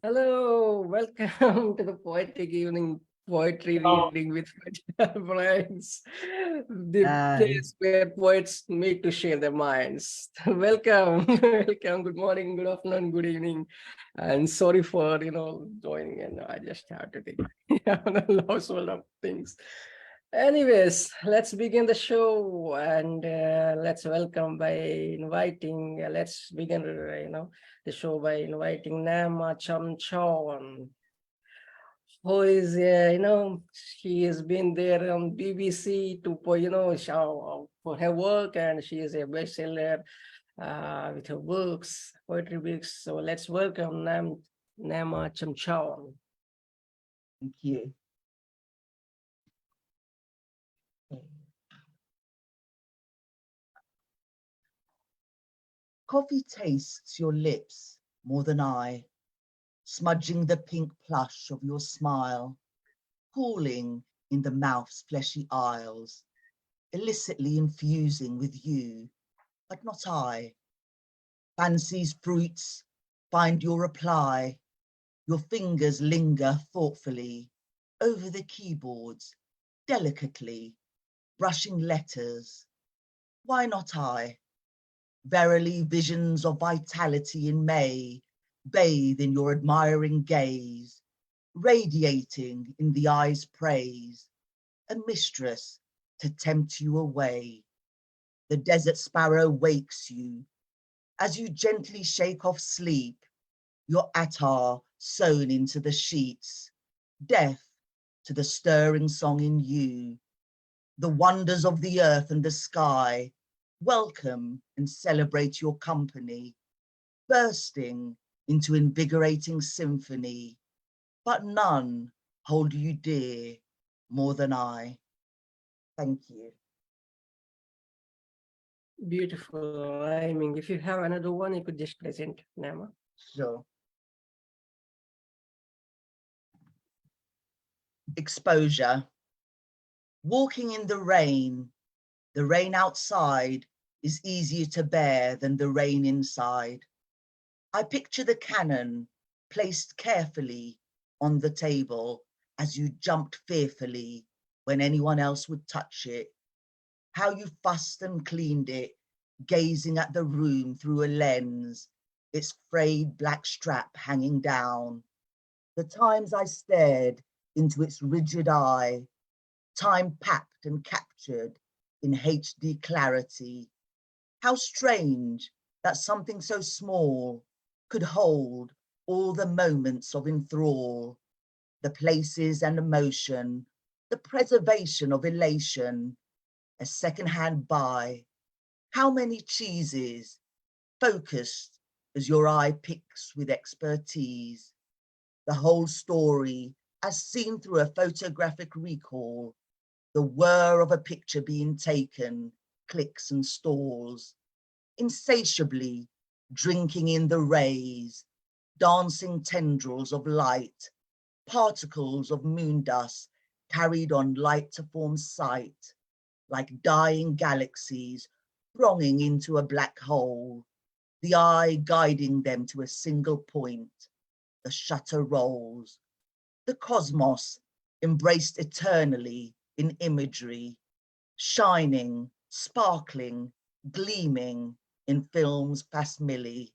Hello, welcome to the Poetic Evening Poetry Oh, Reading with Friends, the hi. place where poets meet to share their minds. Welcome, welcome, good morning, good afternoon, good evening. And sorry for, joining in. I just have to take a household of things. Anyways, let's begin the show and let's welcome by inviting, let's begin, the show by inviting Nayma Chamchoun, who is, she has been there on BBC to, show for her work, and she is a bestseller with her books, poetry books. So let's welcome Nayma Chamchoun. Thank you. Coffee tastes your lips more than I, smudging the pink plush of your smile, cooling in the mouth's fleshy aisles, illicitly infusing with you, but not I. Fancies fruits, find your reply, your fingers linger thoughtfully over the keyboards, delicately, brushing letters. Why not I? Verily, visions of vitality in May bathe in your admiring gaze, radiating in the eye's praise, a mistress to tempt you away. The desert sparrow wakes you as you gently shake off sleep, your attar sewn into the sheets, deaf to the stirring song in you. The wonders of the earth and the sky welcome and celebrate your company, bursting into invigorating symphony, but none hold you dear more than I. Thank you. Beautiful rhyming. If you have another one, you could just present, Nama. Sure. Exposure. Walking in the rain outside is easier to bear than the rain inside. I picture the cannon placed carefully on the table as you jumped fearfully when anyone else would touch it. How you fussed and cleaned it, gazing at the room through a lens, its frayed black strap hanging down. The times I stared into its rigid eye, time packed and captured in HD clarity. How strange that something so small could hold all the moments of enthrall, the places and emotion, the preservation of elation, a second-hand buy. How many cheeses, focused as your eye picks with expertise, the whole story as seen through a photographic recall, the whir of a picture being taken, clicks and stalls, insatiably drinking in the rays, dancing tendrils of light, particles of moon dust carried on light to form sight, like dying galaxies thronging into a black hole, the eye guiding them to a single point. The shutter rolls. The cosmos embraced eternally in imagery, shining, sparkling, gleaming in film's facsimile.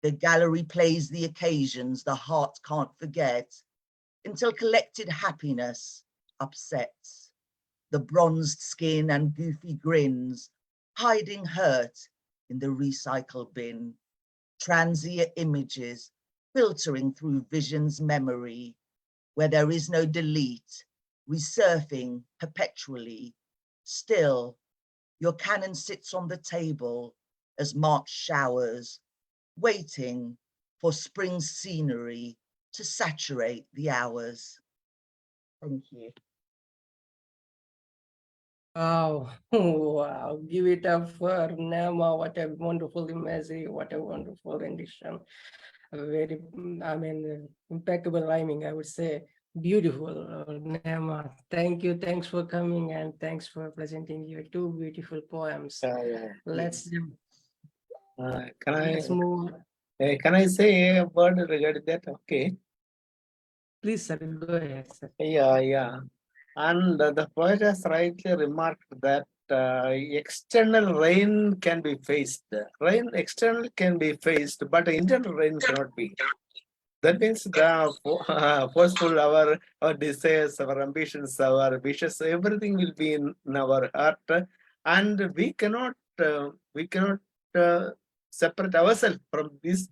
The gallery plays the occasions the heart can't forget until collected happiness upsets. The bronzed skin and goofy grins, hiding hurt in the recycle bin. Transient images filtering through vision's memory, where there is no delete, resurfing perpetually. Still, your cannon sits on the table as March showers, waiting for spring scenery to saturate the hours. Thank you. Wow, wow, give it up for Nama. What a wonderful imagery, what a wonderful rendition. A very, impeccable rhyming, I would say. Beautiful, Nama. Thank you. Thanks for coming and thanks for presenting your two beautiful poems. Yeah, yeah. Let's Can I let's move on. Can I say a word regarding that? Okay. Please, sir, go ahead, sir. Yeah. And the poet has rightly remarked that external rain can be faced. Rain external can be faced, but internal rain cannot be. That means the forceful, our desires, our ambitions, our wishes, everything will be in our heart, and we cannot separate ourselves from these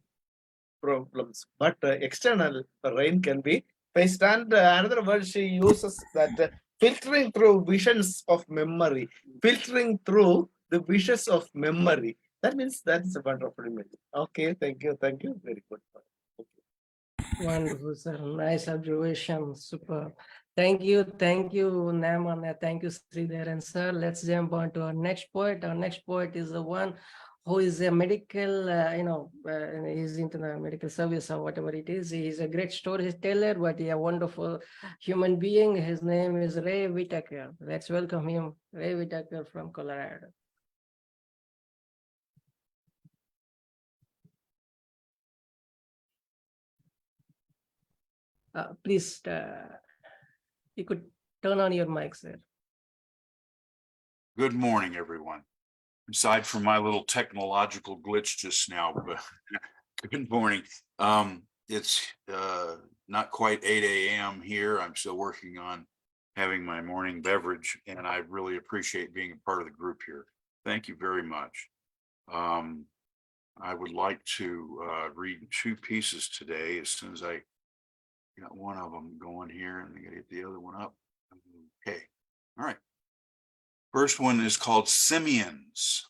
problems. But external rain can be faced. And another word she uses that filtering through visions of memory, filtering through the wishes of memory. That means that is a wonderful image. Okay, thank you, very good. Wonderful, sir. Nice observation. Super. Thank you, Nayma, thank you, Sreedharan, sir. Let's jump on to our next poet. Our next poet is the one who is a medical, he's into the medical service or whatever it is. He's a great storyteller, but he's a wonderful human being. His name is Ray Whitaker. Let's welcome him, Ray Whitaker from Colorado. Please, you could turn on your mic, sir. Good morning, everyone. Aside from my little technological glitch just now, but good morning. It's not quite 8 a.m. here. I'm still working on having my morning beverage, and I really appreciate being a part of the group here. Thank you very much. I would like to read two pieces today as soon as I got one of them going here, and I gotta get the other one up. Okay, all right. First one is called Simians.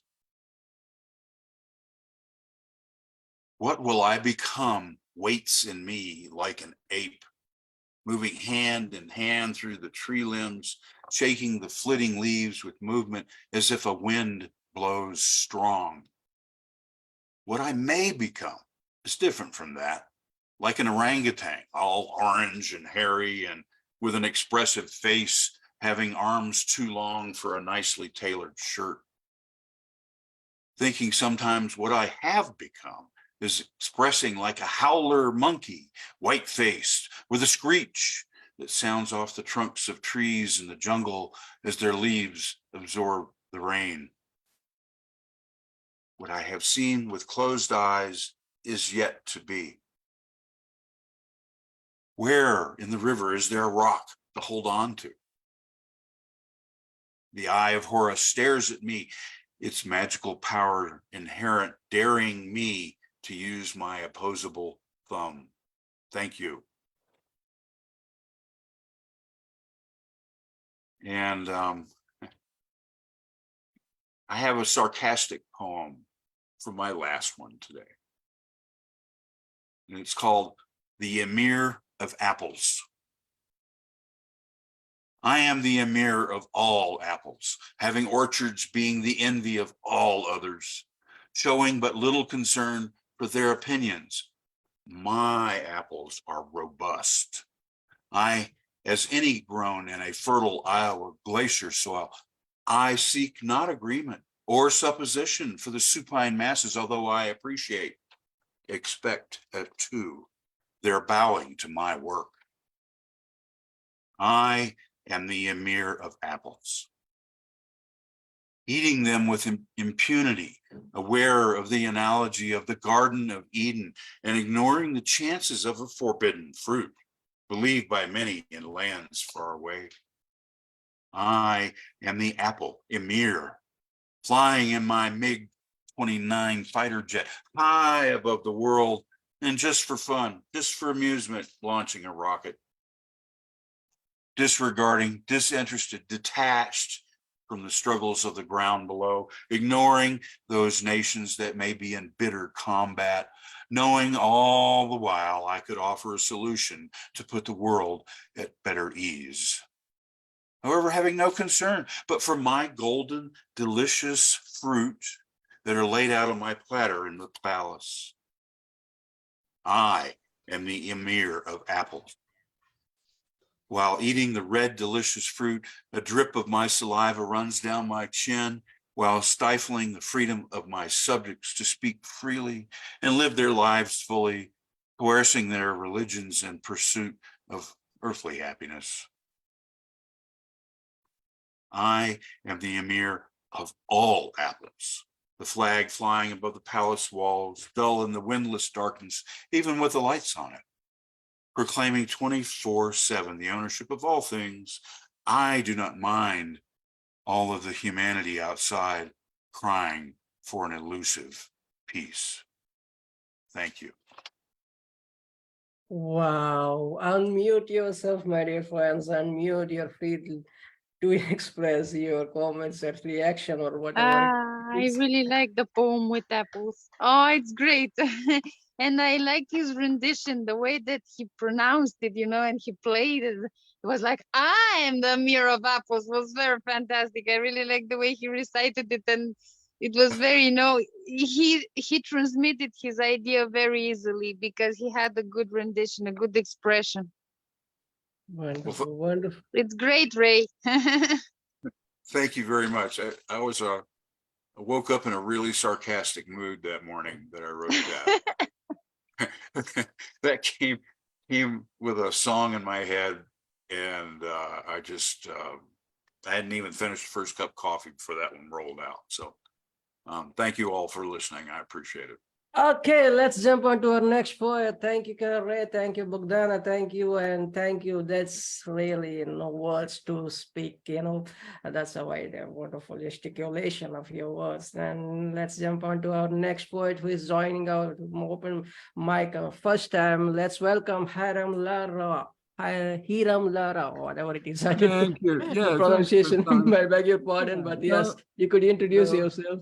What will I become waits in me like an ape, moving hand in hand through the tree limbs, shaking the flitting leaves with movement as if a wind blows strong. What I may become is different from that, like an orangutan, all orange and hairy and with an expressive face, having arms too long for a nicely tailored shirt. Thinking sometimes what I have become is expressing like a howler monkey, white-faced, with a screech that sounds off the trunks of trees in the jungle as their leaves absorb the rain. What I have seen with closed eyes is yet to be. Where in the river is there a rock to hold on to? The eye of Horus stares at me, its magical power inherent, daring me to use my opposable thumb. Thank you. And I have a sarcastic poem for my last one today. And it's called The Emir of Apples. I am the emir of all apples, having orchards being the envy of all others, showing but little concern for their opinions. My apples are robust. As any grown in a fertile Iowa glacier soil, I seek not agreement or supposition for the supine masses, although I expect too, their bowing to my work. I am the emir of apples, eating them with impunity, aware of the analogy of the Garden of Eden and ignoring the chances of a forbidden fruit, believed by many in lands far away. I am the apple emir, flying in my MiG-29 fighter jet high above the world, and just for fun, just for amusement, launching a rocket. Disregarding, disinterested, detached from the struggles of the ground below, ignoring those nations that may be in bitter combat, knowing all the while I could offer a solution to put the world at better ease. However, having no concern but for my golden, delicious fruit that are laid out on my platter in the palace. I am the emir of apples. While eating the red, delicious fruit, a drip of my saliva runs down my chin, while stifling the freedom of my subjects to speak freely and live their lives fully, coercing their religions in pursuit of earthly happiness. I am the emir of all apples, the flag flying above the palace walls, dull in the windless darkness, even with the lights on it, proclaiming 24/7 the ownership of all things. I do not mind all of the humanity outside crying for an elusive peace. Thank you. Wow. Unmute yourself, my dear friends. Unmute your feet to express your comments or reaction or whatever. I really like the poem with apples. Oh, it's great. And I like his rendition, the way that he pronounced it, and he played it. It was like, I am the mirror of apples. It was very fantastic. I really like the way he recited it. And it was very, he transmitted his idea very easily because he had a good rendition, a good expression. Wonderful, wonderful. It's great, Ray. Thank you very much. I woke up in a really sarcastic mood that morning that I wrote that. That came with a song in my head, and I hadn't even finished the first cup of coffee before that one rolled out. So thank you all for listening. I appreciate it. Okay, let's jump on to our next poet. Thank you, Ray. Thank you, Bogdana. Thank you, and thank you. That's really no words to speak, That's a wonderful gesticulation of your words. And let's jump on to our next poet who is joining our open mic first time. Let's welcome Hirem Lewis. Hirem Lewis, whatever it is. Thank you. Yeah, The pronunciation, I beg your pardon, Yeah, but yes, you could introduce yourself.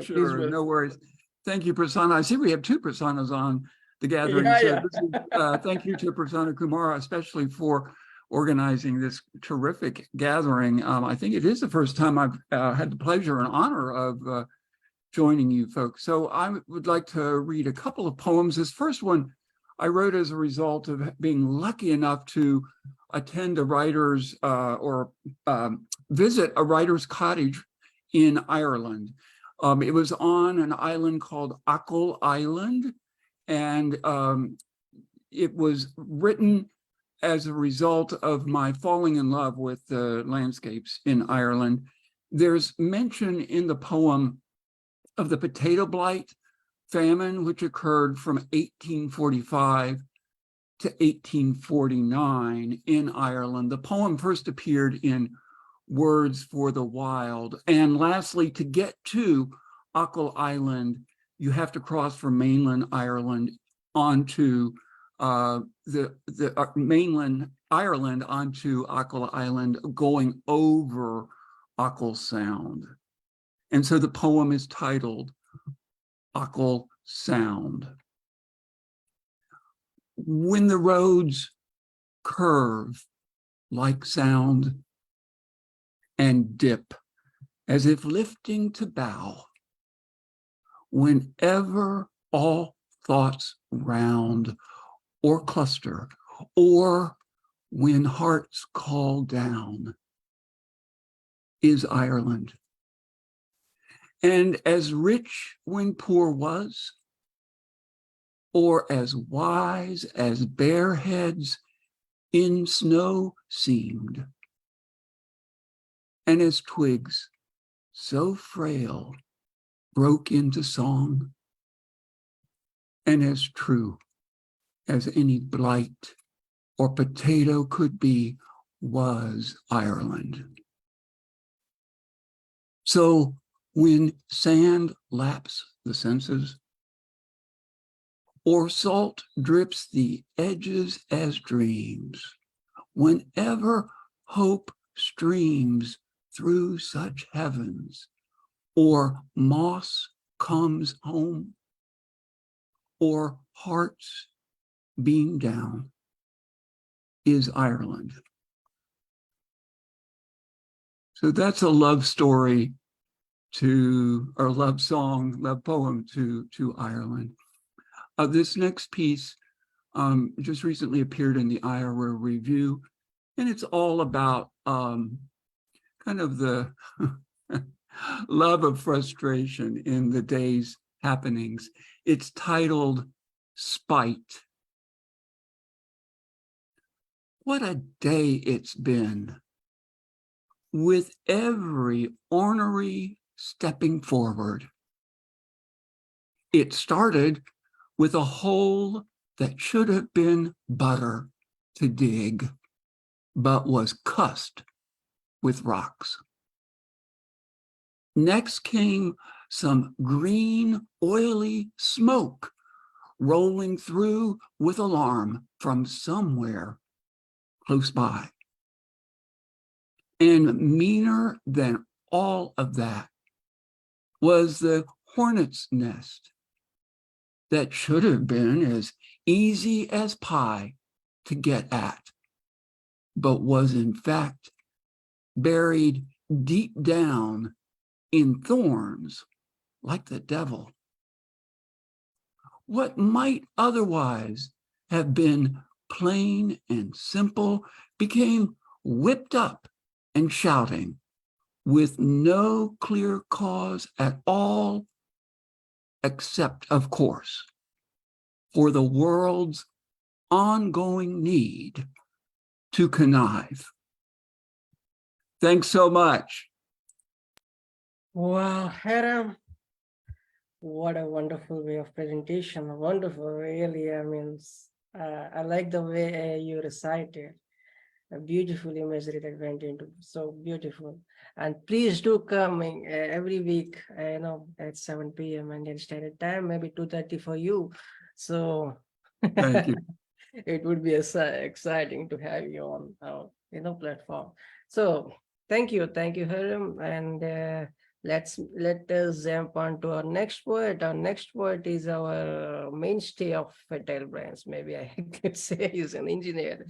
Sure, no worries. Thank you, Prasanna. I see we have two Prasannas on the gathering. Yeah. Thank you to Prasanna Kumara, especially for organizing this terrific gathering. I think it is the first time I've had the pleasure and honor of joining you folks. So I would like to read a couple of poems. This first one I wrote as a result of being lucky enough to attend a writer's visit a writer's cottage in Ireland. It was on an island called Achill Island, and it was written as a result of my falling in love with the landscapes in Ireland. There's mention in the poem of the potato blight famine, which occurred from 1845 to 1849 in Ireland. The poem first appeared in Words for the Wild. And lastly, to get to Achill Island, you have to cross from mainland Ireland onto the mainland Ireland onto Achill Island, going over Achill Sound. And so the poem is titled Achill Sound. When the roads curve like sound and dip as if lifting to bow, whenever all thoughts round or cluster, or when hearts call down, is Ireland. And as rich when poor was, or as wise as bare heads in snow seemed, and as twigs so frail broke into song, and as true as any blight or potato could be, was Ireland. So when sand laps the senses, or salt drips the edges as dreams, whenever hope streams through such heavens, or moss comes home, or hearts beam down, is Ireland. So that's a love story or love song, love poem to Ireland. This next piece just recently appeared in the Iowa Review, and it's all about kind of the love of frustration in the day's happenings. It's titled Spite. What a day it's been, with every ornery stepping forward. It started with a hole that should have been butter to dig, but was cussed with rocks. Next came some green, oily smoke rolling through with alarm from somewhere close by. And meaner than all of that was the hornet's nest that should have been as easy as pie to get at, but was in fact buried deep down in thorns like the devil. What might otherwise have been plain and simple became whipped up and shouting with no clear cause at all, except, of course, for the world's ongoing need to connive. Thanks so much. Wow, Hirem, what a wonderful way of presentation. Wonderful, really. I mean, I like the way you recited. A beautiful imagery that went into, so beautiful. And please do come every week, at 7 p.m. Indian Standard Time, maybe 2:30 for you. So Thank you. it would be exciting to have you on our platform. So thank you, Hirem. And let us jump on to our next poet. Our next poet is our mainstay of Fertile Brains. Maybe I could say he's an engineer.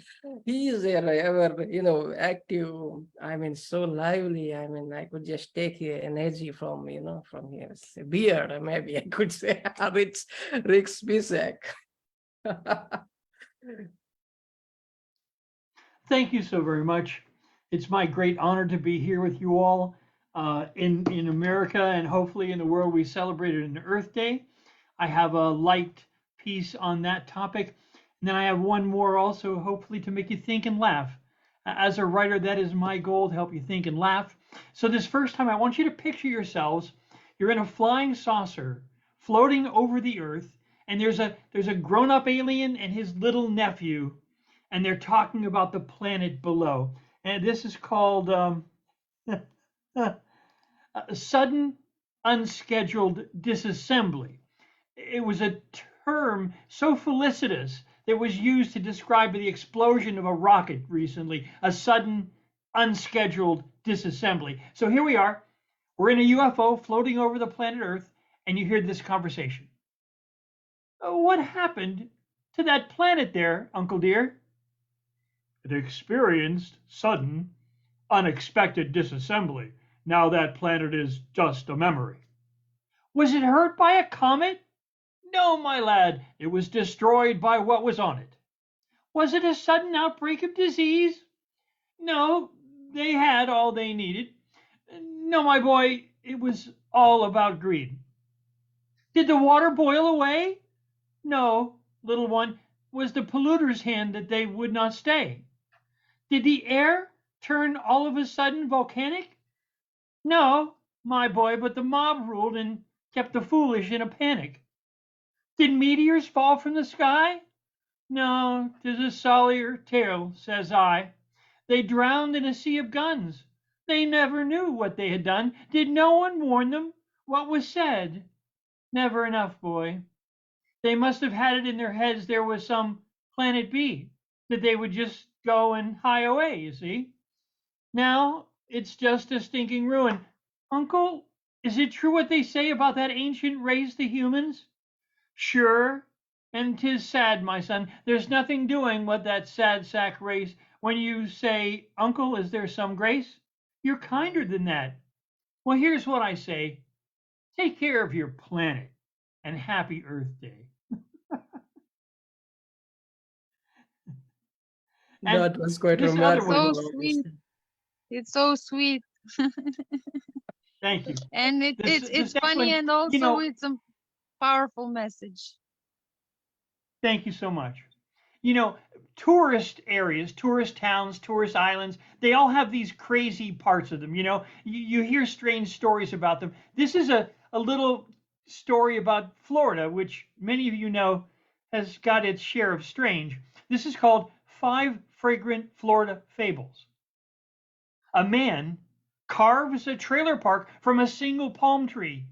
He is ever, active. I mean, so lively. I mean, I could just take the energy from his beard. Maybe I could say Rick Spisak. Thank you so very much. It's my great honor to be here with you all. In America and hopefully in the world, we celebrated an Earth Day. I have a light piece on that topic. And then I have one more also, hopefully to make you think and laugh. As a writer, that is my goal, to help you think and laugh. So this first time, I want you to picture yourselves. You're in a flying saucer floating over the Earth, and there's a grown-up alien and his little nephew, and they're talking about the planet below. And this is called a sudden unscheduled disassembly. It was a term so felicitous that was used to describe the explosion of a rocket recently, a sudden unscheduled disassembly. So here we are, we're in a UFO floating over the planet Earth, and you hear this conversation. What happened to that planet there, Uncle dear? It experienced sudden, unexpected disassembly. Now that planet is just a memory. Was it hurt by a comet? No, my lad, it was destroyed by what was on it. Was it a sudden outbreak of disease? No, they had all they needed. No, my boy, it was all about greed. Did the water boil away? No, little one, was the polluter's hand that they would not stay. Did the air turn all of a sudden volcanic? No, my boy, but the mob ruled and kept the foolish in a panic. Did meteors fall from the sky? No, 'tis a sorrier tale, says I. They drowned in a sea of guns. They never knew what they had done. Did no one warn them what was said? Never enough, boy. They must have had it in their heads there was some planet B, that they would just go and hie away, you see. Now it's just a stinking ruin. Uncle, is it true what they say about that ancient race, the humans? Sure, and 'tis sad, my son. There's nothing doing with that sad sack race. When you say, Uncle, is there some grace? You're kinder than that. Well, here's what I say. Take care of your planet, and happy Earth Day. That was quite this other remarkable. one- So sweet. It's so sweet. Thank you. And This it's next funny one, and also you know, it's a powerful message. thank you so much. You know, tourist areas, tourist towns, tourist islands, they all have these crazy parts of them. You know, you hear strange stories about them. This is a little story about Florida, which many of you know has got its share of strange. This is called Five Fragrant Florida Fables. A man carves a trailer park from a single palm tree.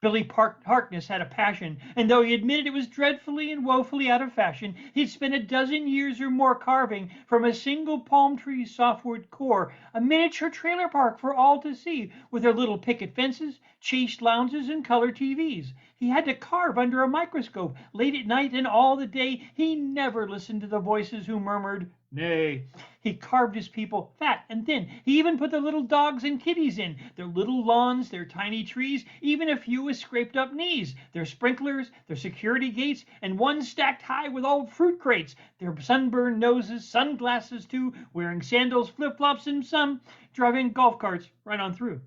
Billy Harkness had a passion, and though he admitted it was dreadfully and woefully out of fashion, he'd spent a dozen years or more carving from a single palm tree's softwood core a miniature trailer park for all to see, with their little picket fences, chaste lounges, and color TVs. He had to carve under a microscope late at night and all the day. He never listened to the voices who murmured, "Nay." He carved his people fat and thin. He even put the little dogs and kitties in, their little lawns, their tiny trees, even a few with scraped up knees, their sprinklers, their security gates, and one stacked high with old fruit crates, their sunburned noses, sunglasses too, wearing sandals, flip-flops, and some driving golf carts right on through.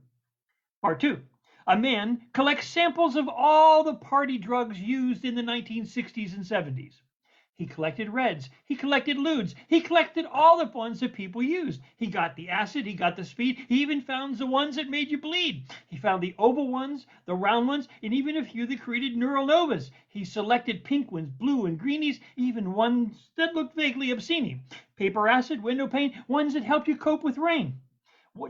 Part 2. A man collects samples of all the party drugs used in the 1960s and 70s. He collected reds. He collected ludes. He collected all the ones that people used. He got the acid. He got the speed. He even found the ones that made you bleed. He found the oval ones, the round ones, and even a few that created neural novas. He selected pink ones, blue and greenies, even ones that looked vaguely obscene. Paper acid, window pane, ones that helped you cope with rain.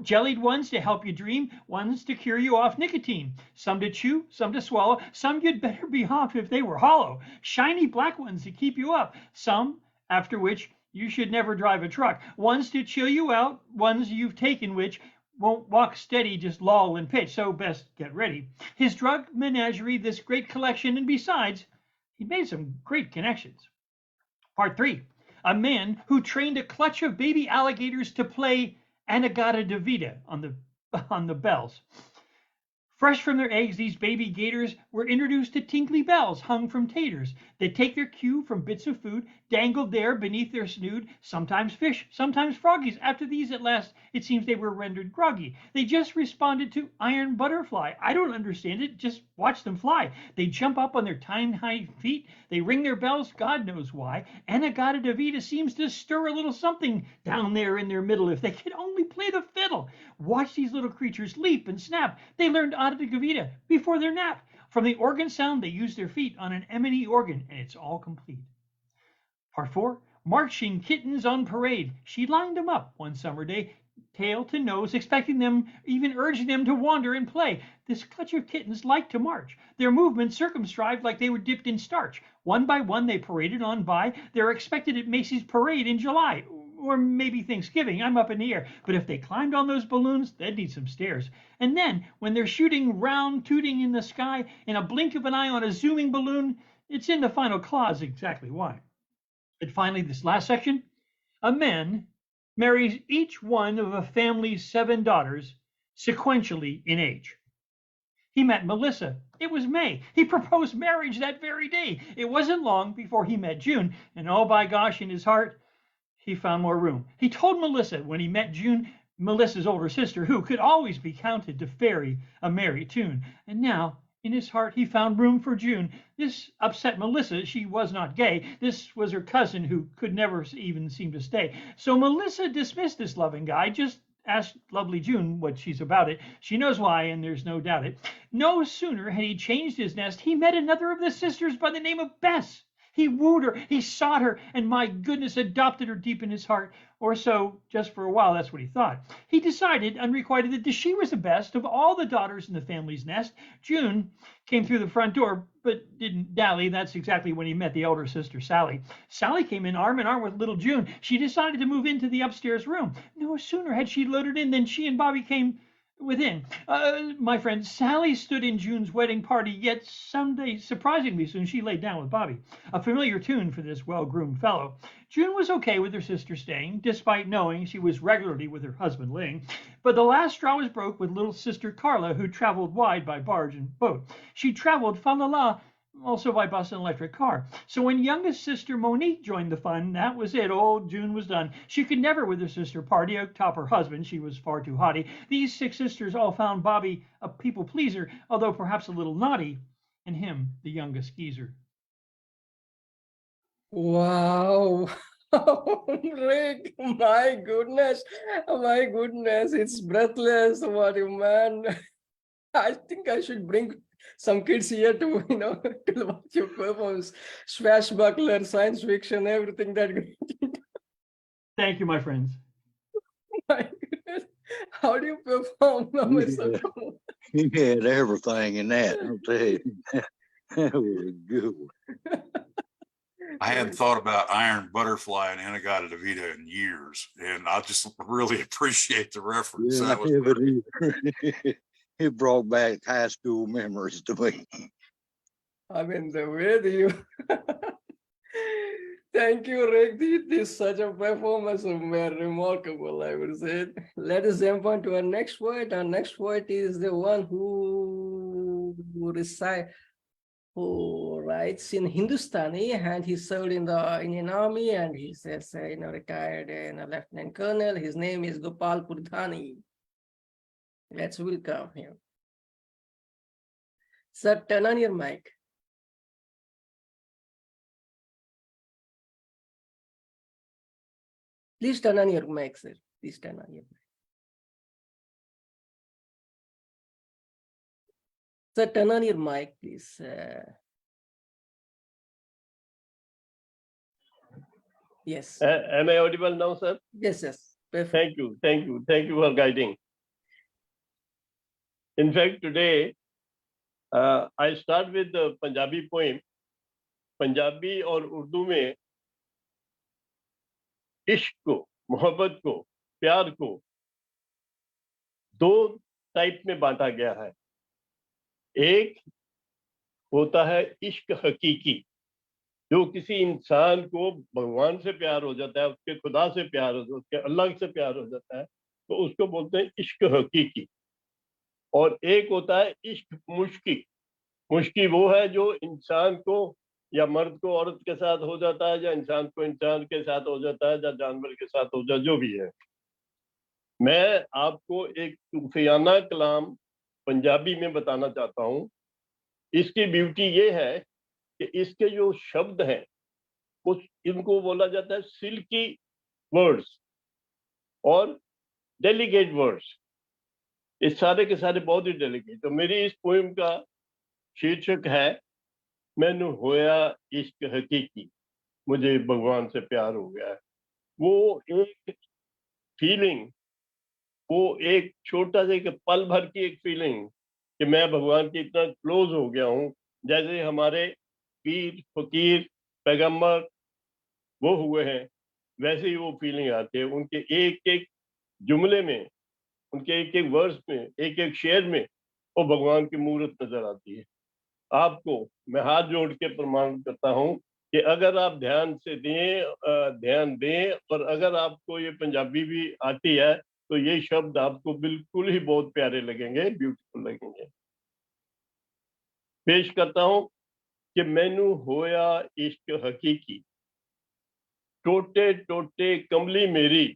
Jellied ones to help you dream, ones to cure you off nicotine, some to chew, some to swallow, some you'd better be off if they were hollow, shiny black ones to keep you up, some after which you should never drive a truck, ones to chill you out, ones you've taken which won't walk steady, just loll and pitch, so best get ready. His drug menagerie, this great collection, and besides, he made some great connections. Part 3. A man who trained a clutch of baby alligators to play Anagata Davida on the bells. Fresh from their eggs, these baby gators were introduced to tinkly bells hung from taters. They take their cue from bits of food dangled there beneath their snood, sometimes fish, sometimes froggies. After these, at last, it seems they were rendered groggy. They just responded to iron butterfly. I don't understand it, just watch them fly. They jump up on their tiny high feet. They ring their bells, God knows why. Anagata Davida seems to stir a little something down there in their middle. If they could only play the fiddle. Watch these little creatures leap and snap. They learned Anagata Davida before their nap. From the organ sound, they use their feet on an M&E organ, and it's all complete. Part 4. Marching kittens on parade. She lined them up one summer day, tail to nose, expecting them, even urging them to wander and play. This clutch of kittens liked to march, their movements circumscribed like they were dipped in starch. One by one they paraded on by. They're expected at Macy's Parade in July, or maybe Thanksgiving, I'm up in the air. But if they climbed on those balloons, they'd need some stairs. And then, when they're shooting round, tooting in the sky, in a blink of an eye on a zooming balloon, it's in the final clause exactly why. And finally, this last section, a man marries each one of a family's 7 daughters sequentially in age. He met Melissa. It was May. He proposed marriage that very day. It wasn't long before he met June, and oh by gosh, in his heart, he found more room. He told Melissa when he met June, Melissa's older sister, who could always be counted to ferry a merry tune. And now, in his heart, he found room for June. This upset Melissa. She was not gay. This was her cousin who could never even seem to stay. So Melissa dismissed this loving guy, just asked lovely June what she's about it. She knows why, and there's no doubt it. No sooner had he changed his nest, he met another of the sisters by the name of Bess. He wooed her, he sought her, and my goodness, adopted her deep in his heart. Or so, just for a while, that's what he thought. He decided, unrequited, that she was the best of all the daughters in the family's nest. June came through the front door, but didn't dally. That's exactly when he met the elder sister, Sally. Sally came in arm with little June. She decided to move into the upstairs room. No sooner had she loaded in than she and Bobby came within. My friend, Sally stood in June's wedding party, yet someday, surprisingly soon, she laid down with Bobby. A familiar tune for this well-groomed fellow. June was okay with her sister staying, despite knowing she was regularly with her husband Ling. But the last straw was broke with little sister Carla, who traveled wide by barge and boat. She traveled, fa-la-la, also by bus and electric car. So when youngest sister Monique joined the fun, that was it. Oh, June was done. She could never with her sister party atop her husband. She was far too haughty. These 6 sisters all found Bobby a people pleaser, although perhaps a little naughty, and him the youngest geezer. Wow. Rick, my goodness, it's breathless. What you man. I think I should bring some kids here to, to watch your performance. Swashbuckler, science fiction, everything that. Thank you, my friends. My goodness. How do you perform? He had everything in that, I'll tell you. That was a good one. I hadn't thought about Iron Butterfly and Inagata DeVita in years, and I just really appreciate the reference. Yeah, That was it brought back high school memories to me. I mean, the way that you. Thank you, Rick. This is such a performance, remarkable, I would say. Let us jump on to our next poet. Our next poet is the one who writes in Hindustani, and he served in the Indian Army, and he says, retired in a lieutenant colonel. His name is Gopal Pudhani. Let's welcome him. Sir, turn on your mic. Please turn on your mic, sir. Please turn on your mic. Sir, turn on your mic, please. Yes. Am I audible now, sir? Yes, yes. Perfect. Thank you. Thank you. Thank you for guiding. In fact, today, I start with the Punjabi poem. Punjabi और उर्दू में इश्क को, मोहब्बत को, प्यार को 2 type में बांटा गया है। एक होता है इश्क हकीकी, जो किसी इंसान को भगवान से प्यार हो जाता है, उसके खुदा से प्यार हो जाता है, उसके अल्लाह से प्यार हो जाता है, तो उसको बोलते हैं इश्क हकीकी। और एक होता है इश्क मुश्की। मुश्की वो है जो इंसान को या मर्द को औरत के साथ हो जाता है, या इंसान को इंसान के साथ हो जाता है, या जानवर के साथ हो जाता है, जो भी है। मैं आपको एक सूफियाना कलाम पंजाबी में बताना चाहता हूँ। इसकी ब्यूटी ये है कि इसके जो शब्द हैं उस इनको बोला जाता है सिल्की वर्ड्स और डेलिकेट वर्ड्स। इस सारे के सारे बहुत ही डेलिकेट। तो मेरी इस पोएम का शीर्षक है मैनू होया इश्क हकीकी, मुझे भगवान से प्यार हो गया है। वो एक फीलिंग, वो एक छोटा सा एक पल भर की एक फीलिंग कि मैं भगवान के इतना क्लोज हो गया हूँ। जैसे हमारे पीर फकीर पैगंबर वो हुए हैं, वैसे ही वो फीलिंग आती है। उनके एक एक जुमले में, उनके एक एक वर्स में, एक एक शेर में वो भगवान की मूर्त नजर आती है। आपको मैं हाथ जोड़ के प्रमाण करता हूँ कि अगर आप ध्यान दें और अगर आपको ये पंजाबी भी आती है तो ये शब्द आपको बिल्कुल ही बहुत प्यारे लगेंगे, ब्यूटीफुल लगेंगे। पेश करता हूँ कि मैनू होया इश्क हकीकी, टोटे टोटे कमली मेरी,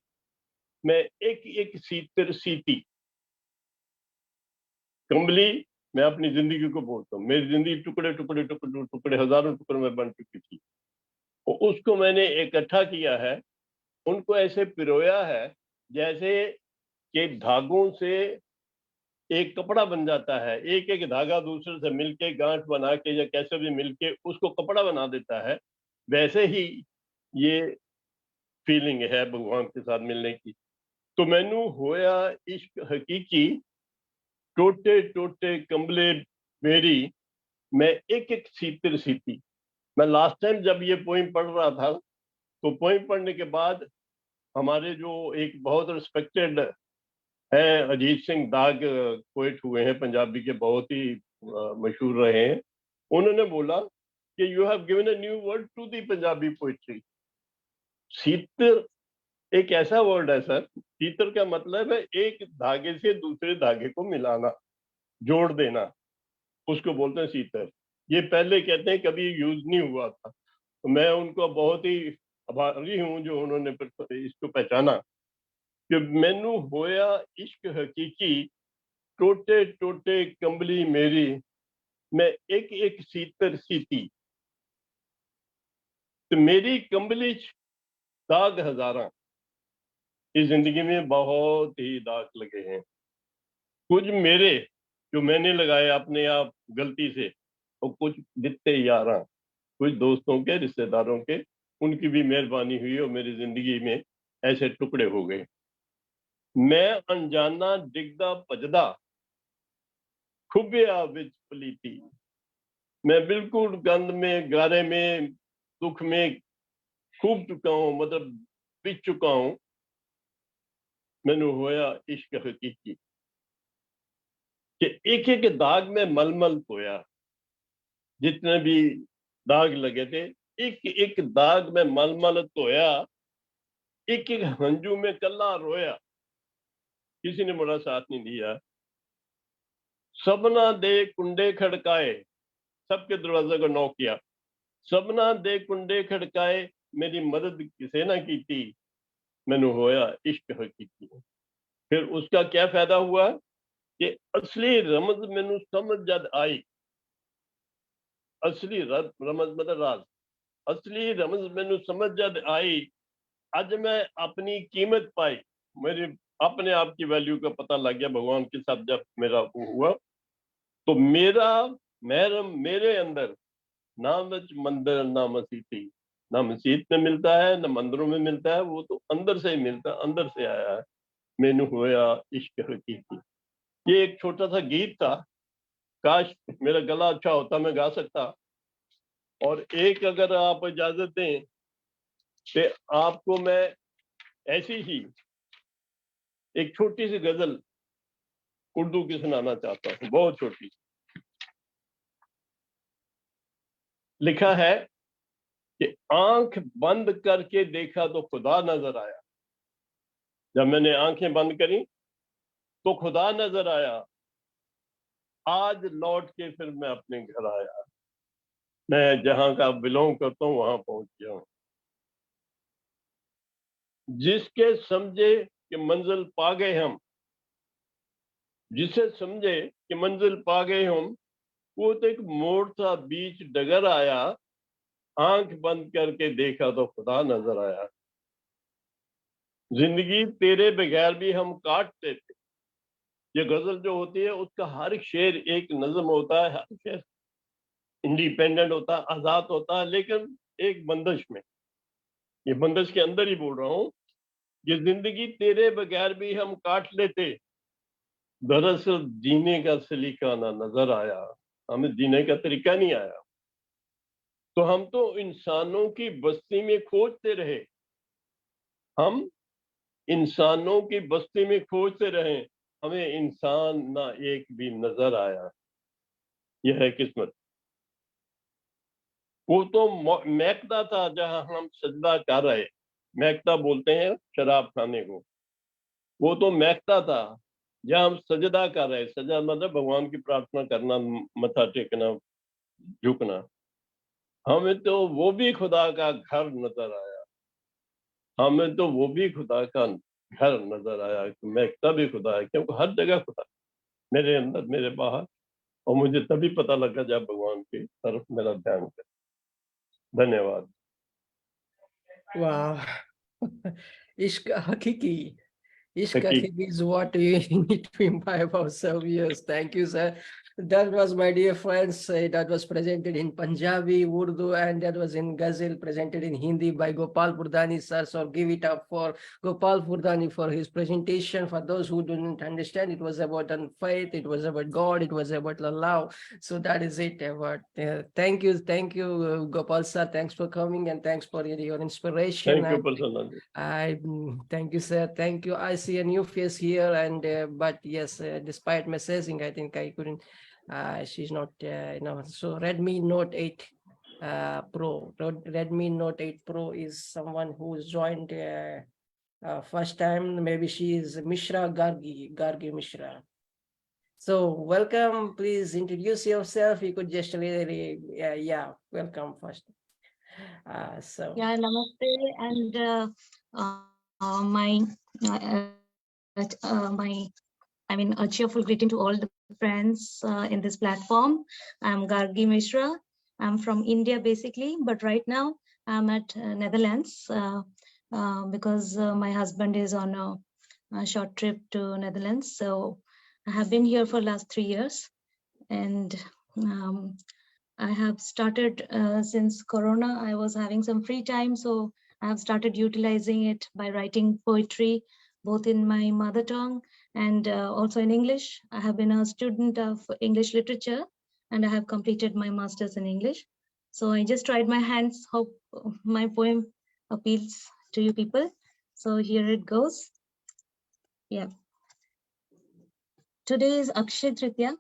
मैं एक एक सीतर सीती। कमली मैं अपनी जिंदगी को बोलता हूँ। मेरी जिंदगी टुकड़े टुकड़े टुकड़े टुकड़े हजारों टुकड़े में बन चुकी थी, और उसको मैंने इकट्ठा किया है, उनको ऐसे पिरोया है जैसे कि धागों से एक कपड़ा बन जाता है। एक एक धागा दूसरे से मिलके गांठ बना के या कैसे भी मिलके उसको कपड़ा बना देता है। वैसे ही ये फीलिंग है भगवान के साथ मिलने की। तो मैनू होया इश्क हकीकी, टोटे टोटे कंबले मेरी, मैं एक एक सीतर सीती। मैं लास्ट टाइम जब ये पोइम पढ़ रहा था तो पोइम पढ़ने के बाद हमारे जो एक बहुत रिस्पेक्टेड हैं अजीत सिंह दाग पोइट हुए हैं पंजाबी के, बहुत ही मशहूर रहे हैं, उन्होंने बोला कि you have given a new word to the Punjabi poetry. सीतर एक ऐसा वर्ड है सर, सीतर का मतलब है एक धागे से दूसरे धागे को मिलाना, जोड़ देना, उसको बोलते हैं सीतर। ये पहले कहते हैं कभी यूज नहीं हुआ था। तो मैं उनको बहुत ही आभारी हूँ जो उन्होंने इसको पहचाना कि मैनू होया इश्क हकीकी, टोटे टोटे कंबली मेरी, मैं एक एक सीतर सीती। तो मेरी कंबली दाग हजारा, इस जिंदगी में बहुत ही दाग लगे हैं। कुछ मेरे जो मैंने लगाए अपने आप गलती से, और कुछ दित्ते यारा, कुछ दोस्तों के, रिश्तेदारों के, उनकी भी मेहरबानी हुई और मेरी जिंदगी में ऐसे टुकड़े हो गए। मैं अनजाना डिगदा भजदा, खुबिया विच पलीती। मैं बिल्कुल गंद में, गारे में, दुख में खूब चुका हूं, मतलब बिछ चुका हूं। मैनू होया इश्क हकीकी कि एक एक दाग में मलमल धोया। जितने भी दाग लगे थे, एक एक दाग में मलमल धोया, एक एक हंजू में कल्ला रोया। किसी ने मेरा साथ नहीं दिया। सबना दे कुंडे खड़काए, सबके दरवाजे को नॉक किया। सबना दे कुंडे खड़काए, मेरी मदद किसे ना की थी। मैनू होया इश्क हकीकी। फिर उसका क्या फायदा हुआ कि असली रमज मैनू समझ जद आई। असली रमज मतलब राज, असली रमज मैनू समझ जद आई। आज मैं अपनी कीमत पाई, मेरे अपने आप की वैल्यू का पता लग गया भगवान के साथ जब मेरा वो हुआ। तो मेरा महरम मेरे अंदर, ना मंदिर ना मसीती, ना मस्जिद में मिलता है ना मंदिरों में मिलता है, वो तो अंदर से ही मिलता है, अंदर से आया है। मैनू होया इश्क हकीकी। ये एक छोटा सा गीत था, काश मेरा गला अच्छा होता, मैं गा सकता। और एक अगर आप इजाजत दें तो आपको मैं ऐसी ही एक छोटी सी गजल उर्दू की सुनाना चाहता हूँ, बहुत छोटी। लिखा है कि आंख बंद करके देखा तो खुदा नजर आया। जब मैंने आंखें बंद करी तो खुदा नजर आया। आज लौट के फिर मैं अपने घर आया। मैं जहां का बिलोंग करता हूँ वहां पहुंच गया हूँ। जिसके समझे कि मंजिल पा गए हम, जिसे समझे कि मंजिल पा गए हम, वो तो एक मोड़ था बीच डगर आया। आंख बंद करके देखा तो खुदा नजर आया। जिंदगी तेरे बगैर भी हम काटते थे। ये गजल जो होती है उसका हर एक शेर एक नज्म होता है, हर शेर इंडिपेंडेंट होता है, आजाद होता है, लेकिन एक बंदिश में, ये बंदिश के अंदर ही बोल रहा हूँ। ये जिंदगी तेरे बगैर भी हम काट लेते, दरअसल जीने का सलीका ना नजर आया। हमें जीने का तरीका नहीं आया। तो हम तो इंसानों की बस्ती में खोजते रहे, हम इंसानों की बस्ती में खोजते रहे, हमें इंसान ना एक भी नजर आया। यह है किस्मत। वो तो महकता था जहां हम सजदा कर रहे। महकता बोलते हैं शराब खाने को। वो तो महकता था जहां हम सजदा कर रहे। सजदा मतलब भगवान की प्रार्थना करना, मथा टेकना, झुकना। हमें तो वो भी खुदा का घर नजर आया। हमें तो वो भी खुदा का घर नजर आया। महकता भी खुदा है, क्योंकि हर जगह खुदा, मेरे अंदर मेरे बाहर। और मुझे तभी पता लगा जब भगवान की तरफ मेरा ध्यान गया। धन्यवाद। Wow. Ishq Hakiki. Ishq हकीक Hakiki is what we need to imbibe ourselves. Yes, thank you, sir. That was, my dear friends, that was presented in Punjabi, Urdu, and that was in Ghazal, presented in Hindi by Gopal Pudhani, sir. So give it up for Gopal Pudhani for his presentation. For those who didn't understand, it was about faith, it was about God, it was about love. So that is it. Thank you, Gopal sir. Thanks for coming and thanks for your inspiration. Thank you And प्रसन्न जी। thank you, sir. Thank you. I see a new face here, and but yes, despite messaging, I think I couldn't. She's not, So Redmi Note 8 Pro. Redmi Note 8 Pro is someone who's joined first time. Maybe she is Gargi Mishra. So welcome, please introduce yourself. You could just really, welcome first. Yeah, namaste, and a cheerful greeting to all the friends in this platform. I'm Gargi Mishra. I'm from India basically, but right now I'm at Netherlands because my husband is on a short trip to Netherlands. So I have been here for last 3 years, and I have started since Corona. I was having some free time, so I have started utilizing it by writing poetry, both in my mother tongue and also in English. I have been a student of English literature, and I have completed my master's in English. So I just tried my hands. Hope my poem appeals to you people. So here it goes. Yeah. Today is Akshay Tritiya.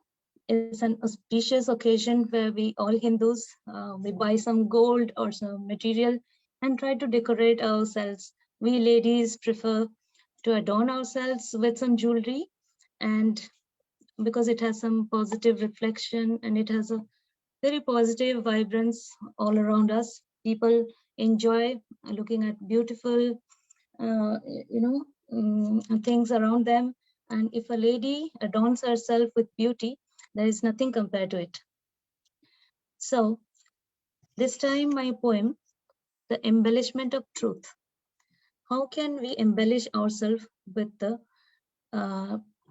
It's an auspicious occasion where we all Hindus, we buy some gold or some material and try to decorate ourselves. We ladies prefer to adorn ourselves with some jewelry, and because it has some positive reflection and it has a very positive vibrance all around us. People enjoy looking at beautiful, things around them. And if a lady adorns herself with beauty, there is nothing compared to it. So this time my poem, The Embellishment of Truth. How can we embellish ourselves with the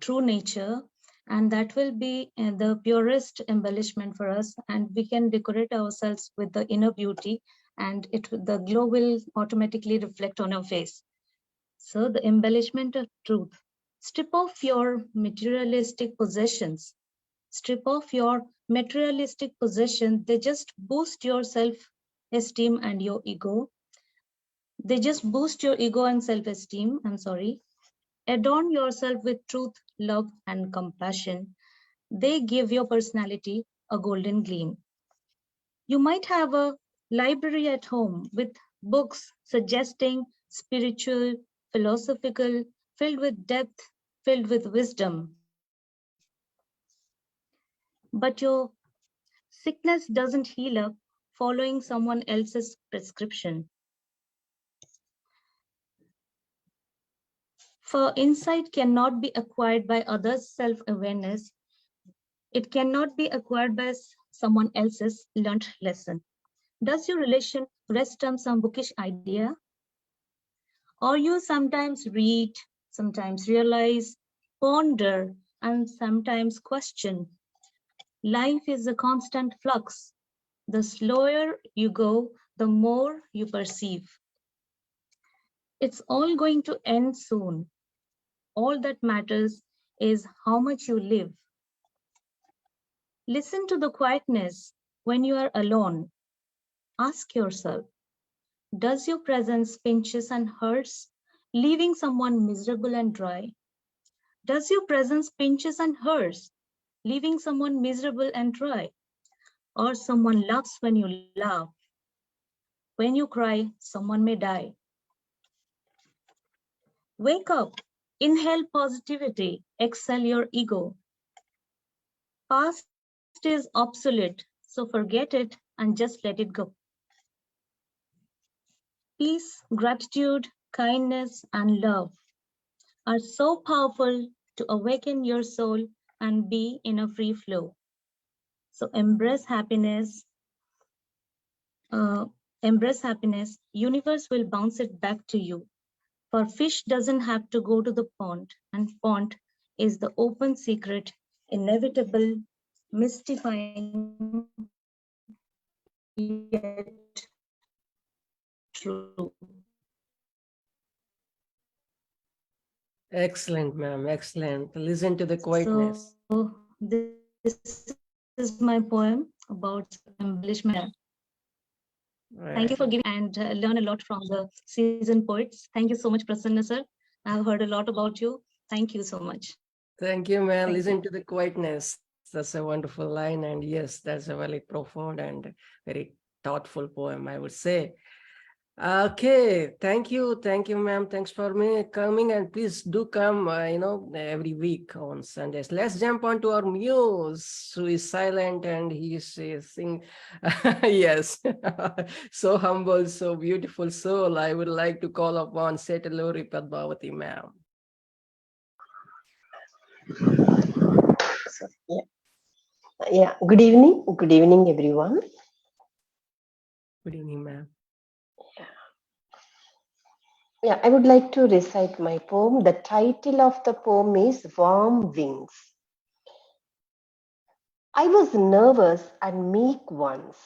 true nature? And that will be the purest embellishment for us. And we can decorate ourselves with the inner beauty, and the glow will automatically reflect on our face. So the embellishment of truth. Strip off your materialistic possessions. Strip off your materialistic possessions. They just boost your self-esteem and your ego. They just boost your ego and self-esteem. I'm sorry. Adorn yourself with truth, love, and compassion. They give your personality a golden gleam. You might have a library at home with books suggesting spiritual, philosophical, filled with depth, filled with wisdom. But your sickness doesn't heal up following someone else's prescription. For insight cannot be acquired by others' self-awareness. It cannot be acquired by someone else's learned lesson. Does your relation rest on some bookish idea? Or you sometimes read, sometimes realize, ponder, and sometimes question. Life is a constant flux. The slower you go, the more you perceive. It's all going to end soon. All that matters is how much you live. Listen to the quietness when you are alone. Ask yourself, does your presence pinches and hurts, leaving someone miserable and dry? Does your presence pinches and hurts, leaving someone miserable and dry? Or someone laughs when you laugh? When you cry, someone may die. Wake up, inhale positivity, exhale your ego. Past is obsolete, so forget it and just let it go. Peace, gratitude, kindness, and love are so powerful to awaken your soul and be in a free flow. So embrace happiness. Universe will bounce it back to you. For fish doesn't have to go to the pond, and pond is the open secret, inevitable, mystifying, yet true. Excellent, ma'am. Excellent. Listen to the quietness. So this is my poem about embellishment. Right. Thank you for giving and learn a lot from the seasoned poets. Thank you so much, Prasanna sir. I've heard a lot about you. Thank you so much. Thank you, man. Thank Listen to the quietness. That's a wonderful line. And yes, that's a very profound and very thoughtful poem, I would say. Okay, thank you, ma'am. Thanks for me coming, and please do come, every week on Sundays. Let's jump on to our muse, who is silent and he is sing. Yes, so humble, so beautiful soul. I would like to call upon Setaluri Padmavati, ma'am. So, yeah. Good evening, everyone. Good evening, ma'am. Yeah, I would like to recite my poem. The title of the poem is Warm Wings. I was nervous and meek once.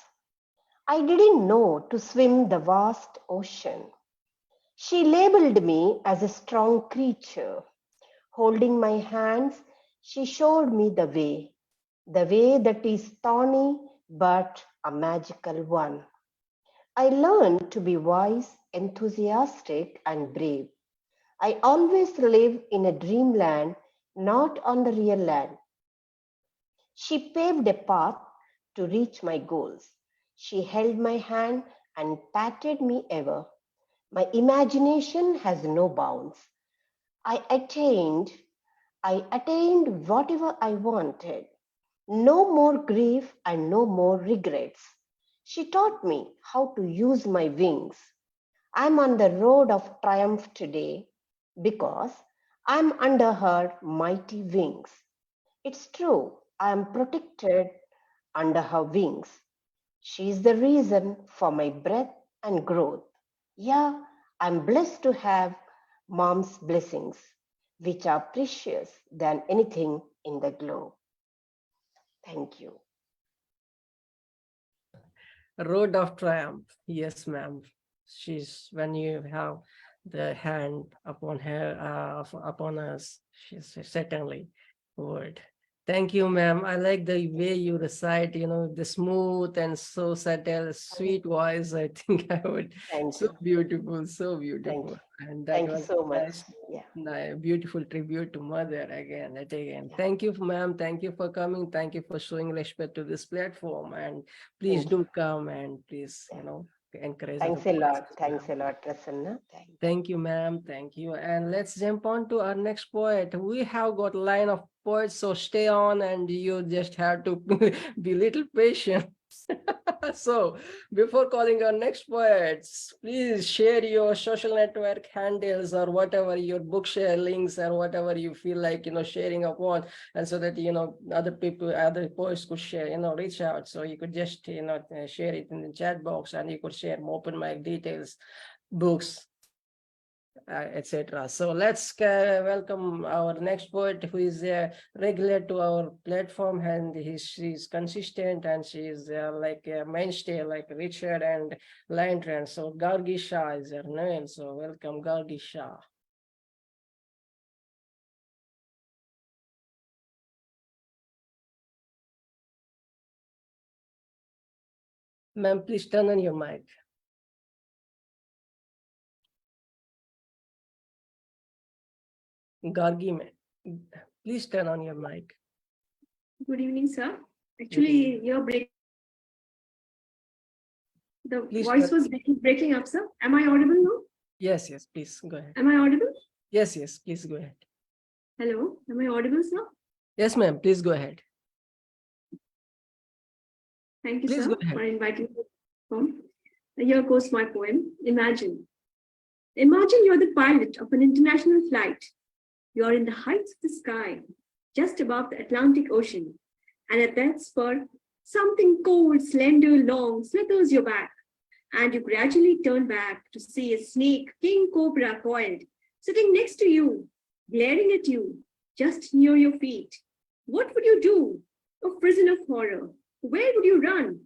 I didn't know to swim the vast ocean. She labeled me as a strong creature. Holding my hands, she showed me the way that is thorny but a magical one. I learned to be wise, enthusiastic, and brave. I always live in a dreamland, not on the real land. She paved a path to reach my goals. She held my hand and patted me ever. My imagination has no bounds. I attained whatever I wanted. No more grief and no more regrets. She taught me how to use my wings. I'm on the road of triumph today because I'm under her mighty wings. It's true, I am protected under her wings. She's the reason for my breath and growth. Yeah, I'm blessed to have mom's blessings, which are precious than anything in the globe. Thank you. Road of Triumph. Yes, ma'am. She's when you have the hand upon her, upon us, she's certainly would. Thank you, ma'am. I like the way you recite, the smooth and so subtle, sweet voice. I think I would. Thank So you. beautiful, so beautiful. And that Thank you was so much. nice. Yeah. Beautiful tribute to mother again and again. Thank you, ma'am. Thank you for coming. Thank you for showing respect to this platform. And please do come and please, encourage Thanks other a lot. voices, Thanks ma'am. a lot, Prasanna. Thank you, ma'am. Thank you. And let's jump on to our next poet. We have got a line of poets, so stay on and you just have to be little patient. So before calling our next poets, please share your social network handles or whatever your bookshare links or whatever you feel like, sharing upon, and so that, other people, other poets could share, reach out. So you could just, share it in the chat box and you could share open mic details, books, etc. So let's welcome our next poet, who is regular to our platform, and she's consistent and she's like a mainstay, like Richard and Lantern. So Gargi Shah is her name. So welcome, Gargi Shah. Ma'am, please turn on your mic. Gargi, please turn on your mic. Good evening, sir. Actually, you're breaking. The Please voice was breaking up, sir. Am I audible now? Yes, please go ahead. Am I audible? Yes, please go ahead. Hello, am I audible, sir? Yes, ma'am, please go ahead. Thank you, Please sir, go ahead. for inviting me. Here goes my poem. Imagine. Imagine you're the pilot of an international flight. You're in the heights of the sky, just above the Atlantic Ocean. And at that spur, something cold, slender, long slithers your back. And you gradually turn back to see a snake, king cobra coiled, sitting next to you, glaring at you, just near your feet. What would you do? A prison of horror. Where would you run?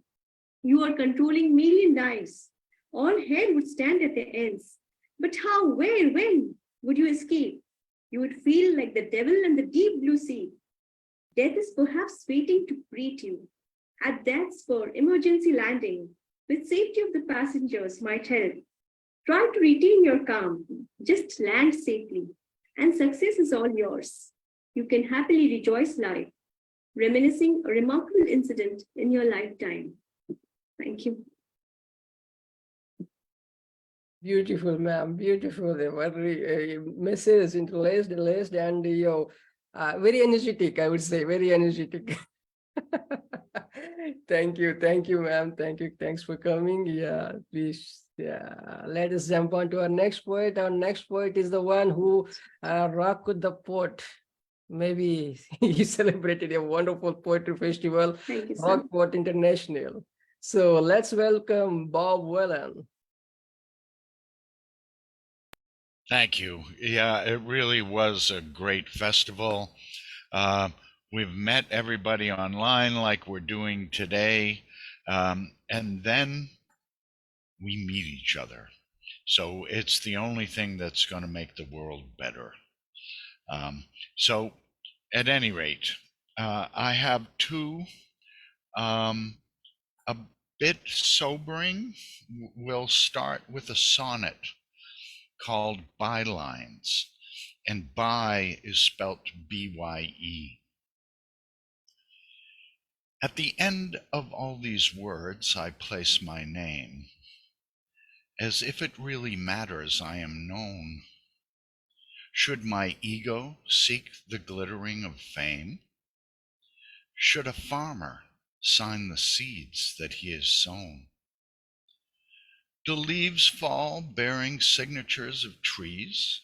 You are controlling million lives. All hell would stand at their ends. But how, where, when would you escape? You would feel like the devil in the deep blue sea. Death is perhaps waiting to greet you. At that spur, emergency landing, with safety of the passengers might help. Try to retain your calm. Just land safely. And success is all yours. You can happily rejoice life, reminiscing a remarkable incident in your lifetime. Thank you. Beautiful, ma'am. Beautiful. Very message interlaced, and very energetic. I would say very energetic. Thank you, ma'am. Thank you. Thanks for coming. Yeah, please. Yeah, let us jump on to our next poet. Our next poet is the one who rocked the pot. Maybe he celebrated a wonderful poetry festival, Thank you, sir. Rock Pot International. So let's welcome Bob Whelan. Thank you. Yeah, it really was a great festival. We've met everybody online like we're doing today, and then we meet each other. So it's the only thing that's going to make the world better. So at any rate, I have two a bit sobering. We'll start with a sonnet called Bylines, and by is spelt B-Y-E. At the end of all these words, I place my name. As if it really matters, I am known. Should my ego seek the glittering of fame? Should a farmer sign the seeds that he has sown? Do leaves fall bearing signatures of trees?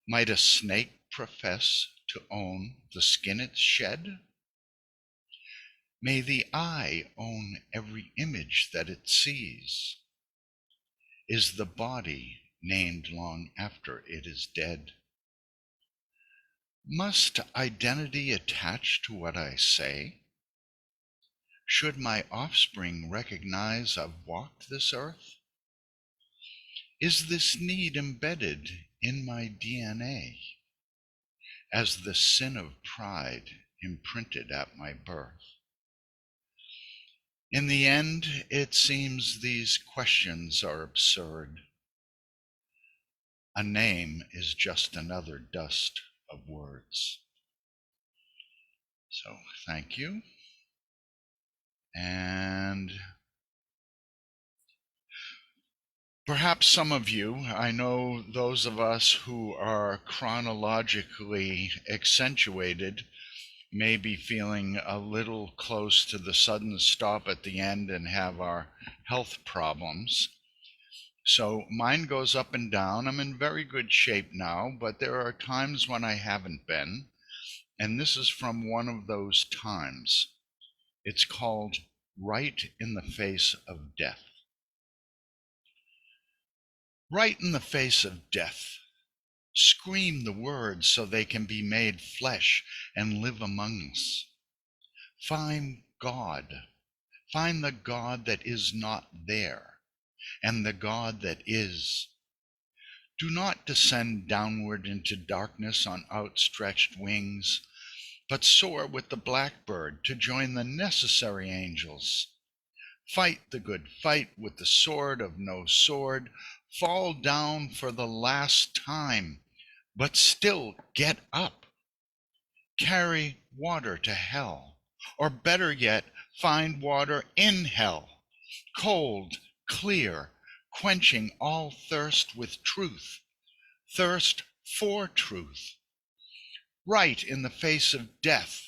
Might a snake profess to own the skin it shed? May the eye own every image that it sees? Is the body named long after it is dead? Must identity attach to what I say? Should my offspring recognize I've walked this earth? Is this need embedded in my DNA as the sin of pride imprinted at my birth? In the end, it seems these questions are absurd. A name is just another dust of words. So thank you. And perhaps some of you, I know those of us who are chronologically accentuated, may be feeling a little close to the sudden stop at the end and have our health problems. So mine goes up and down. I'm in very good shape now, but there are times when I haven't been. And this is from one of those times. It's called Right in the Face of Death. Right in the face of death. Scream the words so they can be made flesh and live among us. Find God. Find the God that is not there and the God that is. Do not descend downward into darkness on outstretched wings, but soar with the blackbird to join the necessary angels. Fight the good fight with the sword of no sword. Fall down for the last time, but still get up. Carry water to hell, or better yet, find water in hell, cold, clear, quenching all thirst with truth, thirst for truth. Right in the face of death,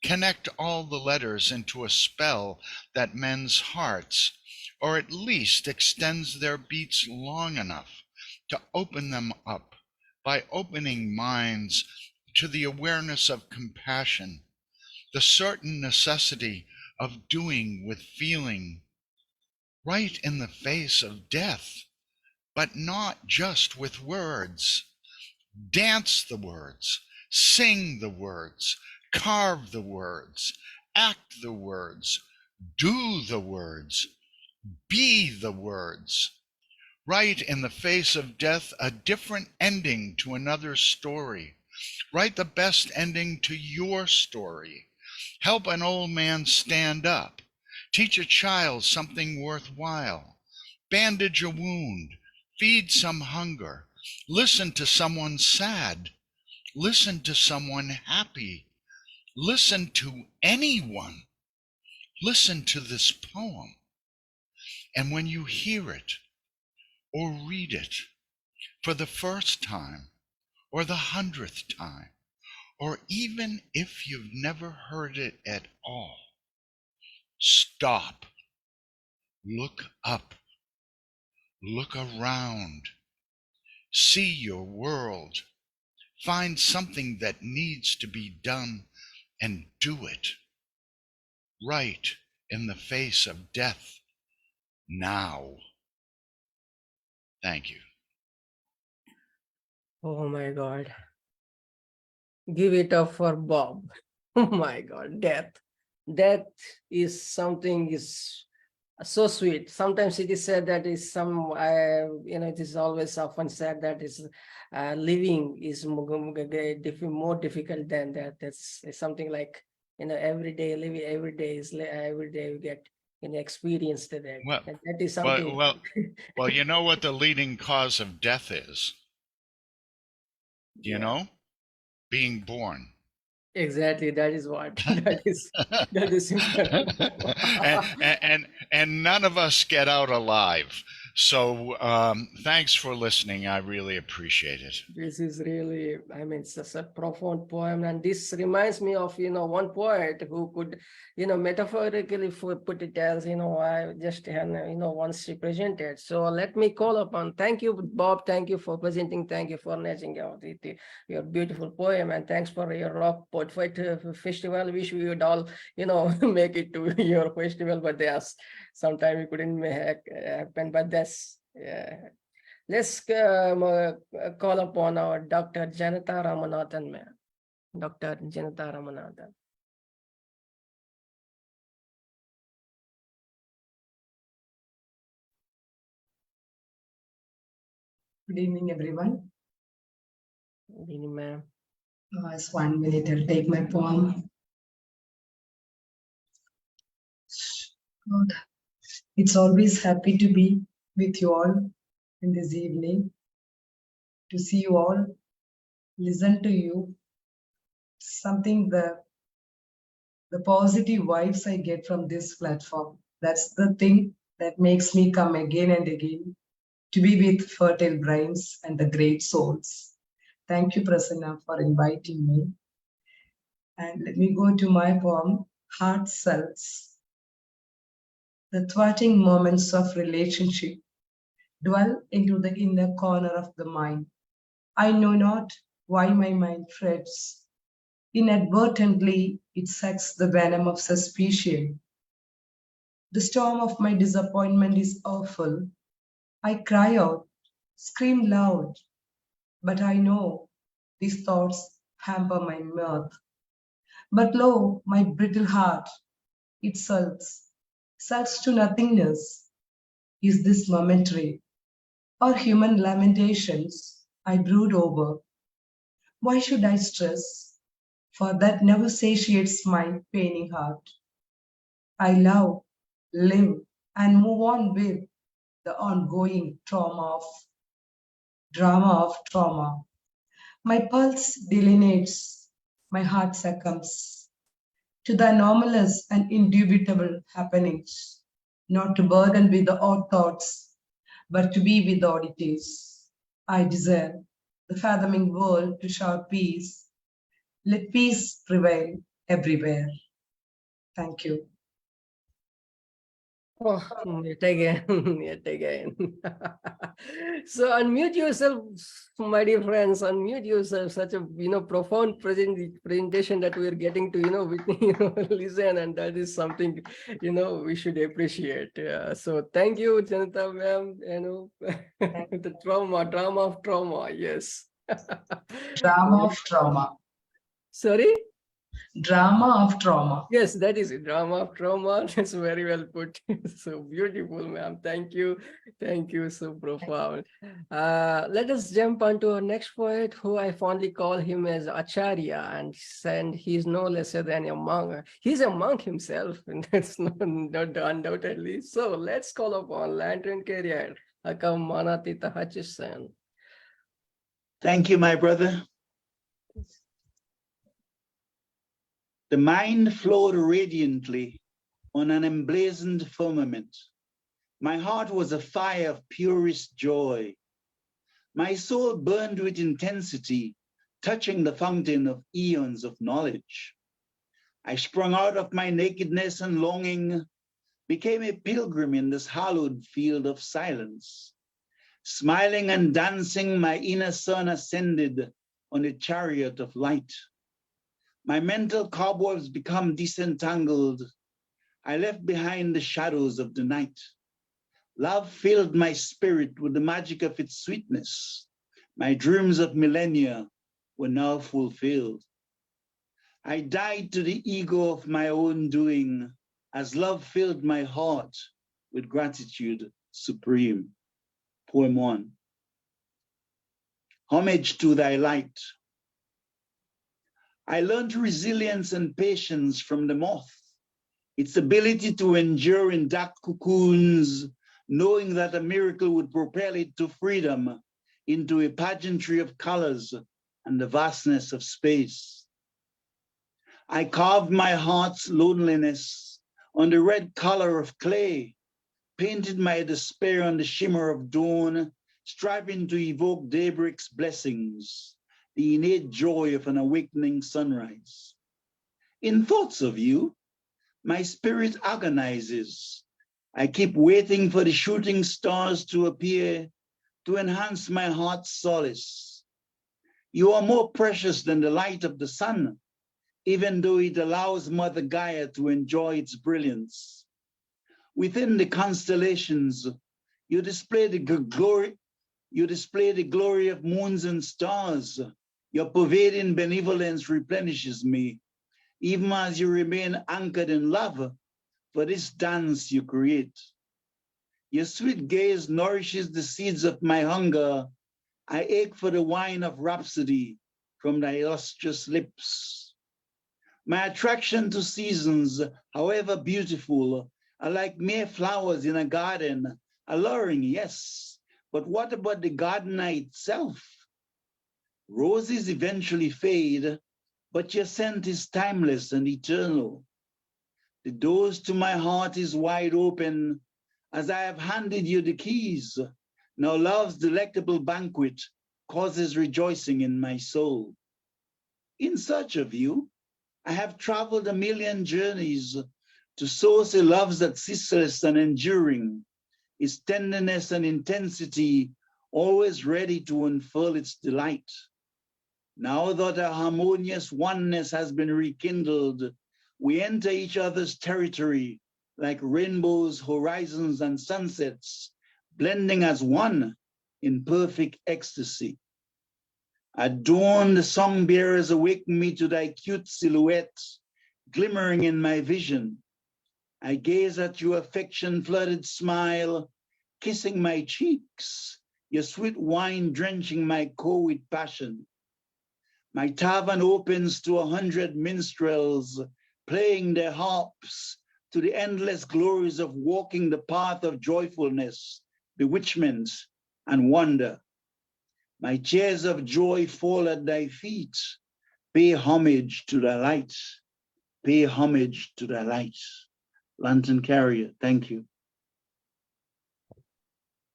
connect all the letters into a spell that mends hearts, or at least extends their beats long enough to open them up by opening minds to the awareness of compassion, the certain necessity of doing with feeling, right in the face of death, but not just with words. Dance the words, sing the words, carve the words, act the words, do the words, be the words. Write in the face of death a different ending to another story. Write the best ending to your story. Help an old man stand up. Teach a child something worthwhile. Bandage a wound. Feed some hunger. Listen to someone sad. Listen to someone happy. Listen to anyone. Listen to this poem. And when you hear it, or read it for the first time or the 100th time, or even if you've never heard it at all, stop, look up, look around, see your world, find something that needs to be done and do it right in the face of death now. Thank you. Oh my God. Give it up for Bob. Oh my God, death. Death is something is so sweet. Sometimes it is said that is it is always often said that is living is more difficult than that. That's something like, everyday living, every day you get experience to that. Well, And that is something. well, you know what the leading cause of death is? You know? Being born. Exactly, that is what that is and none of us get out alive. So thanks for listening. I really appreciate it. This is really, it's such a profound poem, and this reminds me of one poet who could metaphorically put it as I just once she presented. So let me call upon. Thank you, Bob. Thank you for presenting. Thank you for natching out your beautiful poem, and thanks for your rock poetry festival. Wish we would all make it to your festival, but there's sometime we couldn't happen. But that's let's call upon our Dr. Janatha Ramanathan, ma'am. Dr. Janatha Ramanathan. Good evening, everyone. Good evening, ma'am. It's 1 minute. I'll take my poem. God, it's always happy to be with you all in this evening, to see you all, listen to you. Something the positive vibes I get from this platform. That's the thing that makes me come again and again to be with fertile brains and the great souls. Thank you, Prasanna, for inviting me. And let me go to my poem, Heart Cells. The thwarting moments of relationship dwell into the inner corner of the mind. I know not why my mind frets. Inadvertently, it sucks the venom of suspicion. The storm of my disappointment is awful. I cry out, scream loud, but I know these thoughts hamper my mirth. But lo, my brittle heart, it sulks to nothingness. Is this momentary or human lamentations I brood over? Why should I stress? For that never satiates my paining heart. I love, live, and move on with the ongoing drama of trauma. My pulse delineates, my heart succumbs to the anomalous and indubitable happenings, not to burden with the odd thoughts, but to be with oddities. I desire the fathoming world to shout peace. Let peace prevail everywhere. Thank you. Oh, yet again, yet again. So unmute yourself, my dear friends, unmute yourself. Such a profound presentation that we are getting to listen, and that is something we should appreciate. So thank you, Janatha ma'am. The drama of trauma, yes. Drama of trauma. Sorry? Drama of trauma. Yes, that is it. Drama of trauma. That's very well put. So beautiful, ma'am. Thank you. Thank you. So profound. Let us jump on to our next poet, who I fondly call him as Acharya, and he's no lesser than a monk. He's a monk himself, and that's not undoubtedly. So let's call upon Lantern Carrier, Akam Manatita Hutchinson. Thank you, my brother. The mind flowed radiantly on an emblazoned firmament. My heart was a fire of purest joy. My soul burned with intensity, touching the fountain of eons of knowledge. I sprung out of my nakedness and longing, became a pilgrim in this hallowed field of silence. Smiling and dancing, my inner sun ascended on a chariot of light. My mental cobwebs become disentangled. I left behind the shadows of the night. Love filled my spirit with the magic of its sweetness. My dreams of millennia were now fulfilled. I died to the ego of my own doing as love filled my heart with gratitude supreme. Poem 1. Homage to thy light. I learned resilience and patience from the moth, its ability to endure in dark cocoons, knowing that a miracle would propel it to freedom, into a pageantry of colors and the vastness of space. I carved my heart's loneliness on the red color of clay, painted my despair on the shimmer of dawn, striving to evoke daybreak's blessings, the innate joy of an awakening sunrise. In thoughts of you, my spirit agonizes. I keep waiting for the shooting stars to appear to enhance my heart's solace. You are more precious than the light of the sun, even though it allows Mother Gaia to enjoy its brilliance. Within the constellations, you display the glory of moons and stars. Your pervading benevolence replenishes me, even as you remain anchored in love for this dance you create. Your sweet gaze nourishes the seeds of my hunger. I ache for the wine of rhapsody from thy lustrous lips. My attraction to seasons, however beautiful, are like mere flowers in a garden, alluring, yes, but what about the gardener itself? Roses eventually fade, but your scent is timeless and eternal. The doors to my heart is wide open as I have handed you the keys. Now love's delectable banquet causes rejoicing in my soul. In search of you, I have traveled 1,000,000 journeys to source a love that's ceaseless and enduring, its tenderness and intensity always ready to unfurl its delight. Now that a harmonious oneness has been rekindled, we enter each other's territory like rainbows, horizons, and sunsets, blending as one in perfect ecstasy. At dawn, the song bearers awaken me to thy cute silhouette, glimmering in my vision. I gaze at your affection-flooded smile, kissing my cheeks, your sweet wine drenching my core with passion. My tavern opens to 100 minstrels, playing their harps to the endless glories of walking the path of joyfulness, bewitchment, and wonder. My tears of joy fall at thy feet. Pay homage to thy light. Pay homage to thy light. Lantern Carrier, thank you.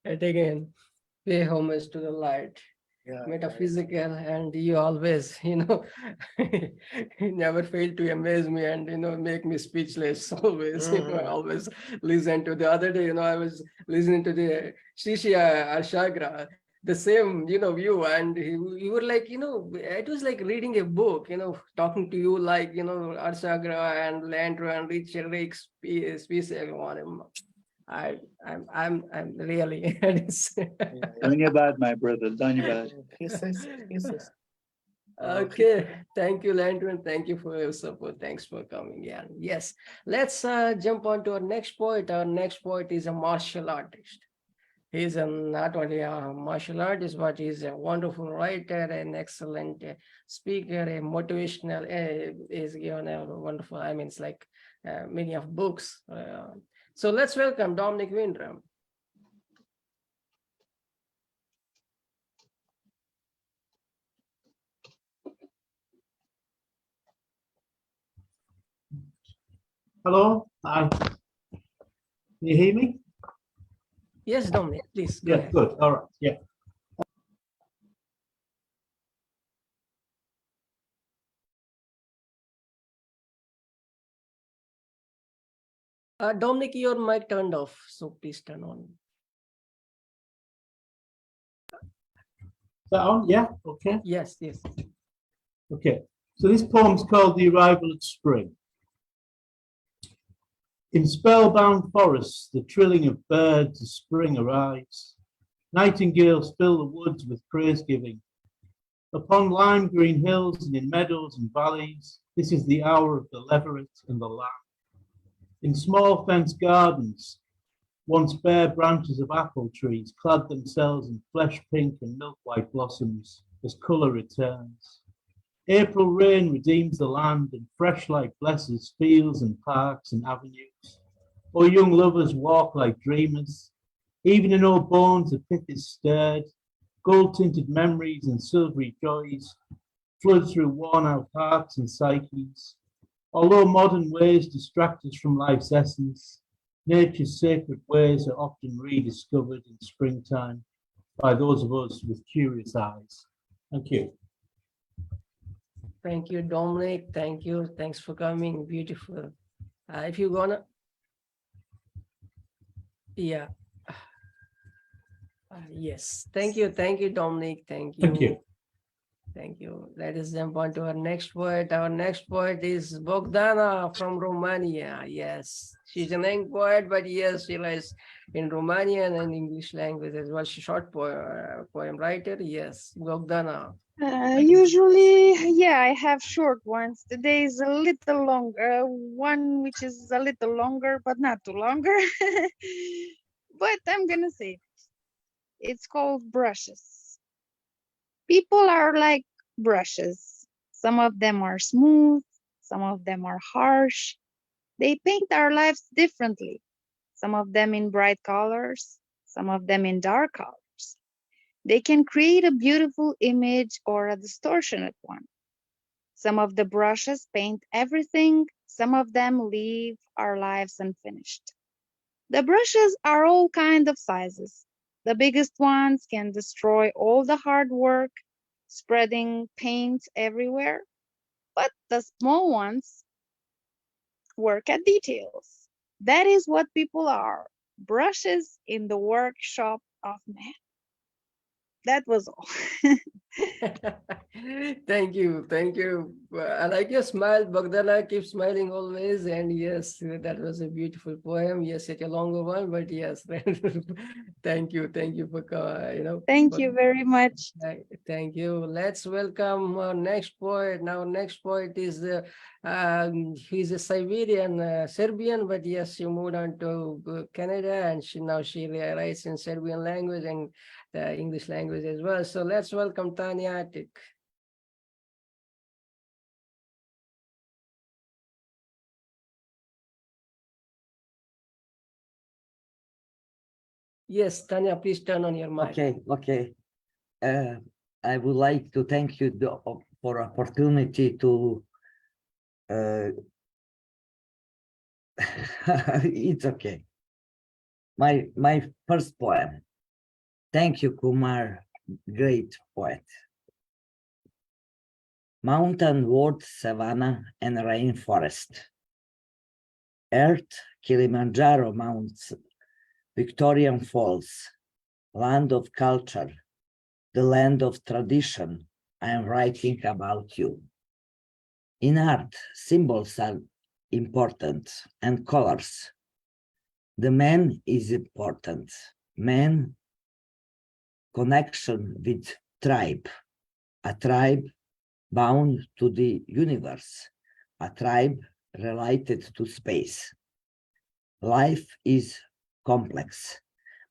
And again, pay homage to the light. Yeah, Metaphysical, and you always, you never fail to amaze me and, make me speechless always. I always listen to the other day, I was listening to the Shishya Ashagra, the same, view, and you were like, it was like reading a book, talking to you like, Arshagra and Landro and Richard Rick's speech on him. I'm really. Dhanyabad, my brother. Dhanyabad. Okay, thank you, Landon. Thank you for your support. Thanks for coming. Yeah, yes. Let's jump on to our next poet. Our next poet is a martial artist. He's not only a martial artist, but he's a wonderful writer, an excellent speaker, a motivational. He's given a wonderful. I mean, it's like many of books. So let's welcome Dominic Windram. Hello, you hear me? Yes, Dominic, please go Yeah, ahead. good. All right. Yeah. Dominic, your mic turned off, so please turn on. Is that on? Yeah. Okay. Yes, yes. Okay. So this poem's called The Arrival of Spring. In spellbound forests, the trilling of birds as spring arrives. Nightingales fill the woods with praise giving. Upon lime green hills and in meadows and valleys, this is the hour of the leveret and the lamb. In small fenced gardens, once bare branches of apple trees clad themselves in flesh pink and milk white blossoms as colour returns. April rain redeems the land and fresh light blesses fields and parks and avenues. O young lovers walk like dreamers, even in old bones the pith is stirred, gold-tinted memories and silvery joys flood through worn-out hearts and psyches. Although modern ways distract us from life's essence, nature's sacred ways are often rediscovered in springtime by those of us with curious eyes. Thank you. Thank you, Dominic. Thank you. Thanks for coming. Beautiful. If you're gonna, yeah. Yes. Thank you, Dominic. Thank you. Thank you. Thank you. Let us jump on to our next poet. Our next poet is Bogdana from Romania. Yes, she's an young poet, but yes, she writes in Romanian and English language as well. She's a short poem writer. Yes, Bogdana. Usually, yeah, I have short ones. Today is a little longer, one which is a little longer, but not too longer. But I'm gonna say it. It's called Brushes. People are like brushes. Some of them are smooth, some of them are harsh. They paint our lives differently. Some of them in bright colors, some of them in dark colors. They can create a beautiful image or a distortionate one. Some of the brushes paint everything, some of them leave our lives unfinished. The brushes are all kinds of sizes. The biggest ones can destroy all the hard work, spreading paint everywhere, but the small ones work at details. That is what people are, brushes in the workshop of man. That was all. Thank you. I like your smile, Bogdana. Keep smiling always. And yes, that was a beautiful poem. Yes, such a longer one, but yes, thank you for Thank you very much. Thank you. Let's welcome our next poet. Now, next poet is he's a Serbian, but yes, she moved on to Canada, and she writes in Serbian language and the English language as well. So let's welcome Tanja Ajtic. Yes, Tanja, please turn on your mic. Okay. I would like to thank you for opportunity to. It's okay. My first poem. Thank you, Kumar, great poet. Mountain, wood, savanna, and rainforest. Earth, Kilimanjaro mounts, Victorian Falls, land of culture, the land of tradition. I am writing about you. In art, symbols are important and colors. The man is important. Man, connection with tribe, a tribe bound to the universe, a tribe related to space. Life is complex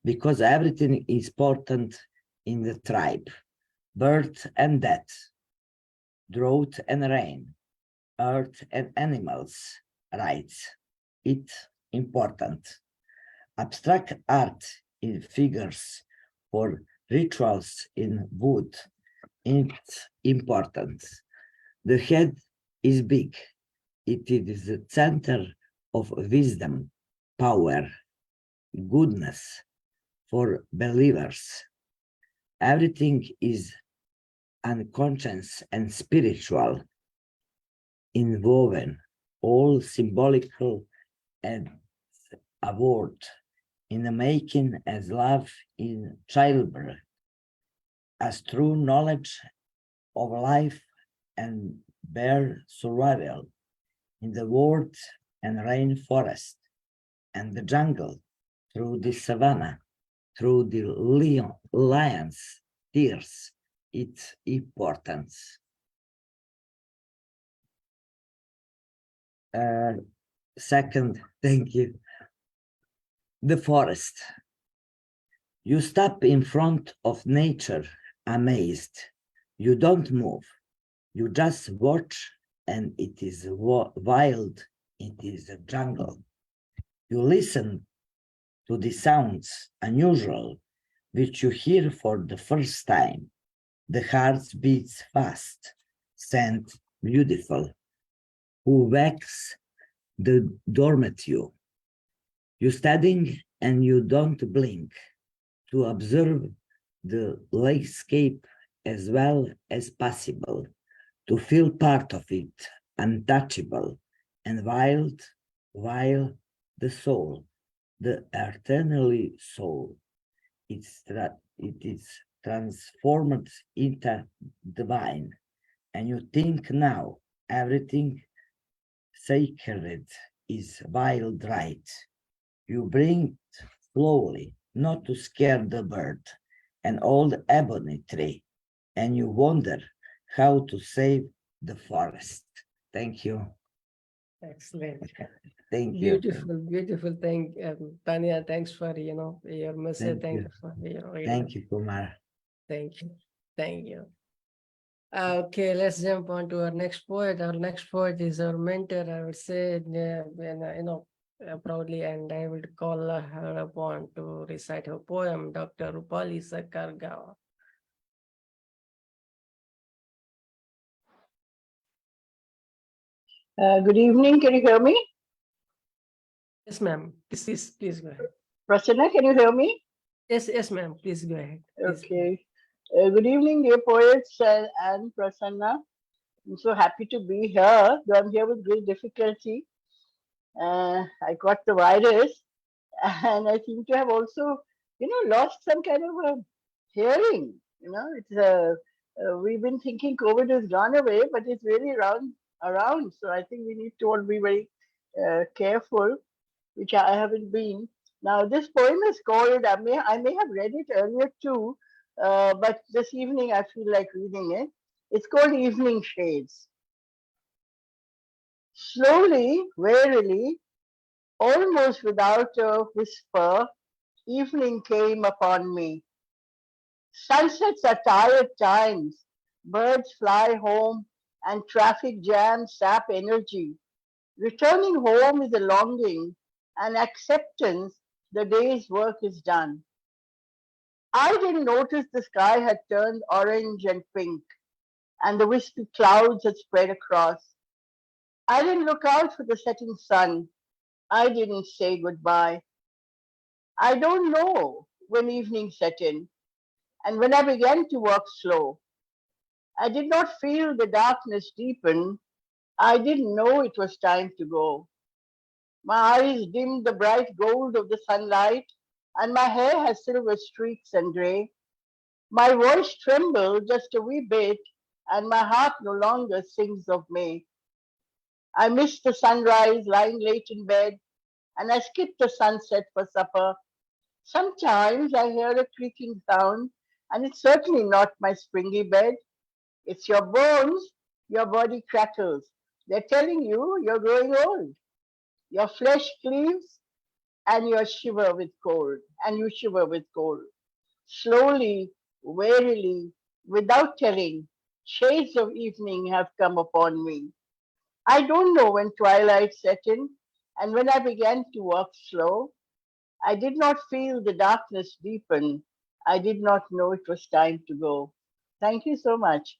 because everything is important in the tribe. Birth and death, drought and rain, earth and animals, rights. It's important. Abstract art in figures for rituals in wood, it's important. The head is big. It is the center of wisdom, power, goodness, for believers. Everything is unconscious and spiritual, inwoven, all symbolical and a word in the making as love in childbirth, as true knowledge of life and bare survival in the wood and rainforest and the jungle, through the savannah, through the lion's tears, its importance. Second, thank you. The forest. You stop in front of nature, amazed. You don't move. You just watch, and it is wild. It is a jungle. You listen to the sounds unusual, which you hear for the first time. The heart beats fast, scent beautiful. Who wakes the dormant you? You studying and you don't blink to observe the landscape as well as possible, to feel part of it, untouchable and wild, while the soul, the eternally soul, it is transformed into divine. And you think now everything sacred is wild right. You bring it slowly, not to scare the bird, an old ebony tree, and you wonder how to save the forest. Thank you. Excellent. Thank you. Beautiful, beautiful. Thank Tanya. Thanks for your message. Thank Thank you. you for your reading. Thank you, Kumar. Thank you. Thank you. Okay, let's jump on to our next poet. Our next poet is our mentor, I would say, proudly, and I would call her upon to recite her poem, Dr. Roopali Sircar. Good evening. Can you hear me? Yes, ma'am. Please go ahead. Prasanna, can you hear me? Yes, ma'am. Please go ahead. Please. Okay. Good evening, dear poets and Prasanna. I'm so happy to be here, though I'm here with great difficulty. I got the virus, and I seem to have also, lost some kind of a hearing. It's we've been thinking COVID has gone away, but it's really around. So I think we need to all be very careful, which I haven't been. Now, this poem is called, I may have read it earlier too, but this evening I feel like reading it. It's called Evening Shades. Slowly, warily, almost without a whisper, evening came upon me. Sunsets are tired times. Birds fly home and traffic jams sap energy. Returning home is a longing and acceptance the day's work is done. I didn't notice the sky had turned orange and pink and the wispy clouds had spread across. I didn't look out for the setting sun. I didn't say goodbye. I don't know when evening set in and when I began to walk slow. I did not feel the darkness deepen. I didn't know it was time to go. My eyes dimmed the bright gold of the sunlight, and my hair has silver streaks and gray. My voice trembled just a wee bit, and my heart no longer sings of May. I missed the sunrise lying late in bed, and I skipped the sunset for supper. Sometimes I hear a creaking sound, and it's certainly not my springy bed. It's your bones, your body crackles. They're telling you you're growing old. Your flesh cleaves, and you shiver with cold. Slowly, warily, without telling, shades of evening have come upon me. I don't know when twilight set in, and when I began to walk slow, I did not feel the darkness deepen. I did not know it was time to go. Thank you so much.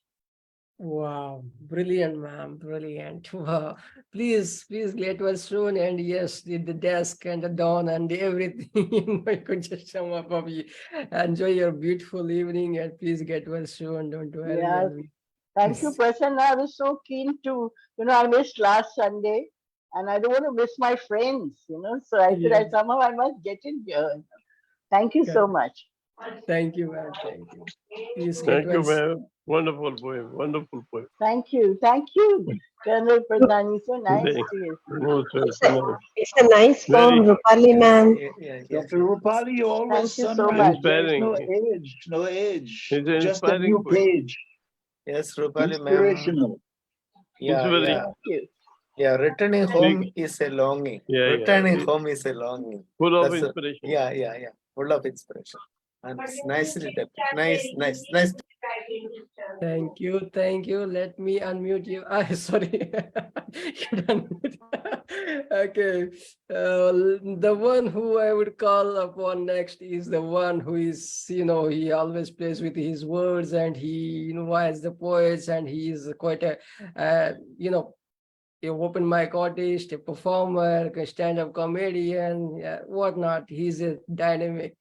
Wow, brilliant, ma'am, brilliant. Wow. Please get well soon. And yes, the desk and the dawn and everything, you could just sum up of you. Enjoy your beautiful evening and please get well soon. Don't worry. Yeah, And we, thank you, Prasanna. I was so keen to, I missed last Sunday and I don't want to miss my friends, so I said yeah, somehow I must get in here. Thank you so correct. much. Thank you, ma'am. Thank you. Please get Thank well you, soon. ma'am. Wonderful poem. Wonderful poem. Thank you. Thank you, Colonel Pradhani. So nice to hear from you. Most It's a, nice. it's a nice Very poem, Rupali ma'am. Dr. Rupali, you always Thank you so summarize. much. There is no inspiring. age, no age. It's an Just a inspiring new poem. page. Yes, Rupali ma'am. Inspirational. Yeah, It's very yeah. Thank you. Yeah, returning big. home is a longing. Yeah, Returning yeah. home is a longing. Full of That's inspiration. yeah. Full of inspiration. And it's nicely done. Nice. Thank you. Thank you. Let me unmute you. Sorry. You unmute. Okay. The one who I would call upon next is the one who is, he always plays with his words and he invites the poets and he is quite a, a open mic artist, a performer, a stand-up comedian, whatnot. He's a dynamic.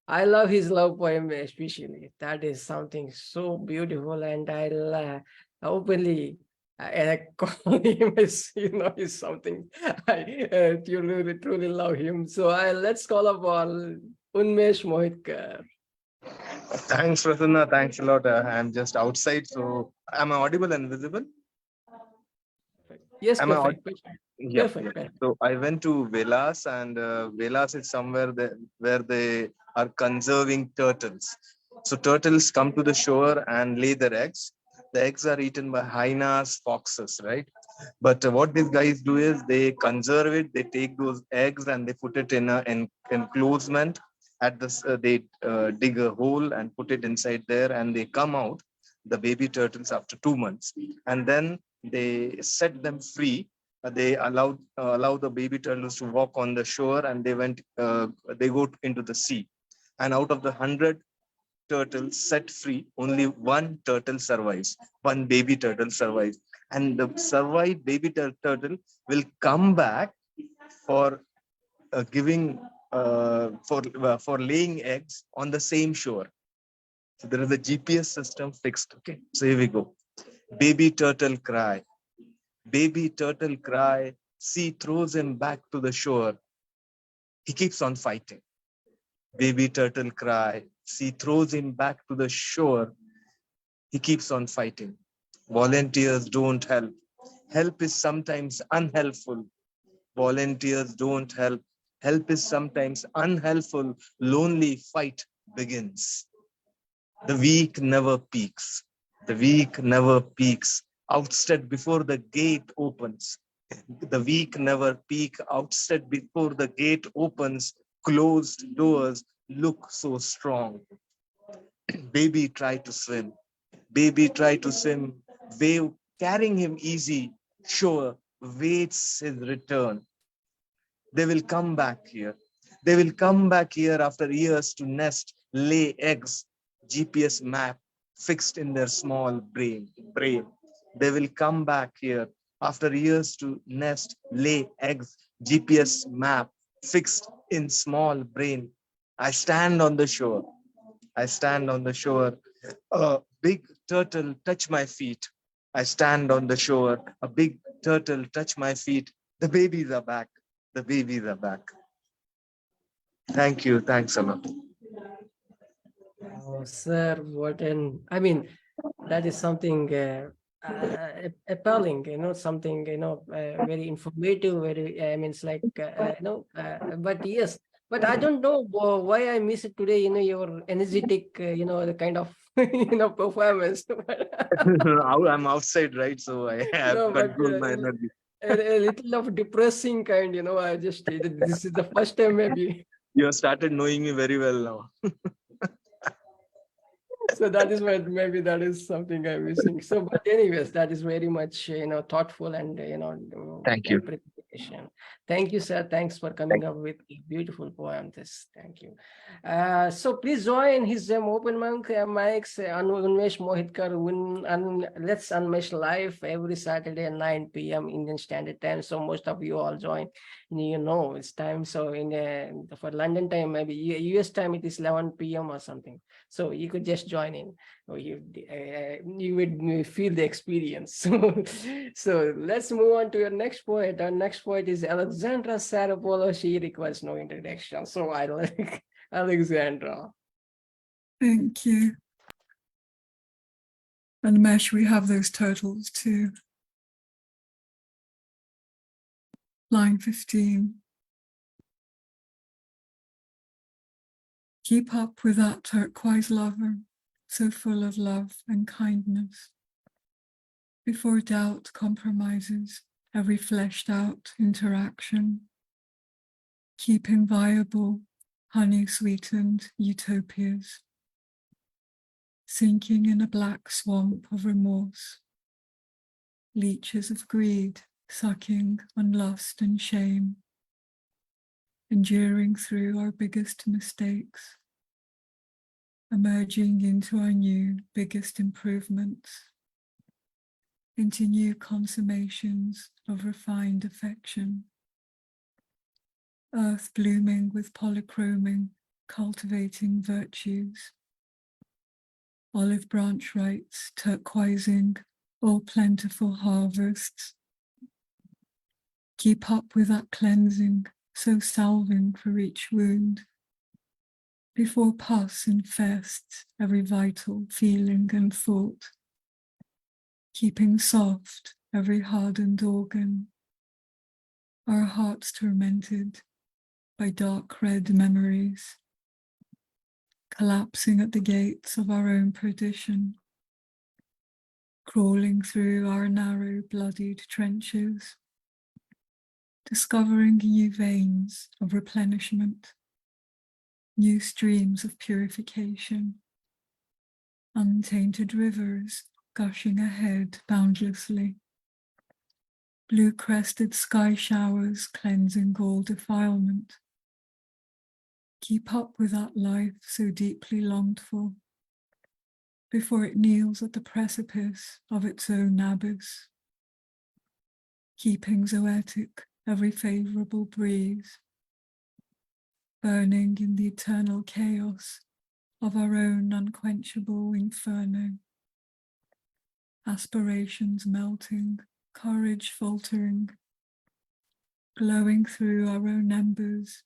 I love his love poem especially. That is something so beautiful, and I'll openly I call him as is something I truly love him. So let's call upon Unmesh Mohitkar. Thanks, Prasanna. Thanks a lot. I'm just outside, so am I audible and visible? Yes, Am I perfect. Yep. Perfect. So I went to Velas, and Velas is somewhere where they are conserving turtles. So turtles come to the shore and lay their eggs. The eggs are eaten by hyenas, foxes, right? But what these guys do is they conserve it. They take those eggs and they put it in an enclosement. They dig a hole and put it inside there, and they come out, the baby turtles, after 2 months, and then they set them free. They allow the baby turtles to walk on the shore, and they go into the sea. And out of the 100 turtles set free, only one turtle survives. One baby turtle survives, and the survived baby turtle will come back for giving for laying eggs on the same shore. So there is a GPS system fixed. Okay, so here we go. Baby turtle cry. Baby turtle cry. Sea throws him back to the shore. He keeps on fighting. Baby turtle cry. Sea throws him back to the shore. He keeps on fighting. Volunteers don't help. Help is sometimes unhelpful. Volunteers don't help. Help is sometimes unhelpful. Lonely fight begins. The weak never peaks. The weak never peaks. Outstead before the gate opens. The weak never peak. Outstead before the gate opens. Closed doors look so strong. Baby try to swim. Baby try to swim. Wave carrying him easy. Shore waits his return. They will come back here. They will come back here after years to nest, lay eggs, GPS map fixed in their small brain. They will come back here after years to nest, lay eggs, GPS map fixed in small brain. I stand on the shore. I stand on the shore. A big turtle touch my feet. I stand on the shore. A big turtle touch my feet. The babies are back. The babies are back. Thank you. Thanks a lot. Oh, sir, that is something appalling, something, very informative, it's like, but yes, but I don't know why I miss it today, your energetic, the kind of, performance. I'm outside, right? So I have No, but control my energy. a little of depressing kind, I just, this is the first time maybe. You have started knowing me very well now. So that is why maybe that is something I'm missing. So, but anyways, that is very much, thoughtful and, Thank you. meditation. Thank you, sir. Thanks for coming up with a beautiful poem. Thank you. So please join his open mics, Unmesh Mohitkar. Let's Unmesh live every Saturday at 9 p.m. Indian Standard Time. So most of you all join. You know it's time. So for London time, maybe US time, it is 11 p.m. or something. So you could just join in. You would feel the experience. So let's move on to your next poet. Our next poet is Alexandra Psaroupoulou. She requires no introduction. So I like Alexandra. Thank you. And Mesh, we have those turtles too. Line 15. Keep up with that turquoise lover, so full of love and kindness. Before doubt compromises every fleshed out interaction. Keeping viable, honey-sweetened utopias. Sinking in a black swamp of remorse. Leeches of greed sucking on lust and shame. Enduring through our biggest mistakes. Emerging into our new biggest improvements. Into new consummations of refined affection. Earth blooming with polychroming, cultivating virtues. Olive branch rites turquoising all plentiful harvests. Keep up with that cleansing, so salving for each wound. Before pus infests every vital feeling and thought. Keeping soft every hardened organ. Our hearts tormented by dark red memories. Collapsing at the gates of our own perdition. Crawling through our narrow bloodied trenches. Discovering new veins of replenishment. New streams of purification. Untainted rivers gushing ahead boundlessly. Blue-crested sky showers cleansing all defilement. Keep up with that life so deeply longed for, before it kneels at the precipice of its own abyss. Keeping zoetic every favourable breeze, burning in the eternal chaos of our own unquenchable inferno. Aspirations melting, courage faltering, glowing through our own embers,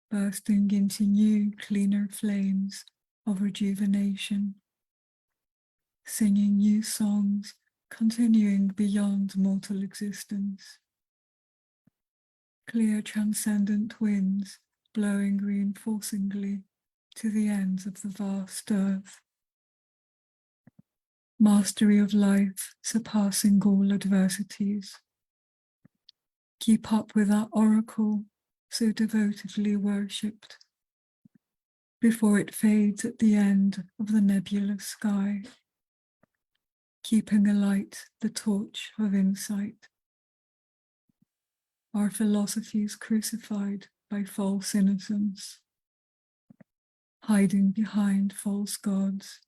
bursting into new, cleaner flames of rejuvenation, singing new songs, continuing beyond mortal existence. Clear transcendent winds blowing reinforcingly to the ends of the vast earth. Mastery of life surpassing all adversities. Keep up with that oracle so devotedly worshipped, before it fades at the end of the nebulous sky, keeping alight the torch of insight. Our philosophies crucified by false innocence, hiding behind false gods,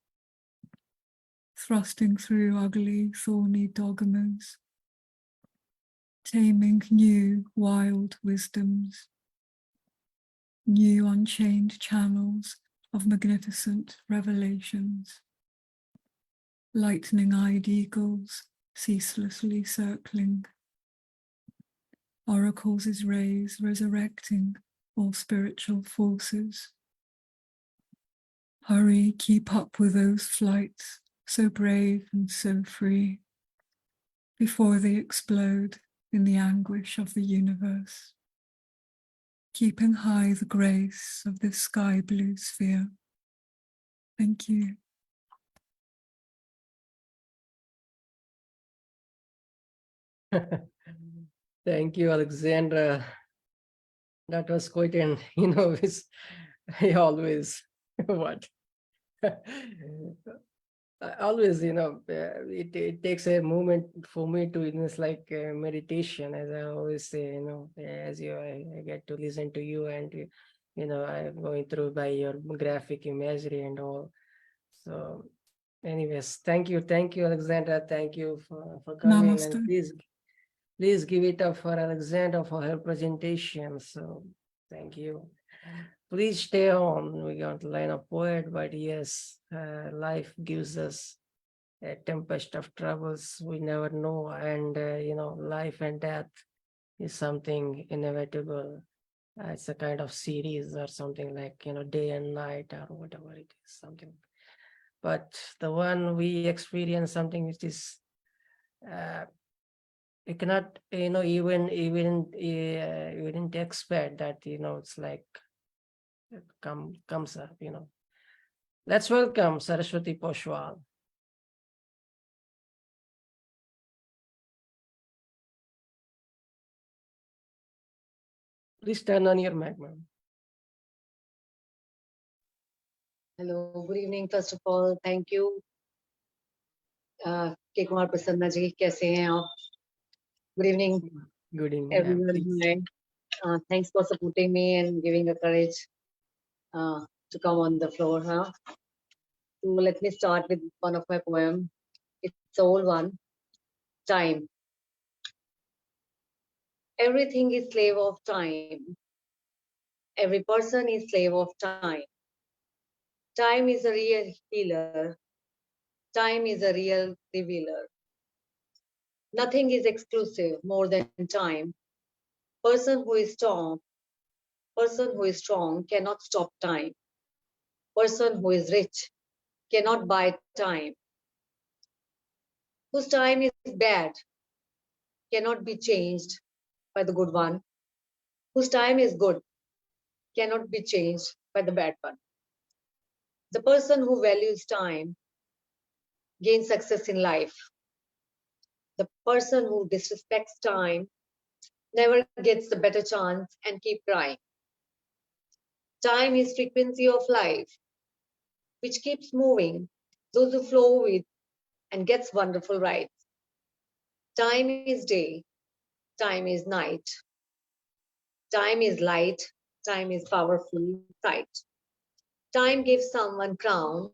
thrusting through ugly, thorny dogmas, taming new, wild wisdoms, new unchained channels of magnificent revelations, lightning-eyed eagles ceaselessly circling, oracles' rays resurrecting all spiritual forces. Hurry, keep up with those flights, so brave and so free, before they explode in the anguish of the universe. Keeping high the grace of this sky blue sphere. Thank you. Thank you, Alexandra. That was quite an, I always, what? always, it takes a moment for me to, it's like meditation, as I always say, as I get to listen to you and, I'm going through by your graphic imagery and all. So anyways, thank you, Alexandra. Thank you for coming, and Namaste. please give it up for Alexandra for her presentation. So thank you. Please stay on. We're going to line up poet, but yes, life gives us a tempest of troubles we never know, and life and death is something inevitable. It's a kind of series or something like day and night or whatever it is, something. But the one we experience something which is you cannot even you didn't expect that it's like it comes up. Let's welcome Saraswati Poswal. Please turn on your mic, ma'am. Hello, good evening. First of all, thank you. K. Kumar Prasanna ji, kaise hain aap? Good evening. Good evening, everyone. Thanks for supporting me and giving the courage to come on the floor. So let me start with one of my poems. It's an old one, Time. Everything is slave of time. Every person is slave of time. Time is a real healer. Time is a real revealer. Nothing is exclusive more than time. Person who is strong cannot stop time. Person who is rich cannot buy time. Whose time is bad cannot be changed by the good one. Whose time is good cannot be changed by the bad one. The person who values time gains success in life. The person who disrespects time never gets the better chance and keep crying. Time is frequency of life, which keeps moving those who flow with and gets wonderful rides. Time is day, time is night. Time is light, time is powerful sight. Time gives someone crown.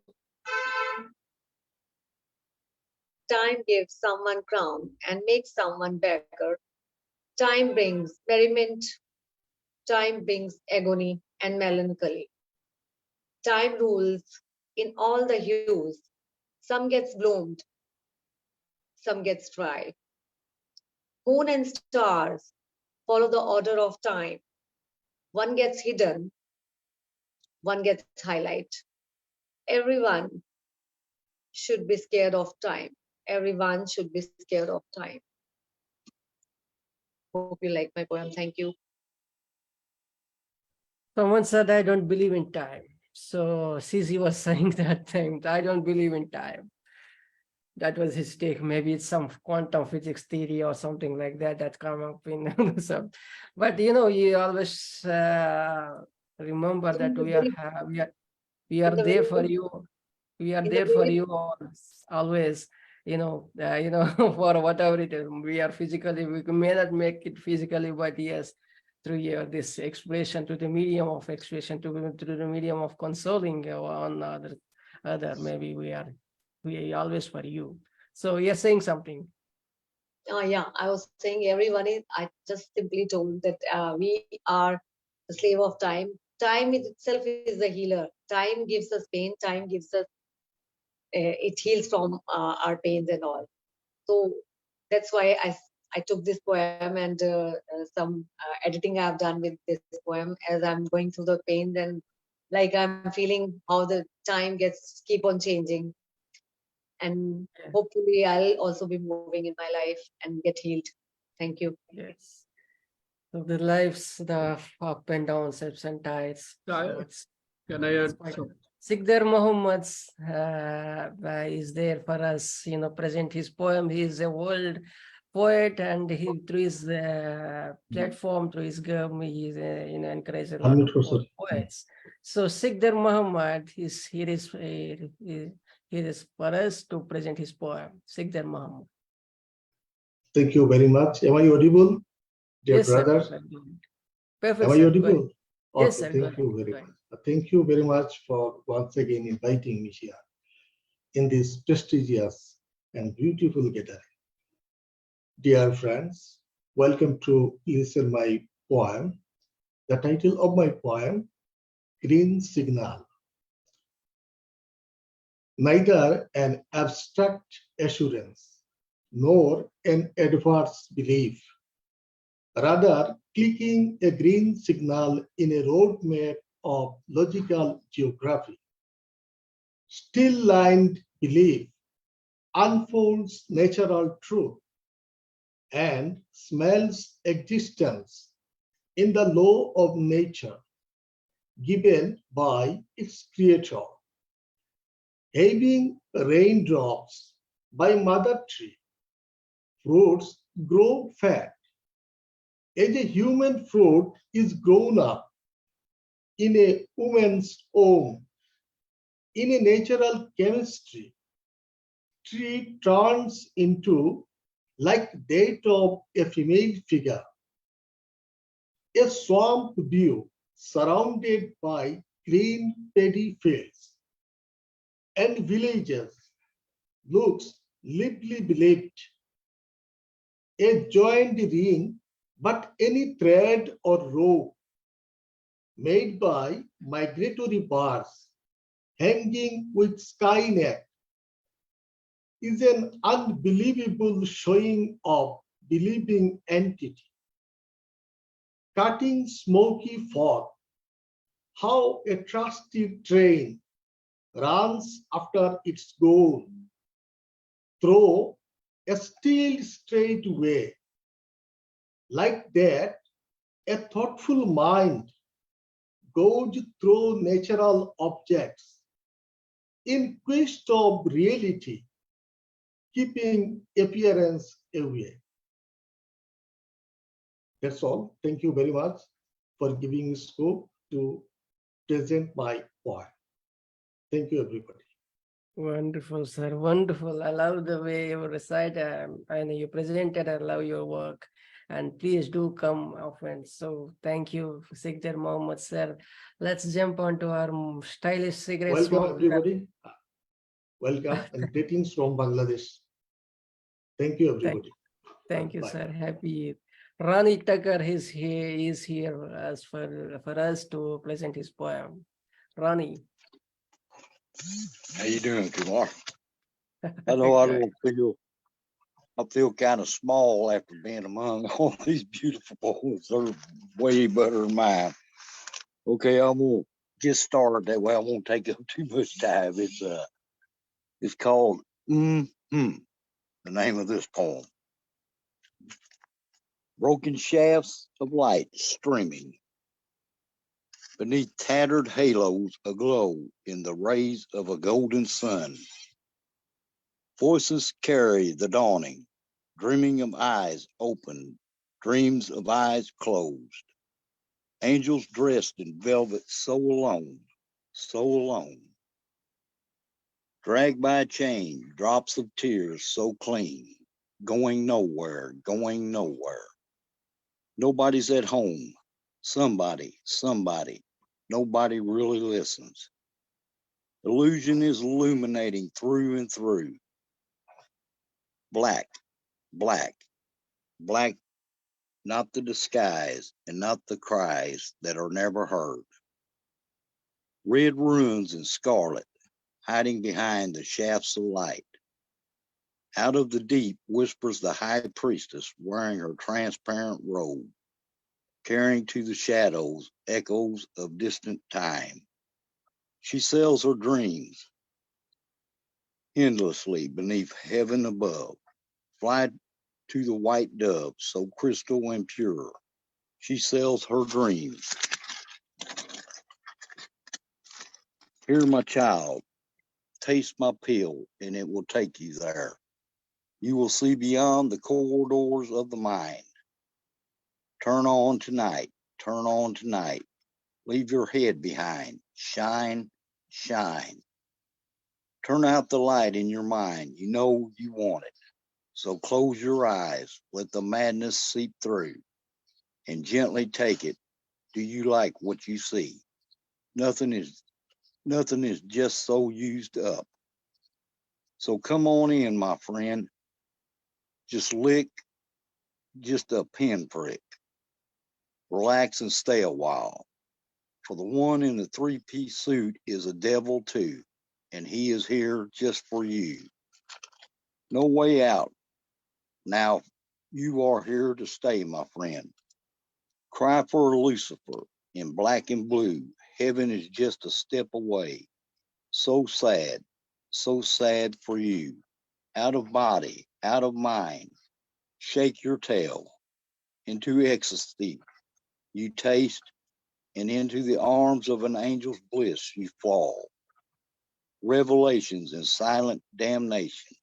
Time gives someone crown and makes someone beggar. Time brings merriment. Time brings agony and melancholy. Time rules in all the hues. Some gets bloomed, some gets dry. Moon and stars follow the order of time. One gets hidden, one gets highlight. Everyone should be scared of time. Everyone should be scared of time. Hope you like my poem. Thank you. Someone said, I don't believe in time. So Sisi was saying that thing, I don't believe in time. That was his take. Maybe it's some quantum physics theory or something like that come up in some. But you always remember that we are there for you. We are there for you always. For whatever it is, we are physically. We may not make it physically, but yes, through this expression, to the medium of expression, to the medium of consoling one other. Maybe we are always for you. So you're saying something. Yeah, I was saying everyone is, I just simply told that we are the slave of time. Time itself is the healer. Time gives us pain. Time gives us, it heals from our pains and all. So that's why I took this poem and some editing I've done with this poem as I'm going through the pains, and like I'm feeling how the time keep on changing. And hopefully I'll also be moving in my life and get healed. Thank you. Yes. So the lives, the up and downs, ups and tides. Can I add? Sikdar Muhammad is there for us, present his poem. He is a world poet, and he through his platform, through his GUM, he encourages a lot of poets. So Sikdar Muhammad is here is for us to present his poem. Sikdar Muhammad. Thank you very much. Am I audible, dear Yes, brothers? sir. Perfect, Am I sir. audible? Yes, Okay, sir. thank you very much. Thank you very much for once again inviting me here in this prestigious and beautiful gathering. Dear friends, welcome to listen my poem. The title of my poem, Green Signal. Neither an abstract assurance nor an adverse belief, rather clicking a green signal in a roadmap of logical geography. Still-lined belief unfolds natural truth and smells existence in the law of nature given by its creator. Having raindrops by mother tree, fruits grow fat. As a human fruit is grown up in a woman's womb, in a natural chemistry, tree turns into like that of a female figure. A swamp view surrounded by green paddy fields and villages looks lively believed. A joined ring, but any thread or rope made by migratory birds hanging with skynet is an unbelievable showing of believing entity. Cutting smoky fog, how a trusted train runs after its goal through a still straight way. Like that, a thoughtful mind goes through natural objects in quest of reality, keeping appearance away. That's all. Thank you very much for giving me scope to present my poem. Thank you, everybody. Wonderful, sir. Wonderful. I love the way you recite and you presented. I love your work. And please do come often. So thank you, Sikdar Mohammed, sir. Let's jump on to our stylish cigarette Welcome, smoker. everybody. Welcome and greetings from Bangladesh. Thank you, everybody. Thank you, Bye. sir. Happy. Rani Tucker is here as for us to present his poem. Rani. How you doing, Kumar? I know I feel kind of small after being among all these beautiful poems. They're way better than mine. Okay, I'm gonna get started that way. I won't take up too much time. It's called the name of this poem. Broken shafts of light streaming beneath tattered halos aglow in the rays of a golden sun. Voices carry the dawning, dreaming of eyes open, dreams of eyes closed. Angels dressed in velvet so alone, so alone. Dragged by a chain, drops of tears so clean, going nowhere, going nowhere. Nobody's at home. Somebody, nobody really listens. Illusion is illuminating through and through. Black, black, black, not the disguise and not the cries that are never heard. Red runes and scarlet, hiding behind the shafts of light. Out of the deep whispers the high priestess wearing her transparent robe, carrying to the shadows echoes of distant time. She sells her dreams endlessly beneath heaven above. Fly to the white dove so crystal and pure. She sells her dreams. Here, my child, taste my pill and it will take you there. You will see beyond the corridors of the mind. Turn on tonight, turn on tonight. Leave your head behind. Shine, shine. Turn out the light in your mind. You know you want it. So close your eyes. Let the madness seep through and gently take it. Do you like what you see? Nothing is just so used up. So come on in, my friend. Just lick just a pinprick. Relax and stay a while. For the one in the three-piece suit is a devil too, and he is here just for you. No way out. Now you are here to stay, my friend. Cry for Lucifer in black and blue. Heaven is just a step away. So sad for you. Out of body, out of mind. Shake your tail. Into ecstasy you taste, and into the arms of an angel's bliss you fall. Revelations and silent damnation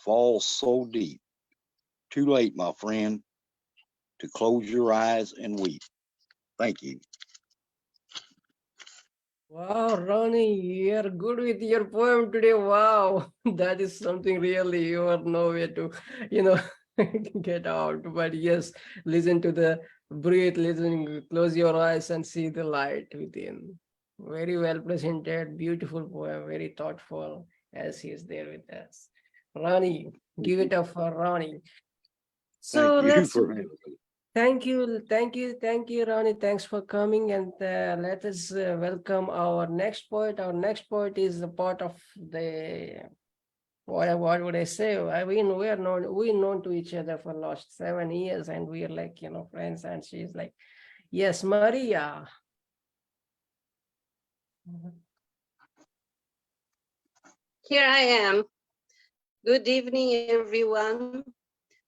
fall so deep. Too late, my friend, to close your eyes and weep. Thank you. Wow, Ronnie, you're good with your poem today. Wow, that is something really you are nowhere to, get out. But yes, listen to the breathe, listen, close your eyes and see the light within. Very well presented, beautiful poem, very thoughtful as he is there with us. Ronnie, give it up for Ronnie. So Thank you let's for having me. Thank you, Ronnie. Thanks for coming, and let us welcome our next poet. Our next poet is a part of the what would I say? I mean, we're known to each other for last 7 years, and we are like friends. And she's like, yes, Maria. Here I am. Good evening, everyone.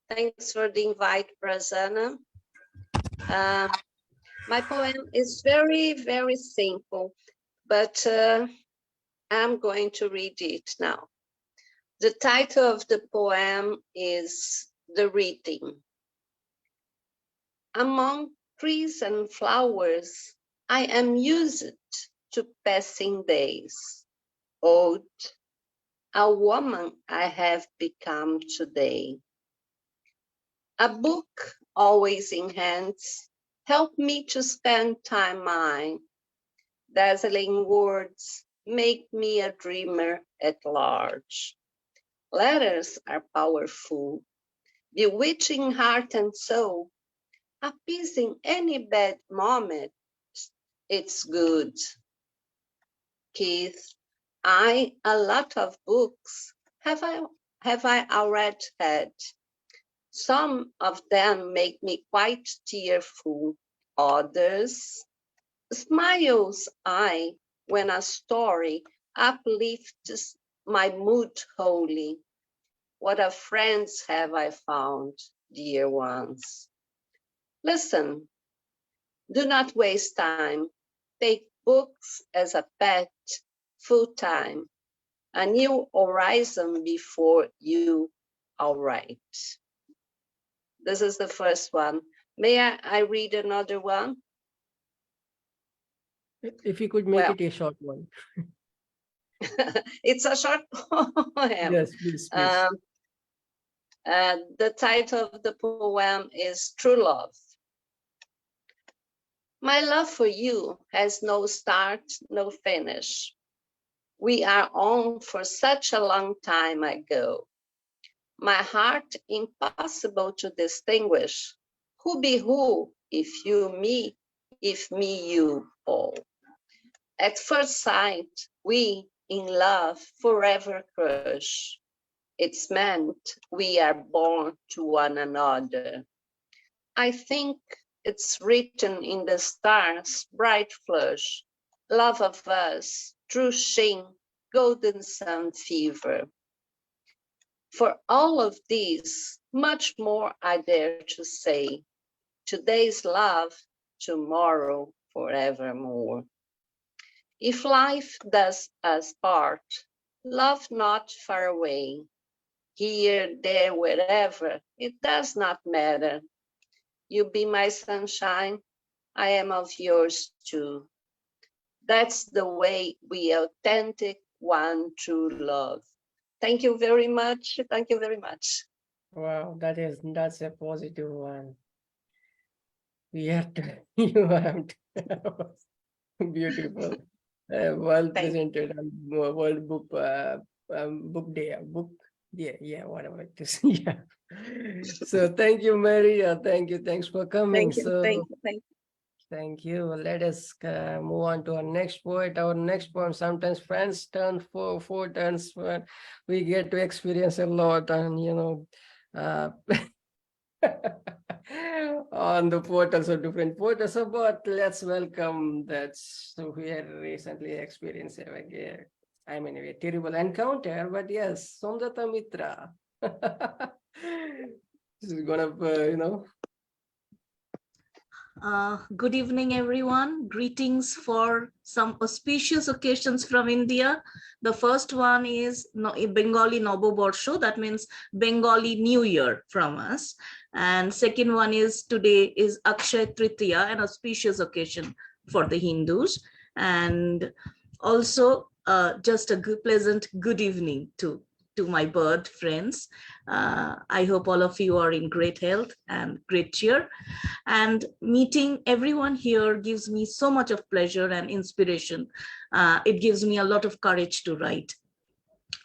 Thanks for the invite, Prasanna. My poem is very, very simple, but I'm going to read it now. The title of the poem is The Reading. Among trees and flowers, I am used to passing days. Old, a woman I have become today. A book always in hands, help me to spend time mine. Dazzling words make me a dreamer at large. Letters are powerful, bewitching heart and soul, appeasing any bad moment. It's good. Keith, a lot of books have I already had. Some of them make me quite tearful. Others smiles I when a story uplifts my mood wholly. What a friends have I found, dear ones. Listen, do not waste time. Take books as a pet, full time. A new horizon before you, all right. This is the first one. May I read another one? If you could make it a short one. It's a short poem. Yes, please. The title of the poem is True Love. My love for you has no start, no finish. We are on for such a long time ago. My heart impossible to distinguish. Who be who, if you me, if me you, Paul. At first sight, we in love forever crush. It's meant we are born to one another. I think it's written in the stars' bright flush, love of us, true sheen, golden sun fever. For all of these, much more I dare to say. Today's love, tomorrow forevermore. If life does us part, love not far away. here, there, wherever. It does not matter. You be my sunshine, I am of yours too. That's the way we authentic one true love. Thank you very much. Thank you very much. Wow, that's a positive one. We have to, you have to, beautiful. Well presented on World Book Day, whatever it is. Yeah. So thank you, Mary. Thank you. Thanks for coming. Thank you. Let us move on to our next poet. Our next poem. Sometimes friends turn four turns when we get to experience a lot, and on the portals of different portals. So, but let's welcome that's who we had recently experienced a terrible encounter. But yes, Somdata Mitra. This is gonna, Good evening, everyone. Greetings for some auspicious occasions from India. The first one is Bengali Nobo Borsho, that means Bengali New Year from us. And second one is today is Akshay Tritiya, an auspicious occasion for the Hindus. And also just a pleasant good evening to my bird friends. I hope all of you are in great health and great cheer. And meeting everyone here gives me so much of pleasure and inspiration. It gives me a lot of courage to write.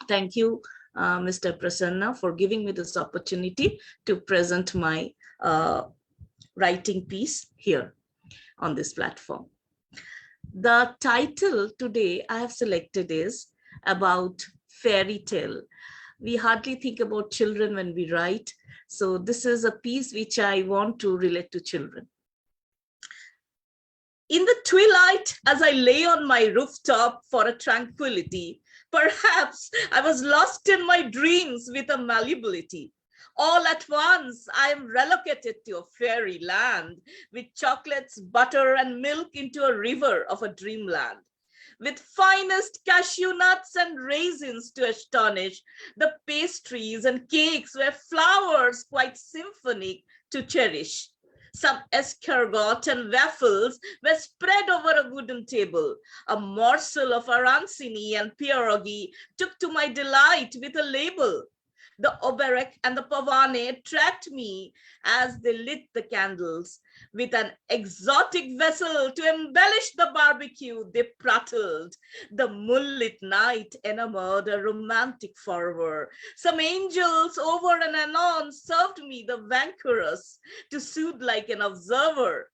Thank you, Mr. Prasanna, for giving me this opportunity to present my writing piece here on this platform. The title today I have selected is about fairy tale. We hardly think about children when we write. So this is a piece which I want to relate to children. In the twilight, as I lay on my rooftop for a tranquility, perhaps I was lost in my dreams with a malleability. All at once, I am relocated to a fairy land with chocolates, butter, and milk into a river of a dreamland. With finest cashew nuts and raisins to astonish, the pastries and cakes were flowers quite symphonic to cherish. Some escargot and waffles were spread over a wooden table. A morsel of arancini and pierogi took to my delight with a label. The oberek and the pavane tracked me as they lit the candles. With an exotic vessel to embellish the barbecue, they prattled. The moonlit night enamored a romantic fervor. Some angels over and anon served me the vanquorous to soothe like an observer.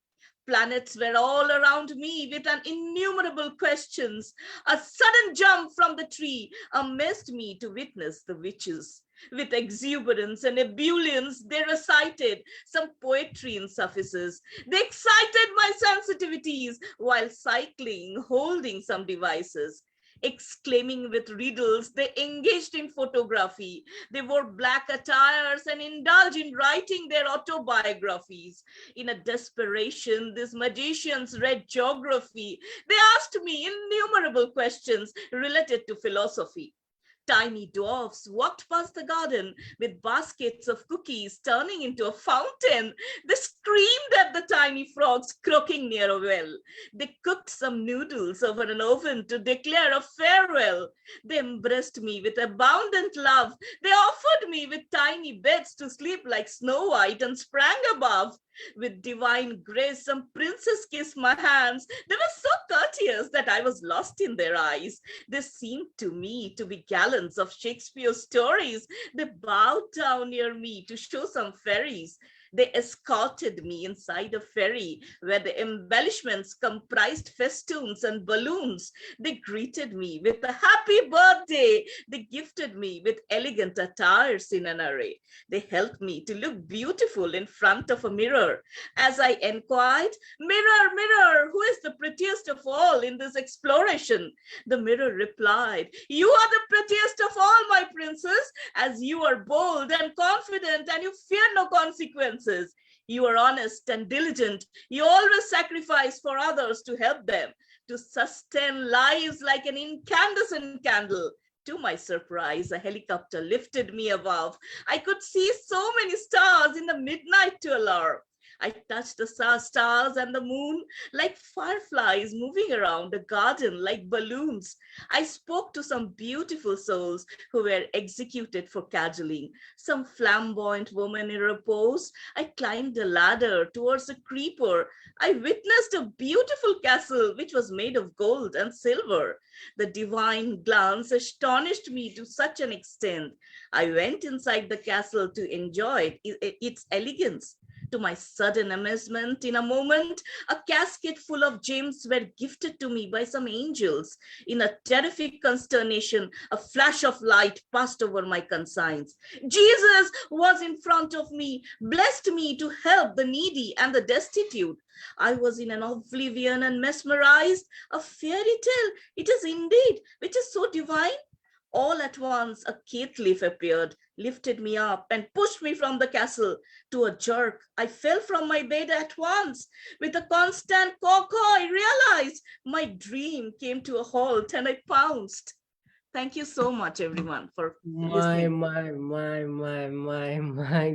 Planets were all around me with an innumerable questions. A sudden jump from the tree amazed me to witness the witches. With exuberance and ebullience, they recited some poetry in suffices. They excited my sensitivities while cycling, holding some devices. Exclaiming with riddles, they engaged in photography. They wore black attires and indulged in writing their autobiographies. In a desperation, these magicians read geography. They asked me innumerable questions related to philosophy. Tiny dwarfs walked past the garden with baskets of cookies turning into a fountain. They screamed at the tiny frogs croaking near a well. They cooked some noodles over an oven to declare a farewell. They embraced me with abundant love. They offered me with tiny beds to sleep like Snow White and sprang above. With divine grace, some princes kissed my hands. They were so courteous that I was lost in their eyes. They seemed to me to be gallants of Shakespeare's stories. They bowed down near me to show some fairies. They escorted me inside a ferry where the embellishments comprised festoons and balloons. They greeted me with a happy birthday. They gifted me with elegant attires in an array. They helped me to look beautiful in front of a mirror. As I inquired, "Mirror, mirror, who is the prettiest of all in this exploration?" The mirror replied, "You are the prettiest of all, my princess, as you are bold and confident and you fear no consequences. You are honest and diligent. You always sacrifice for others to help them, to sustain lives like an incandescent candle. To my surprise, a helicopter lifted me above. I could see so many stars in the midnight to alarm. I touched the stars and the moon like fireflies moving around a garden like balloons. I spoke to some beautiful souls who were executed for cajoling, some flamboyant woman in repose. I climbed a ladder towards a creeper. I witnessed a beautiful castle which was made of gold and silver. The divine glance astonished me to such an extent. I went inside the castle to enjoy its elegance. To my sudden amazement, in a moment, a casket full of gems were gifted to me by some angels. In a terrific consternation, a flash of light passed over my conscience. Jesus was in front of me, blessed me to help the needy and the destitute. I was in an oblivion and mesmerized. A fairy tale, it is indeed, which is so divine. All at once, a caitiff appeared, lifted me up and pushed me from the castle. To a jerk, I fell from my bed at once. With a constant caw-caw, I realized my dream came to a halt and I pounced. Thank you so much, everyone, for listening. My.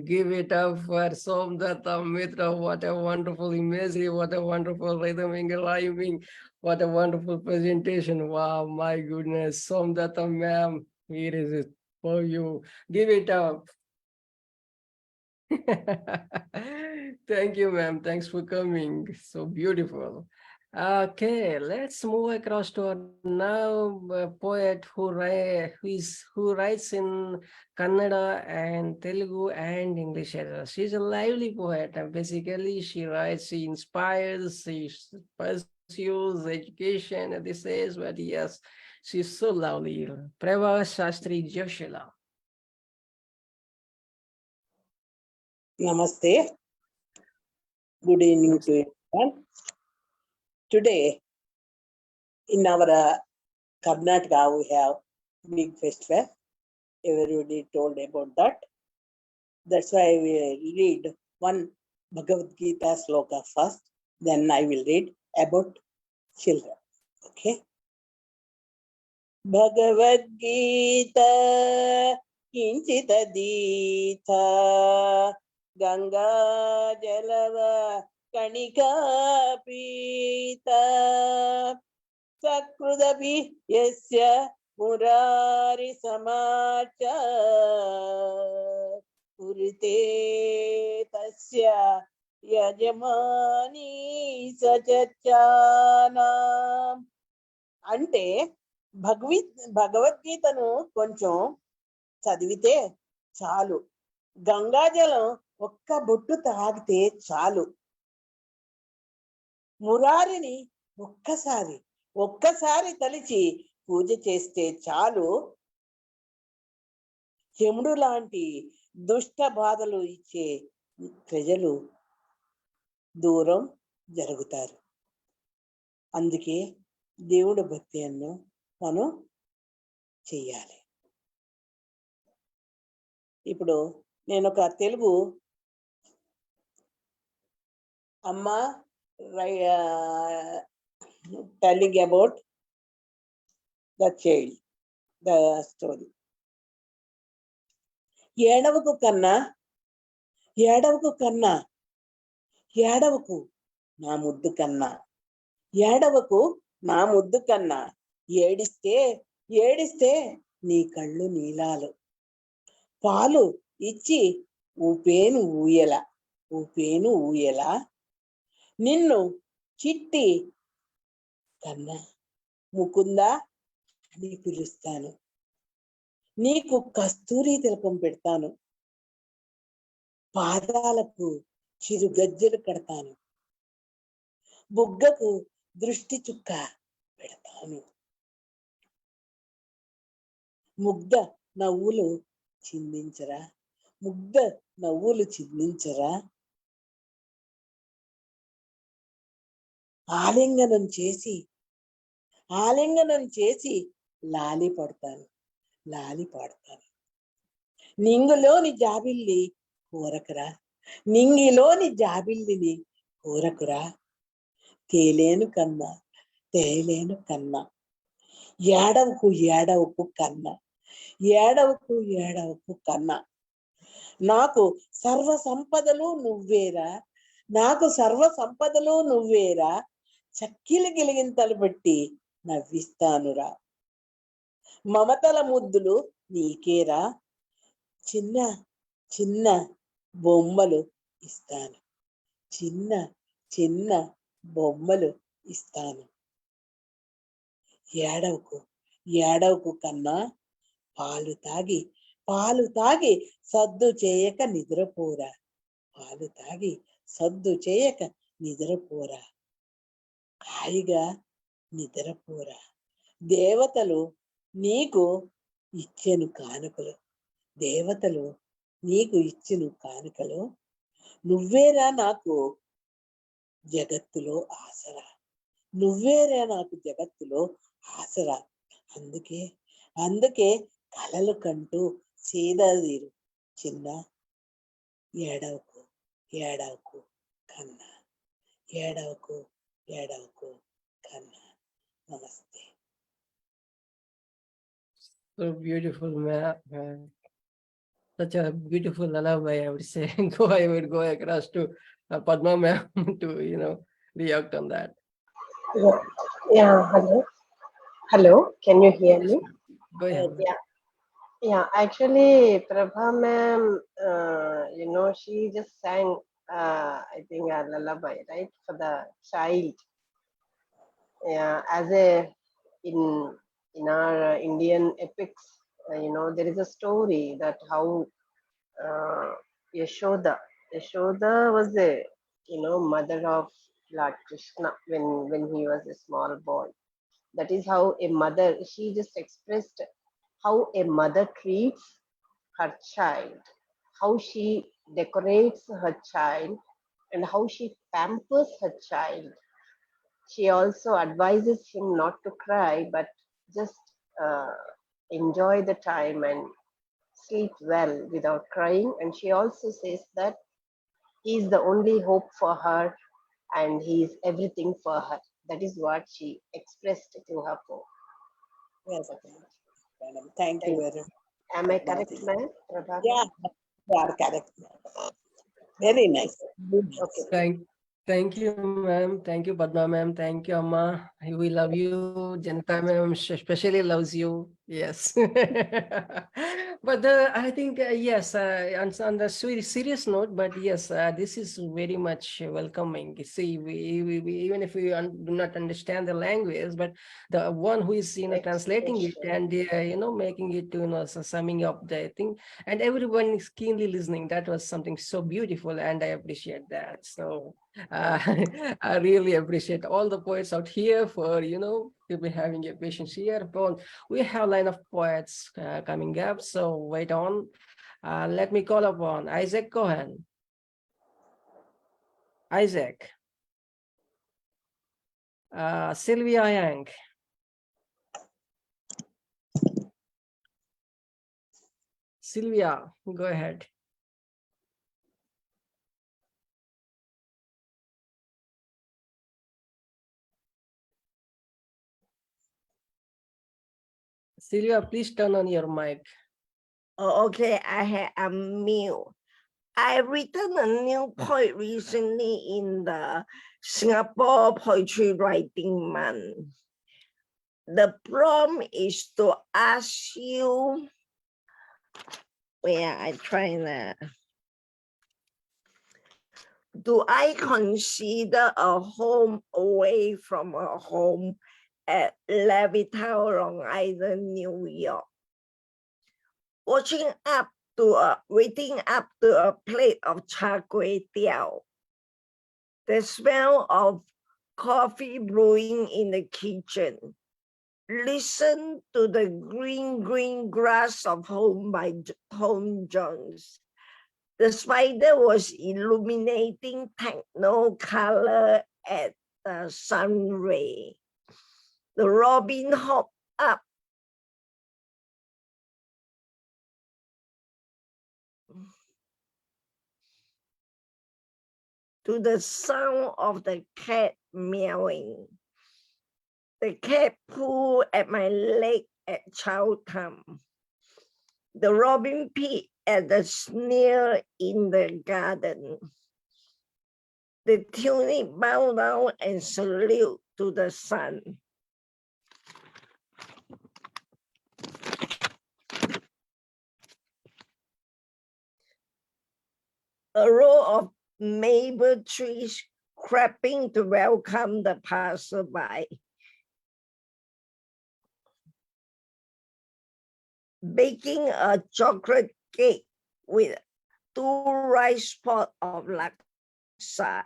Give it up for Somdata Mitra. What a wonderful imagery, what a wonderful rhythming, rhyming, what a wonderful presentation. Wow, my goodness. Somdata ma'am, here is it for you. Give it up. Thank you, ma'am. Thanks for coming. So beautiful. Okay, let's move across to our now poet who writes in Kannada and Telugu and English as well. She's a lively poet, and basically she writes, she inspires, she pursues education at this age, but yes, she's so lovely. Prabha Shastri Joshila. Namaste. Good evening to everyone. Today, in our Karnataka, we have big festival. Everybody told about that. That's why we read one Bhagavad Gita sloka first. Then I will read about children. Okay. Bhagavad Gita Kinchitadita Ganga Jalava Kanika Pita Sakrudapi Yasya Murari Samacha Purite Tasya Yajamani Sachachana. Ante భగవద్గీతను కొంచెం చదివితే చాలు, గంగాజలం ఒక్క బొట్టు తాగితే చాలు, మురారిని ఒక్కసారి తలిచి పూజ చేస్తే చాలు, యముడు లాంటి దుష్ట బాధలు ఇచ్చే ప్రజలు దూరం జరుగుతారు. అందుకే దేవుడి భక్తిಯನ್ನು మనం చెయ్యాలి. ఇప్పుడు నేను ఒక తెలుగు అమ్మ telling about the child, the story. ఏడవకు కన్నా ఏడవకు నా ముద్దు కన్నా, ఏడవకు నా ముద్దు కన్నా, ఏడిస్తే నీ కళ్ళు నీలాలు, పాలు ఇచ్చి ఊపేను ఊయల, నిన్ను చిట్టి కన్నా ముకుందా అని పిలుస్తాను, నీకు కస్తూరి తిలకం పెడతాను, పాదాలకు చిరు గజ్జలు కడతాను, బుగ్గకు దృష్టి చుక్క పెడతాను, ముగ్ధ నవ్వులు చిందించరా, ఆలింగనం చేసి లాలి పాడతాను, నింగిలోని జాబిల్లిని కోరకురా, తేలేను కన్నా ఏడవకు ఏడవకు కన్నా, ఏడవకు ఏడవకు కన్నా. నాకు సర్వ సంపదలు నువ్వేరా, నాకు సర్వ సంపదలు నువ్వేరా, చక్కిలి గిలిగింతలు పెట్టి నవ్విస్తానురా. మమతల ముద్దులు నీకేరా, చిన్న చిన్న బొమ్మలు ఇస్తాను, చిన్న చిన్న బొమ్మలు ఇస్తాను. ఏడవకు ఏడవకు కన్నా, పాలు తాగి సద్దు చేయక నిద్రపోరా, పాలు తాగి సద్దు చేయక నిద్రపోరా, హాయిగా నిద్రపోరా. దేవతలు నీకు ఇచ్చెను కానుకలు, దేవతలు నీకు ఇచ్చెను కానుకలు, నువ్వేరా నాకు జగత్తులో ఆసరా, నువ్వేరా నాకు జగత్తులో ఆసరా. అందుకే అందుకే కలలు కంటూ సీదాదీరు చిన్న, ఏడవకు ఏడవకు కన్నా, ఏడవకు ఏడవకు కన్నా. నమస్తే. So beautiful, man. Such a beautiful lullaby, I would say. I would go across to Padma ma'am to, react on that. Yeah, hello. Hello, can you hear Yes, me? ma'am. Go ahead. Yeah, actually, Prabha ma'am, she just sang, I think, a lullaby, right, for the child. Yeah, in our Indian epics, there is a story that how Yashoda was a, mother of Lord Krishna when he was a small boy. That is how a mother, she just expressed how a mother treats her child, how she decorates her child, and how she pampers her child. She also advises him not to cry, but just uh, enjoy the time and sleep well without crying. And she also says that he is the only hope for her and he is everything for her. That is what she expressed to her poem. Yes, madam. Thank you very much. Am I correct, ma'am? Yeah, you are correct. Very nice. Okay. Thank you, ma'am. Thank you, Padma ma'am. Thank you, Amma. We love you. Janatha ma'am especially loves you. Yes. But I think, yes, on the serious note, but yes, this is very much welcoming. See, we even if we do not understand the language, but the one who is, translating it and, making it, summing up the thing, and everyone is keenly listening. That was something so beautiful, and I appreciate that. So, I really appreciate all the poets out here for, to be having a patience here. But we have a line of poets coming up, so wait on. Let me call upon Issac Cohen. Isaac. Sylvia Yang. Sylvia, go ahead. Sylvia, please turn on your mic. Oh, okay, I'm mute. I've written a new poem recently in the Singapore Poetry Writing Month. The prompt is to ask you, I try that. Do I consider a home away from a home at Levittown, Long Island, New York? Waiting up to a plate of char kway teow. The smell of coffee brewing in the kitchen. Listen to the green grass of home by Tom Jones. The spider was illuminating techno color at the sun ray. The robin hopped up to the sound of the cat meowing. The cat pooed at my leg at chow time. The robin peeped at the snail in the garden. The tulip bowed down and salute to the sun. A row of maple trees clapping to welcome the passerby. Baking a chocolate cake with 2 rice pots of laksa.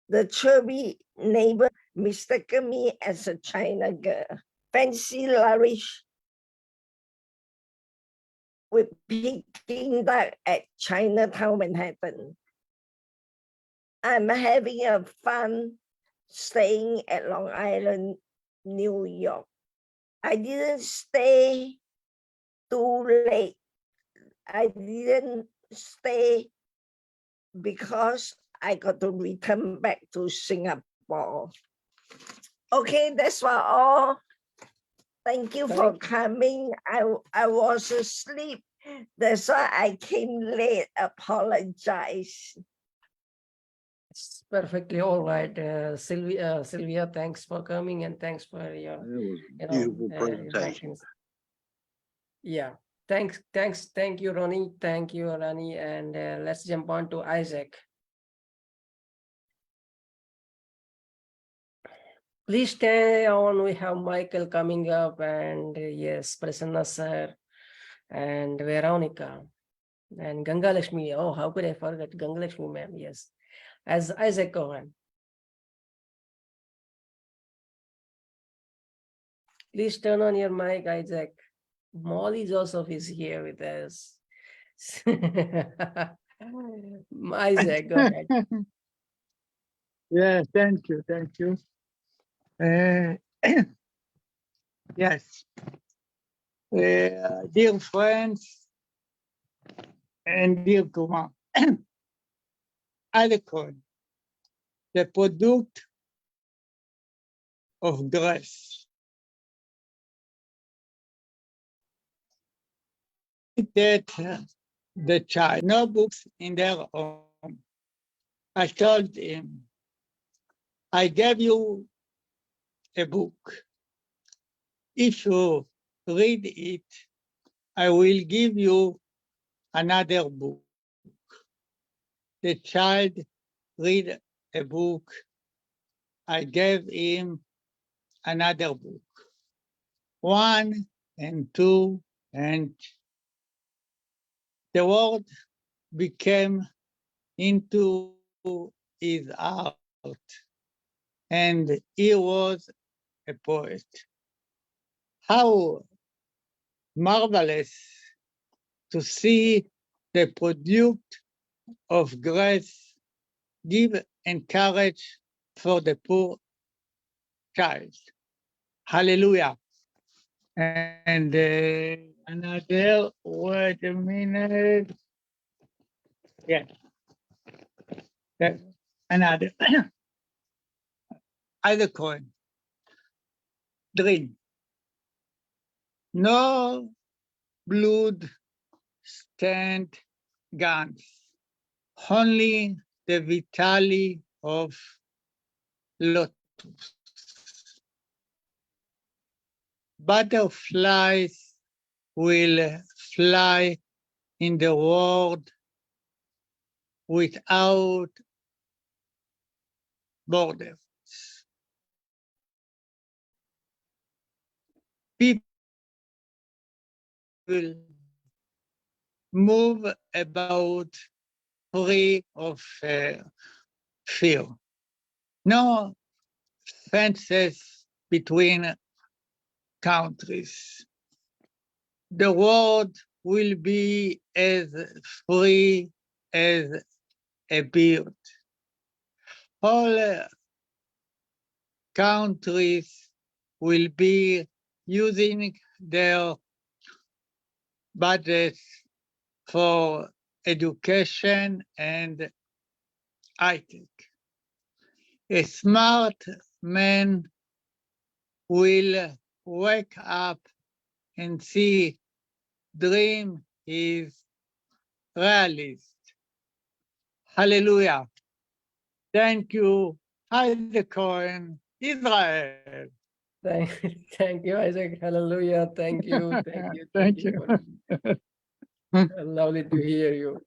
The chubby neighbor mistaken me as a China girl. Fancy lunch with Peking duck at Chinatown, Manhattan. I'm having a fun staying at Long Island, New York. I didn't stay too late. I didn't stay because I got to return back to Singapore. Okay, that's all. Thank you for coming. I was asleep. That's why I came late. Apologize. It's perfectly all right. Sylvia, thanks for coming and thanks for your Beautiful presentation. reflections. Yeah, thank you, Ronnie. Thank you, Rani. And let's jump on to Isaac. Please stay on. We have Michael coming up, and yes, Prasanna sir, and Veronica, and Gangalaxmi. Oh, how could I forget Gangalaxmi ma'am? Yes, as Isaac Cohen. Please turn on your mic, Isaac. Molly Joseph is here with us. Isaac, go ahead. Yeah, thank you. Yes, dear friends and dear Kuma, Alcon, the product of grace. That the child, no books in their own. I told him, I gave you a book. If you read it, I will give you another book. The child read a book. I gave him another book. 1 and 2, and the word became into his heart, and he was a poet. How marvelous to see the product of grace give encourage for the poor child. Hallelujah. And another, wait a minute. Yeah. Another. Other coin. Dream. No blood stand guns. Only the vitality of lotus. Butterflies will fly in the world without borders. People move about free of fear. No fences between countries. The world will be as free as a bird. All countries will be using their budgets for education and high tech. A smart man will wake up and see dream is realist. Hallelujah. Thank you, Issac Cohen, Israel. Thank you, Isaac. Hallelujah. Thank you. Thank you. Lovely to hear you.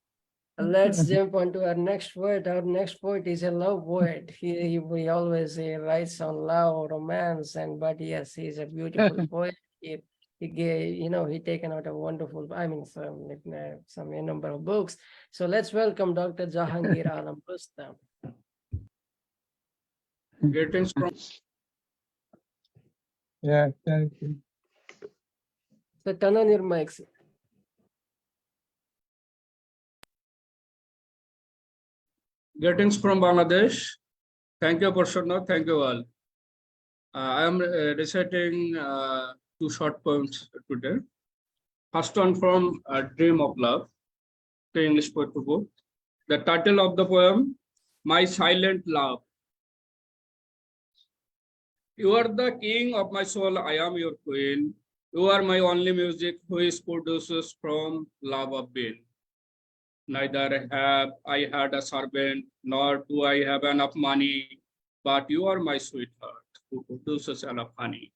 Let's jump on to our next poet. Our next poet is a love poet. We always writes on love, romance, but yes, he's a beautiful poet. He gave, he taken out a wonderful, some number of books. So let's welcome Dr. Jahangir Alam Rustam. Greetings from Yeah, thank you. So turn on your mics. Greetings from Bangladesh. Thank you, Prashana. Thank you all. I am reciting two short poems today. First one from Dream of Love, the English poetry book. The title of the poem, My Silent Love. You are the king of my soul, I am your queen. You are my only music, which produces from love of being. Neither have I had a servant, nor do I have enough money, but you are my sweetheart, who produces enough honey.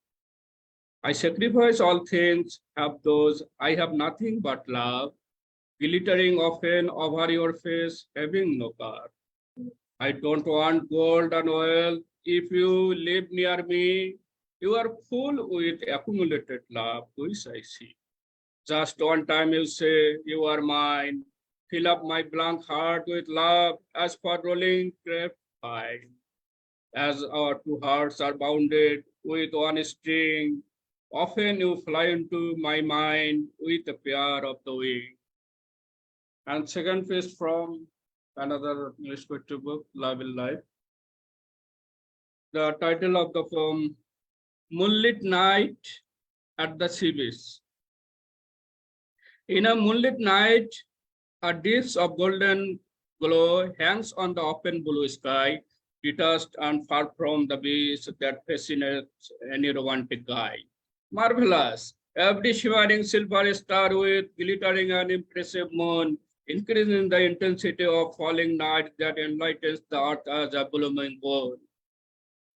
I sacrifice all things, have those, I have nothing but love, glittering often over your face, having no car. I don't want gold and oil. If you live near me, you are full with accumulated love, which I see. Just one time you say, you are mine. Fill up my blank heart with love as for rolling grapevine. As our two hearts are bounded with one string, often you fly into my mind with a pair of the wing. And second piece from another English poetry book, Love in Life. The title of the poem, Moonlit Night at the Sea Beach. In a moonlit night, a disk of golden glow hangs on the open blue sky, detached and far from the beach that fascinates any romantic guy. Marvelous! Every shimmering silver star with glittering and impressive moon, increasing the intensity of falling night that enlightens the earth as a blooming gold.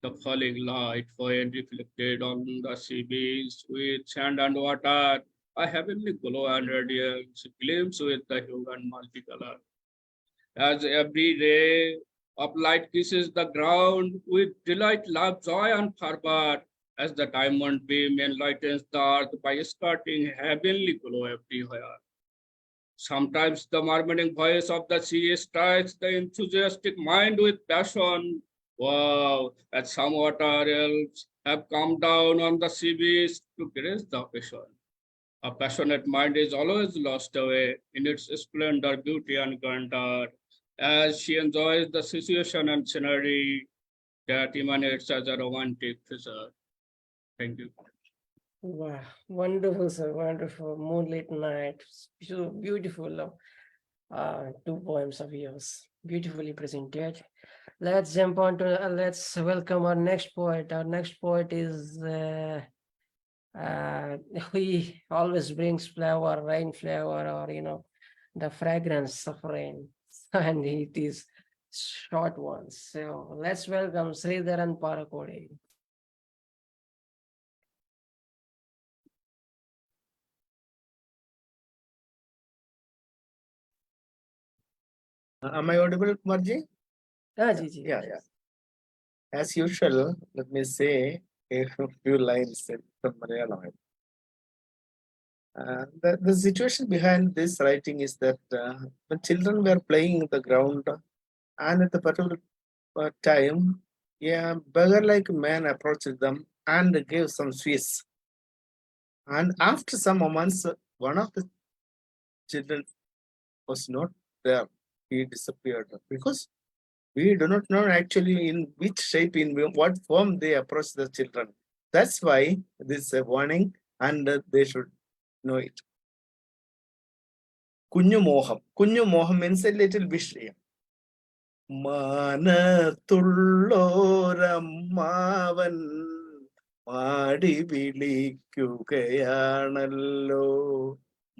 The falling light point reflected on the sea beach with sand and water, a heavenly glow and radiance gleams with the hue and multicolor. As every ray of light kisses the ground with delight, love, joy, and fervor, as the diamond beam enlightens the earth by skirting heavenly glow everywhere. Sometimes the murmuring voice of the sea strikes the enthusiastic mind with passion. Wow, as some water elves have come down on the sea beach to grace the occasion. A passionate mind is always lost away in its splendor, beauty, and grandeur, as she enjoys the situation and scenery that emanates as a romantic pleasure. Thank you. Wow, wonderful, sir, wonderful. Moonlit Night, so beautiful. Two poems of yours, beautifully presented. Let's jump on to, let's welcome our next poet. Our next poet is, he always brings flower, rain flower, or, the fragrance of rain. And it is short ones. So let's welcome Sreedharan Parokode. Am I audible, Marji? Yeah. As usual, let me say a few lines from Malayalam. The situation behind this writing is that when children were playing in the ground, and at the particular time, a beggar-like man approached them and gave some sweets. And after some moments, one of the children was not there. He disappeared because we do not know actually in which shape, in what form they approach the children. That's why this is a warning, and they should know it. Kunyu Moham. Kunyu Moham means a little wish. മാനത്തുള്ളോരമ്മാവൻ മാടി വിളിക്കുകയാണല്ലോ.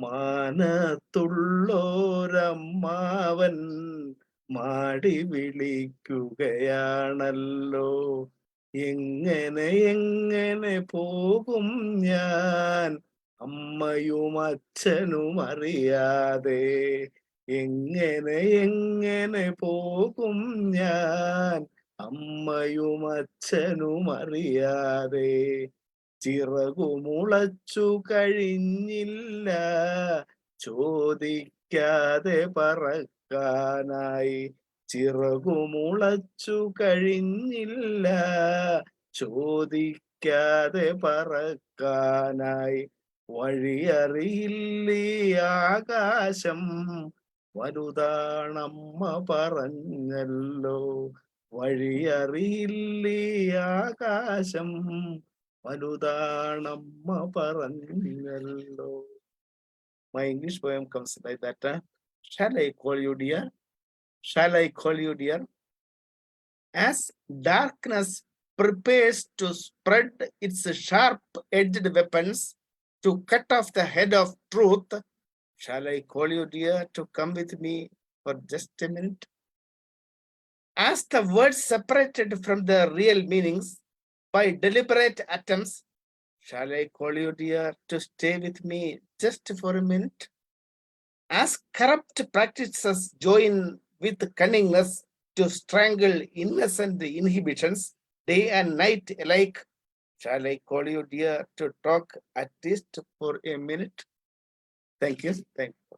മാനത്തുള്ളോരമ്മാവൻ മാടി വിളിക്കുകയാണല്ലോ. എങ്ങനെ പോകും ഞാൻ അമ്മയും അച്ഛനും അറിയാതെ? എങ്ങനെ പോകും ഞാൻ അമ്മയും അച്ഛനും അറിയാതെ? ചിറകുമുളച്ചു കഴിഞ്ഞില്ല ചോദിക്കാതെ പറക്കാനായി. ചിറകുമുളച്ചു കഴിഞ്ഞില്ല ചോദിക്കാതെ പറക്കാനായി. വഴിയറിയില്ലേ ആകാശം വലുതാണമ്മ പറഞ്ഞല്ലോ. വഴിയറിയില്ലേ ആകാശം വലുതാണമ്മ പറഞ്ഞല്ലോ. My English poem comes like that. Shall I call you dear? Shall I call you dear? As darkness prepares to spread its sharp-edged weapons to cut off the head of truth, shall I call you dear to come with me for just a minute? As the words separated from their real meanings by deliberate attempts, shall I call you dear to stay with me just for a minute? As corrupt practices join with cunningness to strangle innocent inhibitions, day and night alike, shall I call you dear to talk at least for a minute? Thank you. Thank you.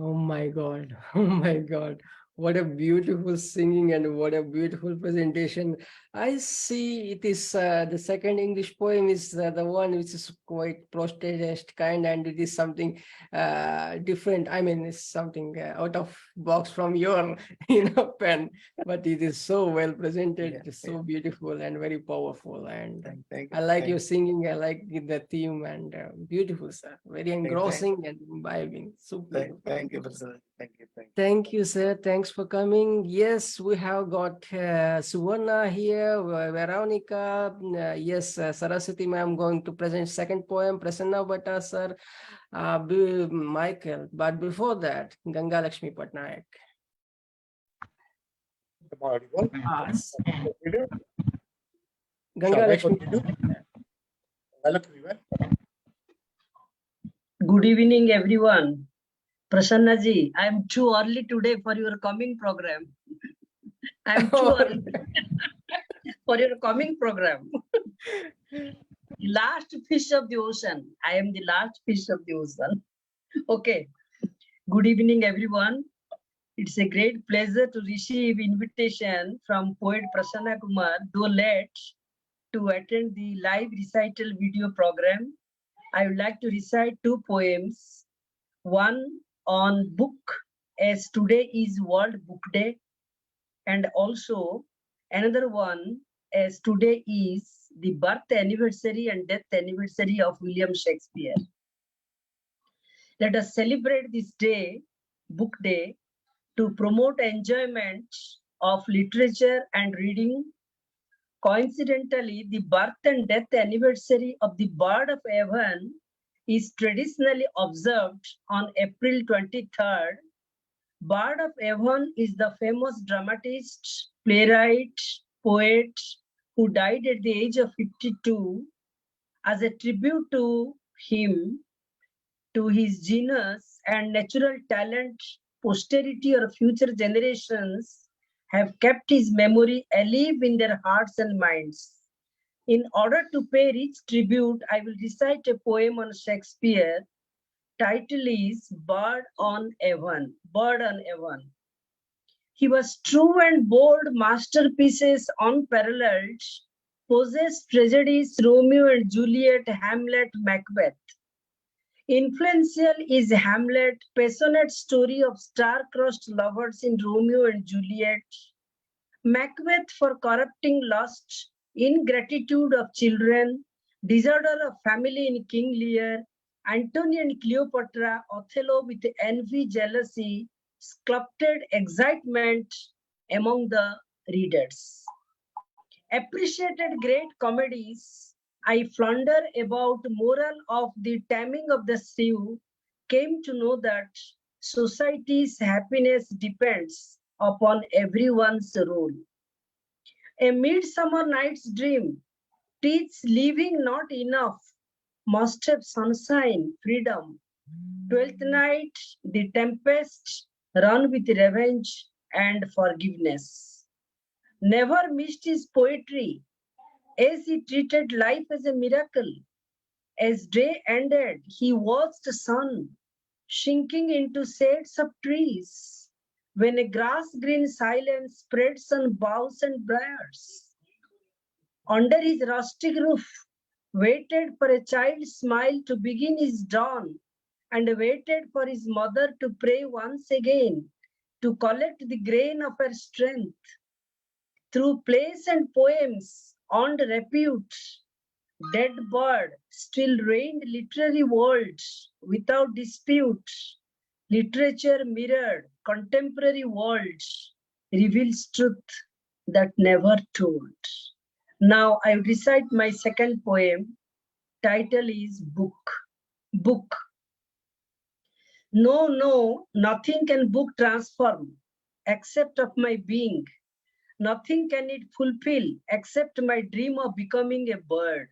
Oh my God. Oh my God. What a beautiful singing and what a beautiful presentation. I see it is the second English poem is the one which is quite protest kind, and it is something different. I mean, it's something out of box from your pen, but it is so well presented, so beautiful and very powerful. And Thank you. I like your singing. I like the theme, and beautiful, sir. Very engrossing and imbibing. Super. Thank you, President. Thank you. Thank you, sir. Thanks for coming. Yes, we have got Suvarna here, Veronica. Yes, Saraswati ma'am going to present second poem, Prasanna Bhatta sir, Michael. But before that, Gangalaxmi Patnaik. Gangalaxmi. Good evening, everyone. Prasanna ji, I am too early today for your coming program. I am too early for your coming program. Last fish of the ocean. I am the last fish of the ocean. Okay. Good evening, everyone. It's a great pleasure to receive invitation from poet Prasanna Kumar, though late, to attend the live recital video program. I would like to recite two poems. One on book, as today is World Book Day, and also another one as today is the birth anniversary and death anniversary of William Shakespeare. Let us celebrate this day, Book Day, to promote enjoyment of literature and reading. Coincidentally, the birth and death anniversary of the Bird of Avon is traditionally observed on April 23rd. Bird of Avon is the famous dramatist, playwright, poet who died at the age of 52. As a tribute to him, to his genius and natural talent, posterity or future generations have kept his memory alive in their hearts and minds. In order to pay rich tribute, I will recite a poem on Shakespeare. Title is Bird on Avon. Bird on Avon. He was true and bold masterpieces unparalleled, possessed tragedies, Romeo and Juliet, Hamlet, Macbeth. Influential is Hamlet, passionate story of star-crossed lovers in Romeo and Juliet. Macbeth for corrupting lust, ingratitude of children, disorder of family in King Lear, Antony and Cleopatra, Othello with envy, jealousy, sculpted excitement among the readers. Appreciated great comedies, I flounder about moral of the taming of the Sioux, came to know that society's happiness depends upon everyone's role. A Midsummer Night's Dream teaches living not enough, must have sunshine, freedom. Twelfth Night, The Tempest, run with revenge and forgiveness. Never missed his poetry, as he treated life as a miracle. As day ended, he watched the sun sinking into shades of trees, when a grass-green silence spreads on boughs and briars. Under his rustic roof, waited for a child's smile to begin his dawn, and waited for his mother to pray once again, to collect the grain of her strength. Through plays and poems, earned repute, dead bird still reigned literary worlds without dispute. Literature mirrored contemporary worlds, reveals truth that never told. Now I recite my second poem. Title is Book. Book. No, no, nothing can book transform except of my being. Nothing can it fulfill except my dream of becoming a bird.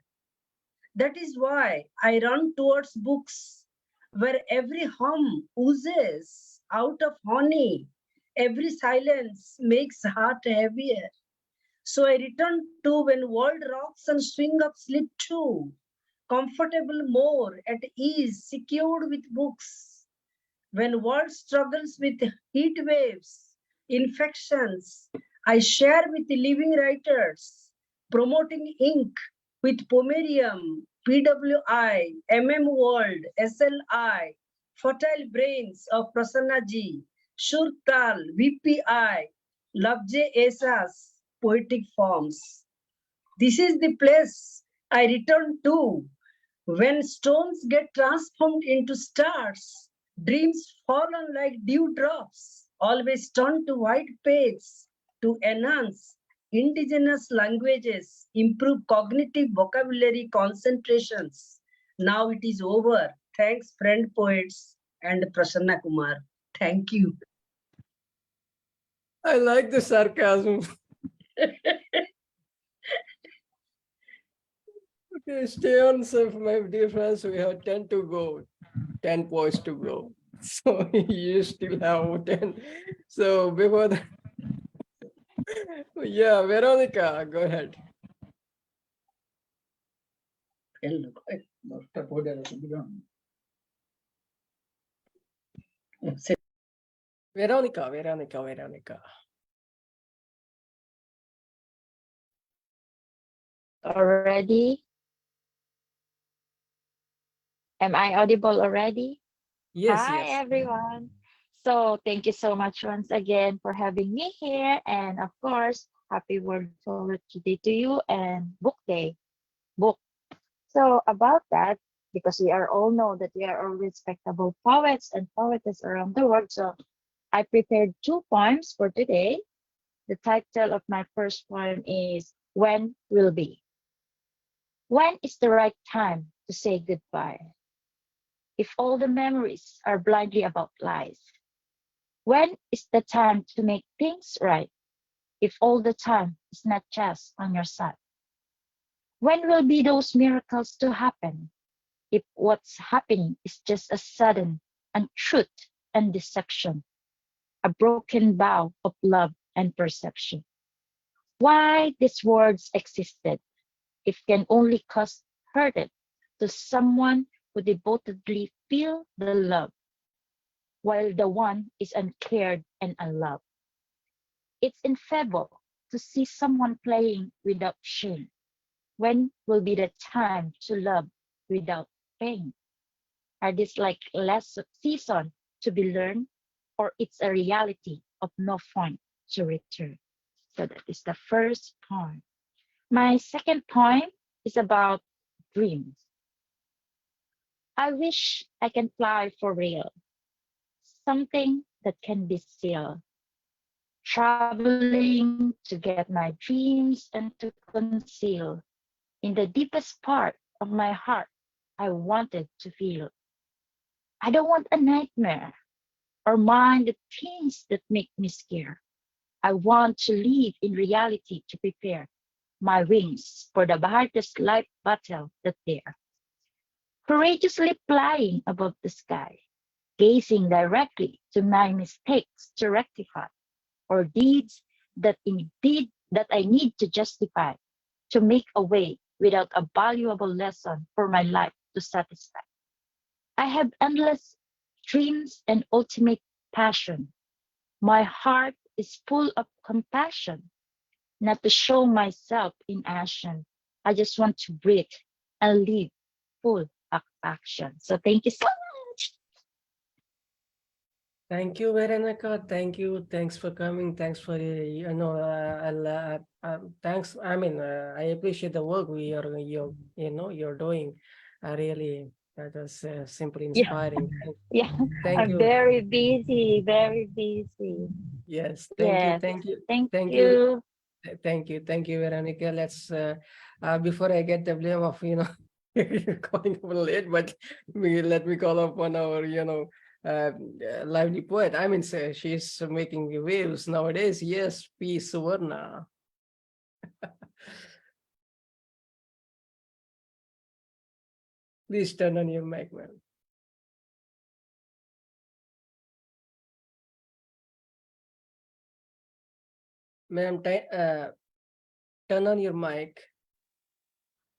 That is why I run towards books, where every hum oozes out of honey, every silence makes heart heavier. So I return to when world rocks and swing up slip too, comfortable more at ease, secured with books. When world struggles with heat waves, infections, I share with the living writers, promoting ink with Pomerium, PWI, World, SLI, fertile brains of Prasannaji, Shurtal, VPI, Labje Esas, poetic forms. This is the place I return to when stones get transformed into stars, dreams fallen like dewdrops, always turn to white page to enhance indigenous languages, improve cognitive vocabulary concentrations. Now it is over. Thanks, friend poets and Prasanna Kumar. Thank you. I like the sarcasm. Okay, stay on, so my dear friends. We have 10 to go, 10 points to go. So you still have 10. So before that, yeah, Veronica, go ahead. Veronica. Already? Am I audible already? Yes, Hi, yes. everyone. So thank you so much once again for having me here. And of course, happy World Poetry Day to you and Book Day. Book. So about that, because we are all know that we are all respectable poets and poetess around the world. So I prepared 2 poems for today. The title of my first poem is When Will Be. When is the right time to say goodbye? If all the memories are blindly about lies? When is the time to make things right? If all the time is not just on your side? When will be those miracles to happen? If what's happening is just a sudden untruth and deception, a broken vow of love and perception. Why these words existed, if can only cause hurted to someone who devotedly feel the love, while the one is uncared and unloved. It's infable to see someone playing without shame. When will be the time to love without pain? Are these like less season to be learned, or it's a reality of no point to return? So that is the first poem. My second poem is about dreams. I wish I can fly for real, something that can be still, traveling to get my dreams and to conceal in the deepest part of my heart I wanted to feel. I don't want a nightmare or mind the things that make me scared. I want to live in reality to prepare my wings for the hardest life battle that there. Courageously flying above the sky, gazing directly to my mistakes to rectify, or deeds that indeed that I need to justify, to make a way without a valuable lesson for my life to satisfy. I have endless dreams and ultimate passion. My heart is full of compassion, not to show myself in action. I just want to breathe and live full of action. So thank you so much. Thank you, Veronica. Thank you. Thanks for coming. Thanks for thanks. I mean, I appreciate the work you're doing. I really that was simply Yeah, inspiring. yeah. Thank I'm you. very busy, very busy. Yes. Thank you. Yes. Thank you. Thank Thank you. you. Thank you. Thank you, Veronica. Let's before I get the blame of you're calling up late, but let me call up on our lively poet. I mean, she's making waves nowadays. Yes, P. Suvarna. Please turn on your mic, ma'am. Ma'am, turn on your mic.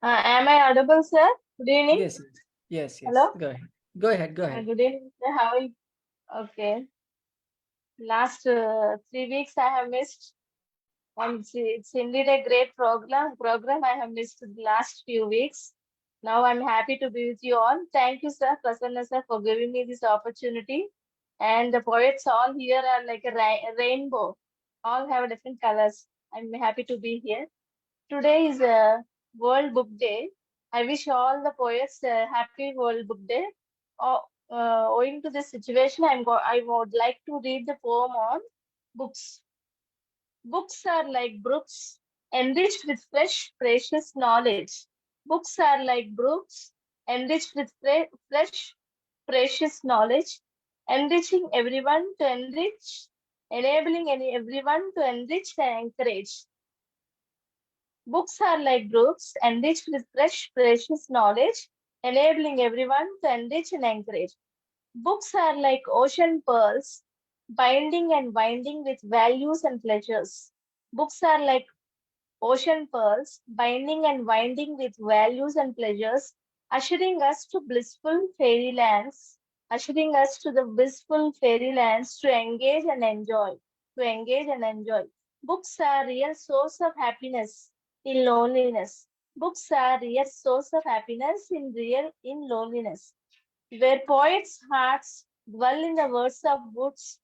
Am I audible, sir? Good evening. Yes, yes. Hello. Go ahead. Go ahead. Go ahead. Good evening, sir. How are you? Okay. Last 3 weeks I have missed. And it's indeed a great program I have missed the last few weeks. Now I'm happy to be with you all. Thank you, sir, Prasanna sir, for giving me this opportunity. And the poets all here are like a rainbow. All have different colors. I'm happy to be here. Today is a World Book Day. I wish all the poets a happy World Book Day. Owing to this situation, I would like to read the poem on books. Books are like brooks, enriched with fresh, precious knowledge. Books are like brooks, enriched with fresh, precious knowledge, enriching everyone to enrich, enabling everyone to enrich and encourage. Books are like brooks, enriched with fresh, precious knowledge, enabling everyone to enrich and encourage. Books are like ocean pearls, binding and winding with values and pleasures. Books are like ocean pearls, binding and winding with values and pleasures, ushering us to blissful fairylands, ushering us to the blissful fairylands to engage and enjoy, Books are real source of happiness in loneliness. Books are real source of happiness in loneliness. Where poets' hearts dwell in the words of woods,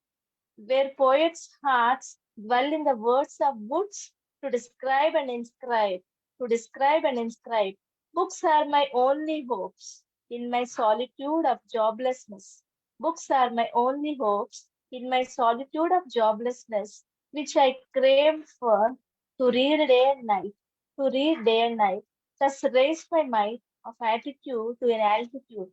where poets' hearts dwell in the words of woods to describe and inscribe, Books are my only hopes in my solitude of joblessness. Books are my only hopes in my solitude of joblessness, which I crave for to read day and night, Thus raise my mind of attitude to an altitude.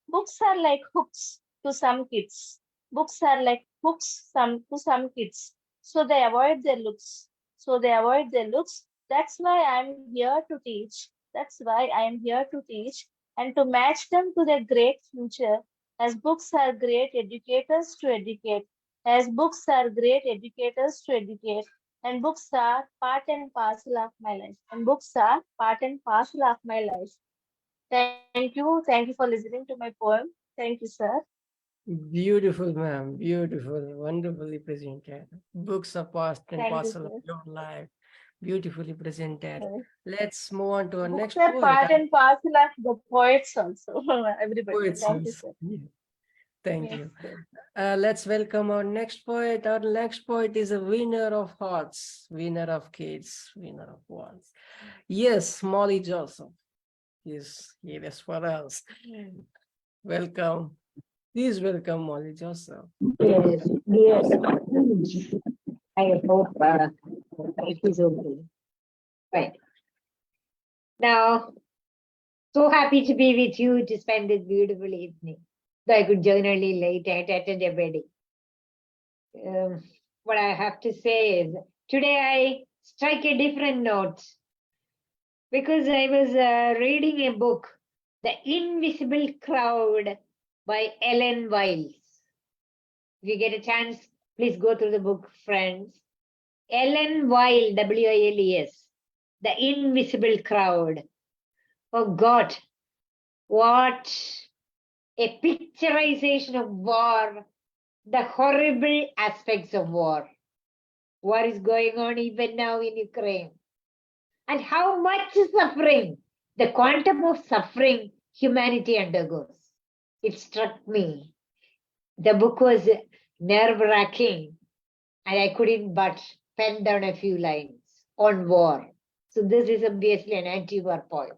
Books are like hooks to some kids. Books are like hooks to some kids. So they avoid their looks. That's why I'm here to teach. And to match them to their great future, as books are great educators to educate. And books are part and parcel of my life. Thank you for listening to my poem. Thank you, sir. Beautiful, ma'am. Beautiful. Wonderfully presented. Books are part and Thank you, parcel of sir. your life. Beautifully presented. Yes. Let's move on to our Books next are poet. part and parcel of the poets also. Everybody. Poets Thank you, also. sir. Yeah. Thank Yes, you. yes. Let's welcome our next poet. Our next poet is a winner of hearts, winner of kids, winner of worlds. Yes, Molly Joseph is here as for us. Welcome. Please welcome Molly Joseph. Yes, yes. I hope it is okay. Right. Now, so happy to be with you to spend this beautiful evening. Though I could join early late, I attended a wedding. What I have to say is, today I strike a different note because I was reading a book, The Invisible Crowd by Ellen Wiles. If you get a chance, please go through the book, friends. Ellen Wiles, W-I-L-E-S, The Invisible Crowd. Oh God, what a picturization of war, the horrible aspects of war. War is going on even now in Ukraine. And how much suffering, the quantum of suffering humanity undergoes. It struck me. The book was nerve-wracking, and I couldn't but pen down a few lines on war. So this is obviously an anti-war poem.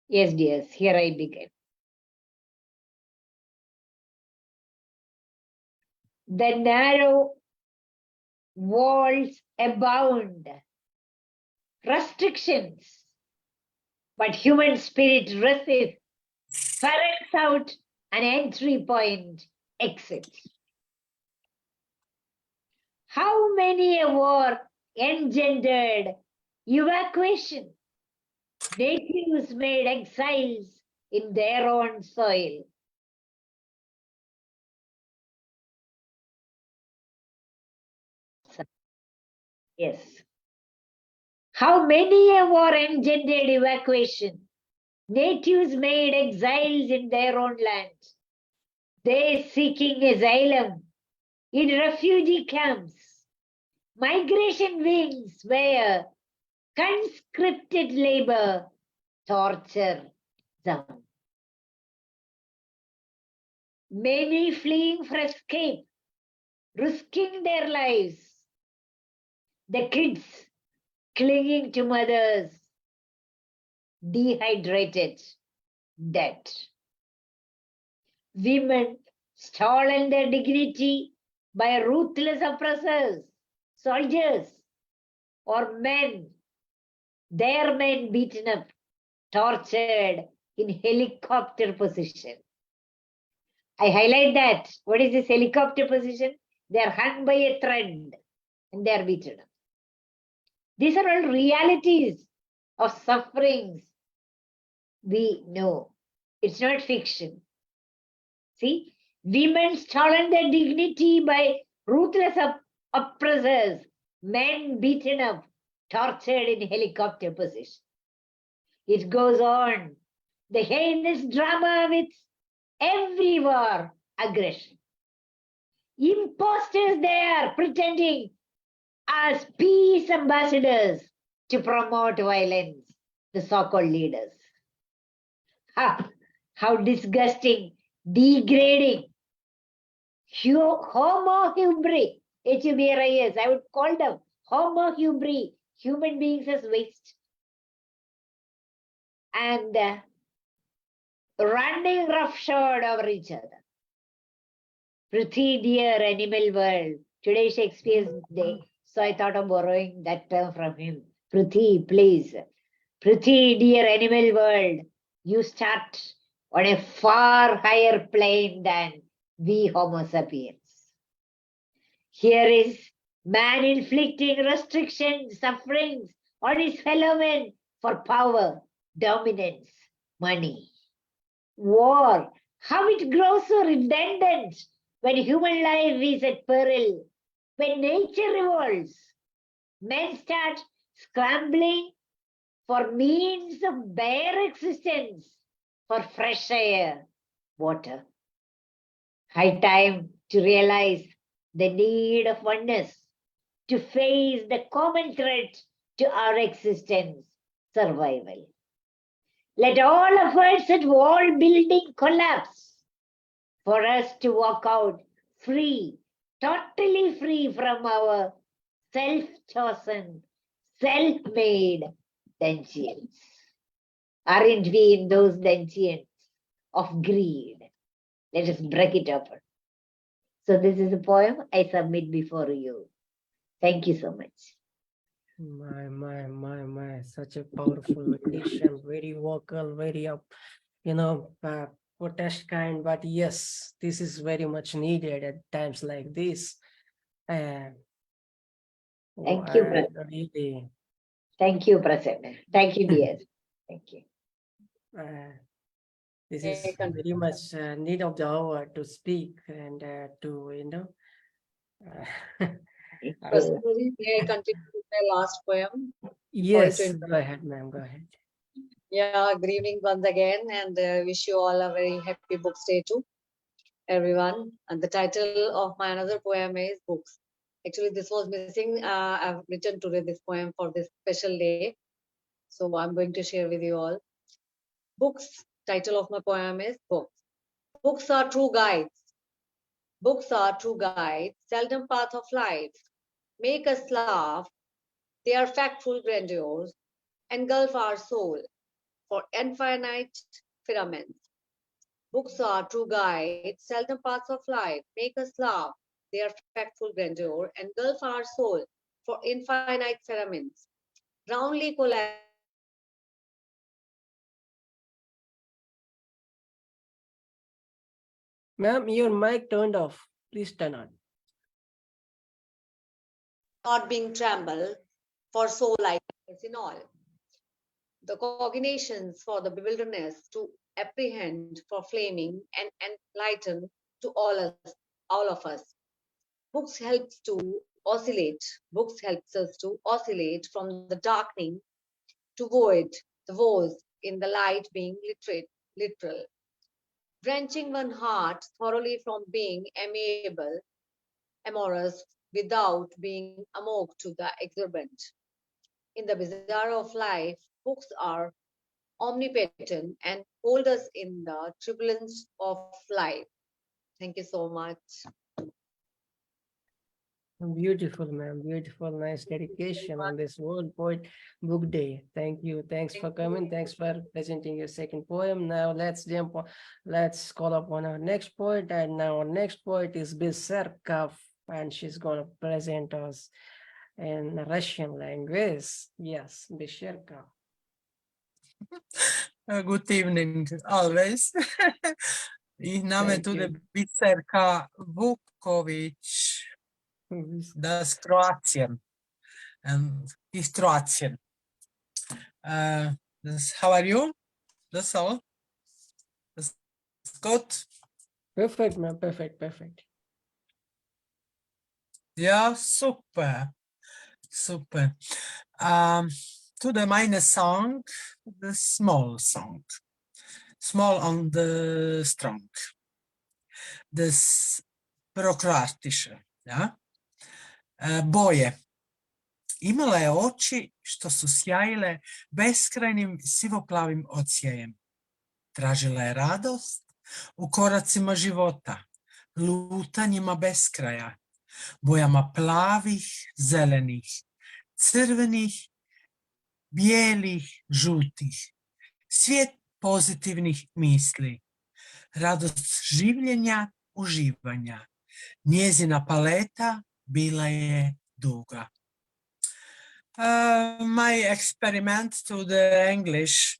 Yes, dears, here I begin. The narrow walls abound, restrictions, but human spirit resists, ferrets out an entry point, exit. How many a war engendered evacuation? Natives made exiles in their own soil. Yes. How many a war engendered evacuation? Natives made exiles in their own land. They seeking asylum in refugee camps. Migration wings where conscripted labor, torture zone. Many fleeing for escape, risking their lives. The kids clinging to mothers, dehydrated, dead. Women stolen their dignity by ruthless oppressors, soldiers, or men, their men beaten up, tortured in helicopter position. I highlight that. What is this helicopter position? They are hung by a thread and they are beaten up. These are all realities of sufferings we know. It's not fiction. See, women stolen their dignity by ruthless oppressors, men beaten up, tortured in helicopter position. It goes on. The heinous drama with every war aggression. Imposters there pretending as peace ambassadors to promote violence, the so-called leaders. How disgusting, degrading, homo hybrid, H-U-B-R-I-S, I would call them homo hybrid, human beings as waste. And running roughshod over each other. Prithvi, dear animal world. Today Shakespeare's day, so I thought of borrowing that term from him. Prithvi, please. Prithvi, dear animal world, you start on a far higher plane than we Homo sapiens. Here is man inflicting restrictions, sufferings on his fellow men for power, dominance, money. War, how it grows so redundant when human life is at peril, when nature revolts, men start scrambling for means of bare existence, for fresh air, water. High time to realize the need of oneness, to face the common threat to our existence, survival. Let all efforts at wall building collapse. for us to walk out free, totally free from our self-chosen, self-made dungeons. Aren't we in those dungeons of greed? Let us break it open. So this is a poem I submit before you. Thank you so much. My, such a powerful rendition, very vocal, very up, protest kind, but yes, this is very much needed at times like this. And Thank you, really, thank you, Prasanna. Thank you, dear. Thank you. This is very much need of the hour to speak and to Personally, may I continue with my last poem? Yes, go ahead, ma'am. Go ahead. Yeah, good evening once again, and wish you all a very happy Books Day too, everyone. And the title of my another poem is Books. Actually, this was missing. I've written today this poem for this special day, so I'm going to share with you all. Books. Title of my poem is Books. Books are true guides. Books are true guides, seldom path of life. Make us laugh. They are factful grandeurs, engulf our soul for infinite firmaments. Books are true guides, seldom paths of life, make us laugh. They are factful grandeur, engulf our soul for infinite firmaments. Roundly collapse. Ma'am, your mic turned off. Please turn on. Not being tremble, for so light in all. The cogitations for the bewilderness to apprehend for flaming and enlighten to all of us. Books helps to oscillate. Books helps us to oscillate from the darkening to void, the voice in the light being literal. Wrenching one heart thoroughly from being amiable, amorous, without being amok to the exuberant. In the bazaar of life, books are omnipotent and hold us in the turbulence of life. Thank you so much. Beautiful, ma'am. Beautiful, nice dedication on this World Poet Book Day. Thank you. Thanks for coming. Thanks for presenting your second poem. Now let's jump on. Let's call upon our next poet. And now our next poet is Sircar, and she's going to present us in Russian language. Yes, Sircar. Good evening, always. I name tudi Biserka Vukovic. Das Kroatien. And he's Croatian. How are you? That's all. That's good. Perfect, man. Perfect. Yeah, super. Today meine song, the small song. Small on the strong. Das prokratiše, ja? Boje. Imala je oči što su sjajile beskrajnim sivoplavim odsjejem. Tražila je radost u koracima života, lutanjima beskraja, bojama plavih, zelenih, crvenih, bijelih, žutih. Svijet pozitivnih misli, radost življenja, uživanja. Njezina paleta bila je duga. My experiment to the English.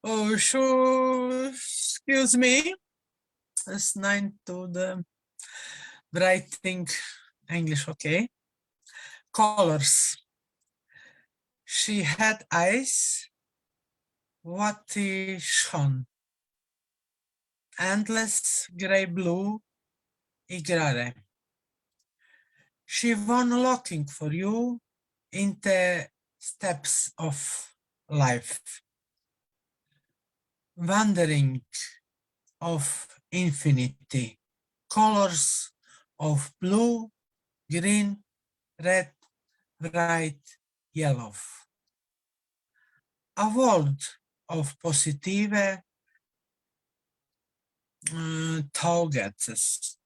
Oh, excuse me. It's 9 to the writing English, okay. Colors. She had eyes. What is schon? Endless gray blue igrare. She won looking for you in the steps of life. Wandering of infinity. Colors of blue, green, red, bright, yellow. A world of positive Taugetes.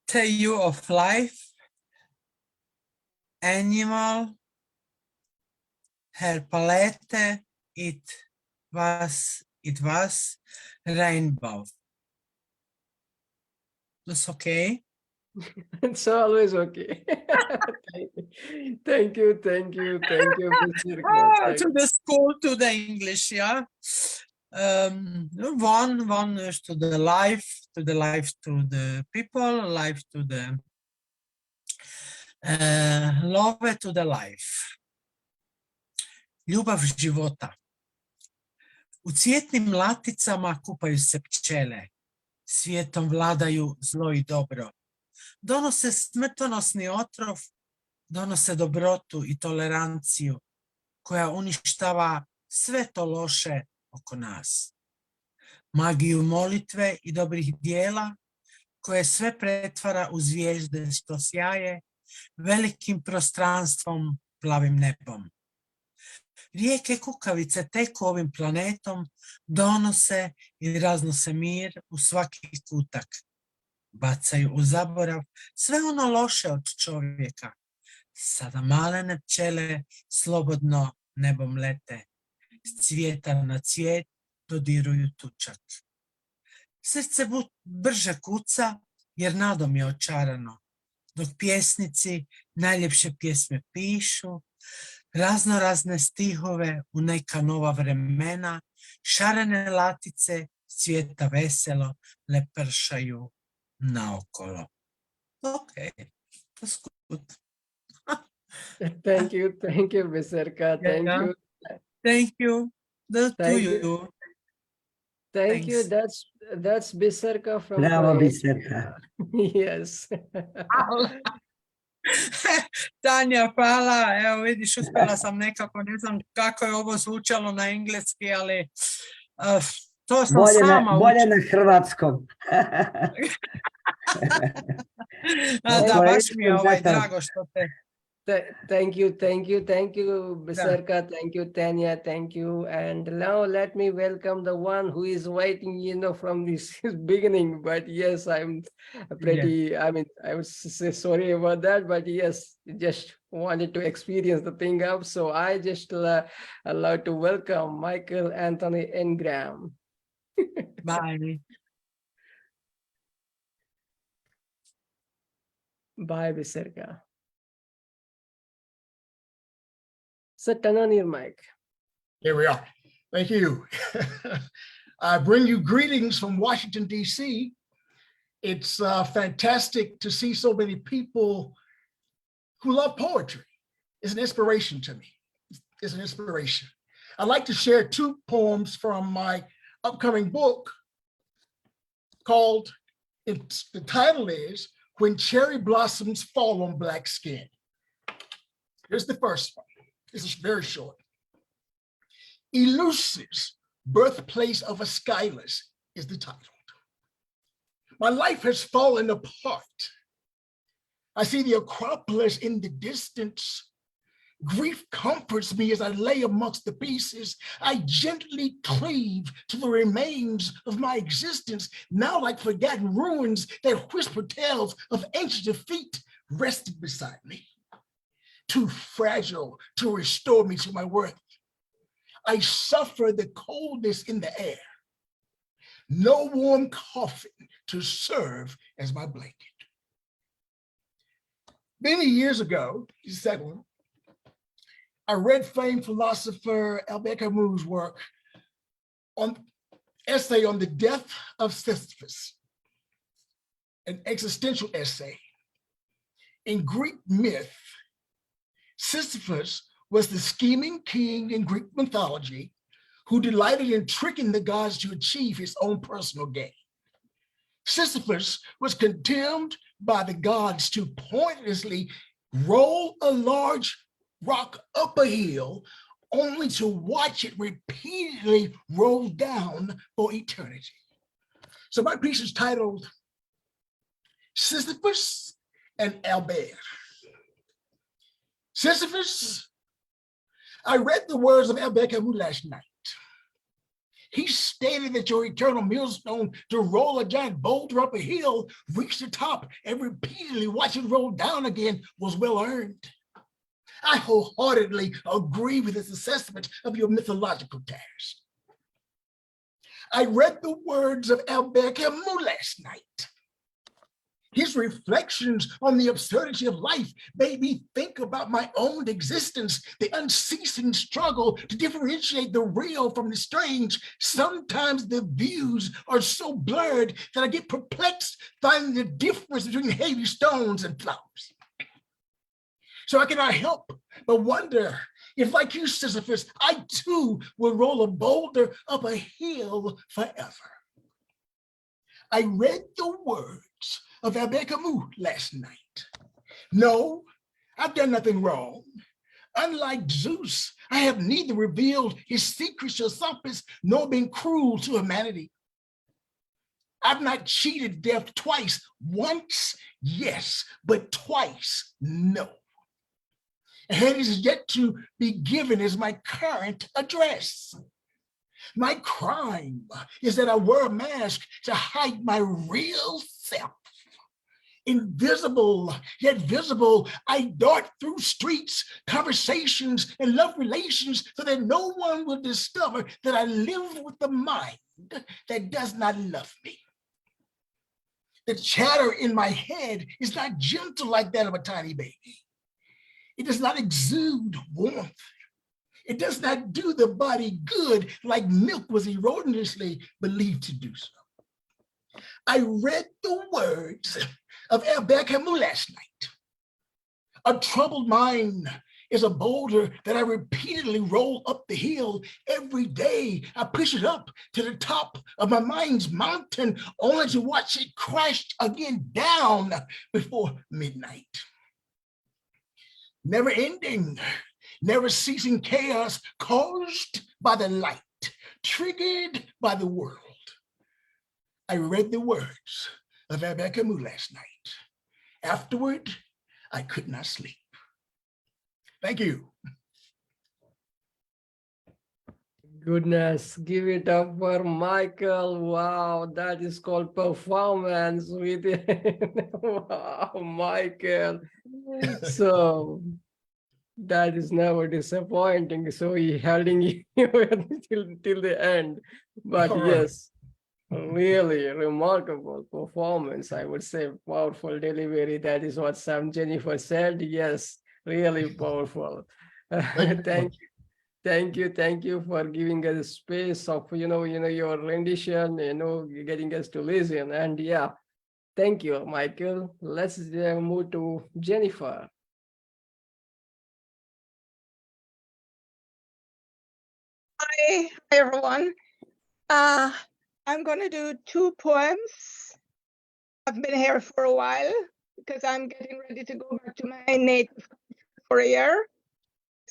Tale of life, animal, her palette, it was rainbow. That's okay. It's always okay. Thank you, thank you, thank you, Miss Sircar. Thank To the school, to the English, yeah. One is to the life to the people, life to the love to the life. Ljubav života. U cvjetnim laticama kupaju se pčele. Svijetom vladaju zlo i dobro. Donose smrtonosni otrov, donose dobrotu i toleranciju koja uništava sve to loše oko nas. Magiju molitve i dobrih dijela koje sve pretvara u zvijezde što sjaje velikim prostranstvom, plavim nebom. Rijeke kukavice teku ovim planetom, donose i raznose mir u svaki kutak. Bacaju u zaborav sve ono loše od čovjeka. Sada malene pčele slobodno nebom lete. S cvijeta na cvijet dodiruju tučak. Srce brže kuca jer nadom je očarano. Dok pjesnici najljepše pjesme pišu, razne stihove u neka nova vremena, šarene latice svijeta veselo lepršaju naokolo. Okay, that's good. Thank you, Miss Sircar. Thank you. Thank you. Thank you. Thank you. That's Bisserka from Bravo, Croatia. Bisserka. Yes. Tanja, hvala. Evo vidiš, uspjela sam nekako, ne znam kako je ovo zvučalo na engleski, ali to sam sama bolje na hrvatskom. Da, baš mi je drago što te... Thank you, Bisserka, thank you, Tanya, thank you. And now let me welcome the one who is waiting, from this beginning. But yes, I'm pretty, I mean, I would say sorry about that, but yes, just wanted to experience the thing up. So I just allowed to welcome Michael Anthony Engram. Bye. Bye, Bisserka. So turn on your mic. Here we are. Thank you. I bring you greetings from Washington, D.C. It's fantastic to see so many people who love poetry. It's an inspiration to me. It's an inspiration. I'd like to share two poems from my upcoming book called, the title is When Cherry Blossoms Fall on Black Skin. Here's the first one. This is very short. Elusive's Birthplace of a Skyless is the title. My life has fallen apart. I see the Acropolis in the distance. Grief comforts me as I lay amongst the pieces. I gently cleave to the remains of my existence, now like forgotten ruins that whisper tales of ancient defeat resting beside me. Too fragile to restore me to my worth. I suffer the coldness in the air. No warm coffin to serve as my blanket. Many years ago, the second one, I read famed philosopher Albert Camus' work on essay on the death of Sisyphus, an existential essay. In Greek myth, Sisyphus was the scheming king in Greek mythology who delighted in tricking the gods to achieve his own personal gain. Sisyphus was condemned by the gods to pointlessly roll a large rock up a hill only to watch it repeatedly roll down for eternity. So my piece is titled Sisyphus and Albert. Sisyphus, I read the words of Albert Camus last night. He stated that your eternal millstone to roll a giant boulder up a hill, reach the top, and repeatedly watch it roll down again was well earned. I wholeheartedly agree with this assessment of your mythological task. I read the words of Albert Camus last night. His reflections on the absurdity of life made me think about my own existence, the unceasing struggle to differentiate the real from the strange. Sometimes the views are so blurred that I get perplexed finding the difference between heavy stones and flowers. So I cannot help but wonder if, like you, Sisyphus, I too will roll a boulder up a hill forever. I read the words of Albert Camus last night. No, I've done nothing wrong. Unlike Zeus, I have neither revealed his secrets to Olympus nor been cruel to humanity. I've not cheated death twice. Once, yes, but twice, no. And it is yet to be given as my current address. My crime is that I wear a mask to hide my real self. Invisible, yet visible, I dart through streets, conversations, and love relations so that no one will discover that I live with the mind that does not love me. The chatter in my head is not gentle like that of a tiny baby. It does not exude warmth. It does not do the body good like milk was erroneously believed to do so. I read the words of Albert Camus last night. A troubled mind is a boulder that I repeatedly roll up the hill. Every day I push it up to the top of my mind's mountain, only to watch it crash again down before midnight. Never ending, never ceasing chaos caused by the light, triggered by the world. I read the words of Albert Camus last night. Afterward, I could not sleep. Thank you. Goodness, give it up for Michael. Wow, that is called performance with wow, Michael. So that is never disappointing. So he holding you till the end. But yes, really remarkable performance. I would say powerful delivery. That is what Sam Jennifer said. Yes, really powerful. Thank you for giving us a space of your rendition, getting us to listen. And yeah, thank you, Michael. Let's move to Jennifer. Hi everyone. I'm going to do two poems. I've been here for a while because I'm getting ready to go back to my native country for a year.